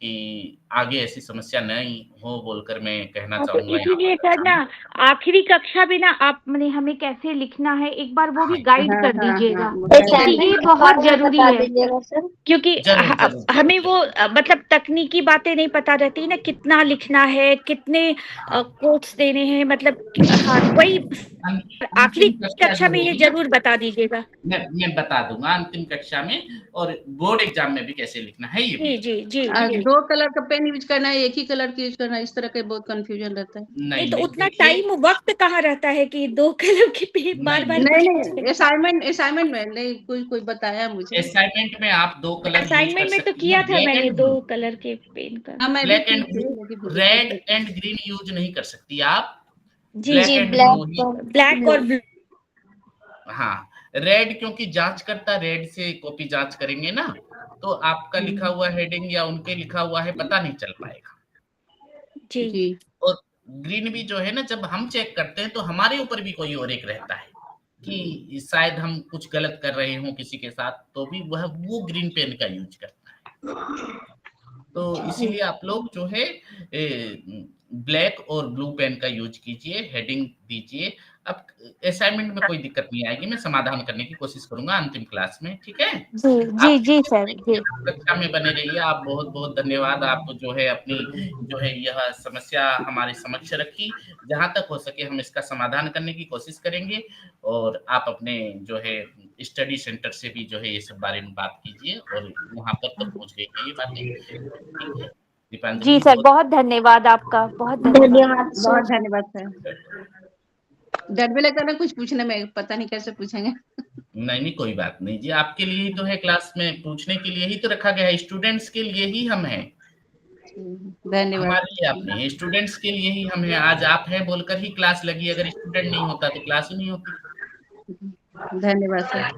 कि आगे ऐसी समस्या नहीं हो बोलकर मैं कहना हाँ, तो चाहूंगा यहाँ इसीलिए पर। सर ना आखिरी कक्षा में ना आप मैंने हमें कैसे लिखना है एक बार वो भी हाँ, गाइड हाँ कर हाँ दीजिएगा, हाँ क्योंकि असाइनमेंट ये के बहुत बारे में जरूरी बता है। दीजिएगा सर। क्योंकि जरूर जरूर हमें जरूर। वो मतलब तकनीकी बातें नहीं पता रहती ना, कितना लिखना है, कितने कोट्स देने हैं, मतलब हाँ वही आखिरी अंतिम कक्षा कक्षा जो में ये होगी ना, जरूर बता दीजिएगा। मैं बता दूंगा अंतिम कक्षा में, और बोर्ड एग्जाम में भी कैसे लिखना है ये भी जी बता। जी जी जी। 2 कलर का पेन यूज करना है, एक ही कलर की यूज करना है, इस तरह का बहुत कंफ्यूजन रहता है। नहीं नहीं तो नहीं उतना देखिए, टाइम वक्त कहाँ रहता है कि 2 कलर की बार नहीं बार नहीं नहीं कुछ नहीं, असाइनमेंट में नहीं, कोई बताया मुझे। असाइनमेंट में आप 2 कलर यूज कर असाइनमेंट में तो सकती किया हैं, था ब्लैक मैंने एंड 2 ब्लू। कलर के पेन का। हाँ मैं भी ब्लैक की एंड थी, ब्लू, लेकिन मुझे रेड दिक्कत एंड ग्रीन यूज नहीं कर सकती आप, जी ब्लैक जी एंड ब्लू ब्लैक ही। और ब्लैक और ब्लू। ब्लू। हाँ, रेड क्योंकि जांच करता, रेड से कॉपी जांच करेंगे ना, तो आपका लिखा हुआ हेडिंग या उनके लिखा हुआ है पता नहीं चल पाएगा। जी जी। और ग्रीन भी जो है ना, जब हम चेक करते हैं तो हमारे ऊपर भी कोई और एक रहता है कि शायद हम कुछ गलत कर रहे हों किसी के साथ, तो भी वह वो ग्रीन पेन का यूज करता है। तो इसीलिए आप लोग जो है ब्लैक और ब्लू पेन का यूज कीजिए, हेडिंग दीजिए। अब असाइनमेंट में कोई दिक्कत नहीं आएगी, मैं समाधान करने की कोशिश करूंगा अंतिम क्लास में, ठीक है। जी जी आप जी सर जी। आप कक्षा में बने रहिए। आप बहुत बहुत धन्यवाद, आप जो है अपनी जो है यह समस्या हमारे समक्ष रखी। जहां तक हो सके हम इसका समाधान करने की कोशिश करेंगे, और आप अपने जो है स्टडी सेंटर से भी जो है ये सब बारे में बात कीजिए, और वहां पर तक पहुंच गई है ये बातें, ठीक है। जी दीपांजलि सर, बहुत बहुत धन्यवाद आपका, बहुत धन्यवाद। धन्यवाद बहुत सर। धन्यवाद सर। डर भी लगता है ना कुछ पूछने में, पता नहीं कैसे पूछेंगे। नहीं नहीं, कोई बात नहीं जी, आपके लिए ही तो है, क्लास में पूछने के लिए ही तो रखा गया है, स्टूडेंट्स के लिए ही हम हैं। धन्यवाद। हमारे लिए आप नहीं है, स्टूडेंट्स के लिए ही हम हैं। आज आप हैं बोलकर ही क्लास लगी, अगर स्टूडेंट नहीं होता तो क्लास ही नहीं होती। धन्यवाद सर।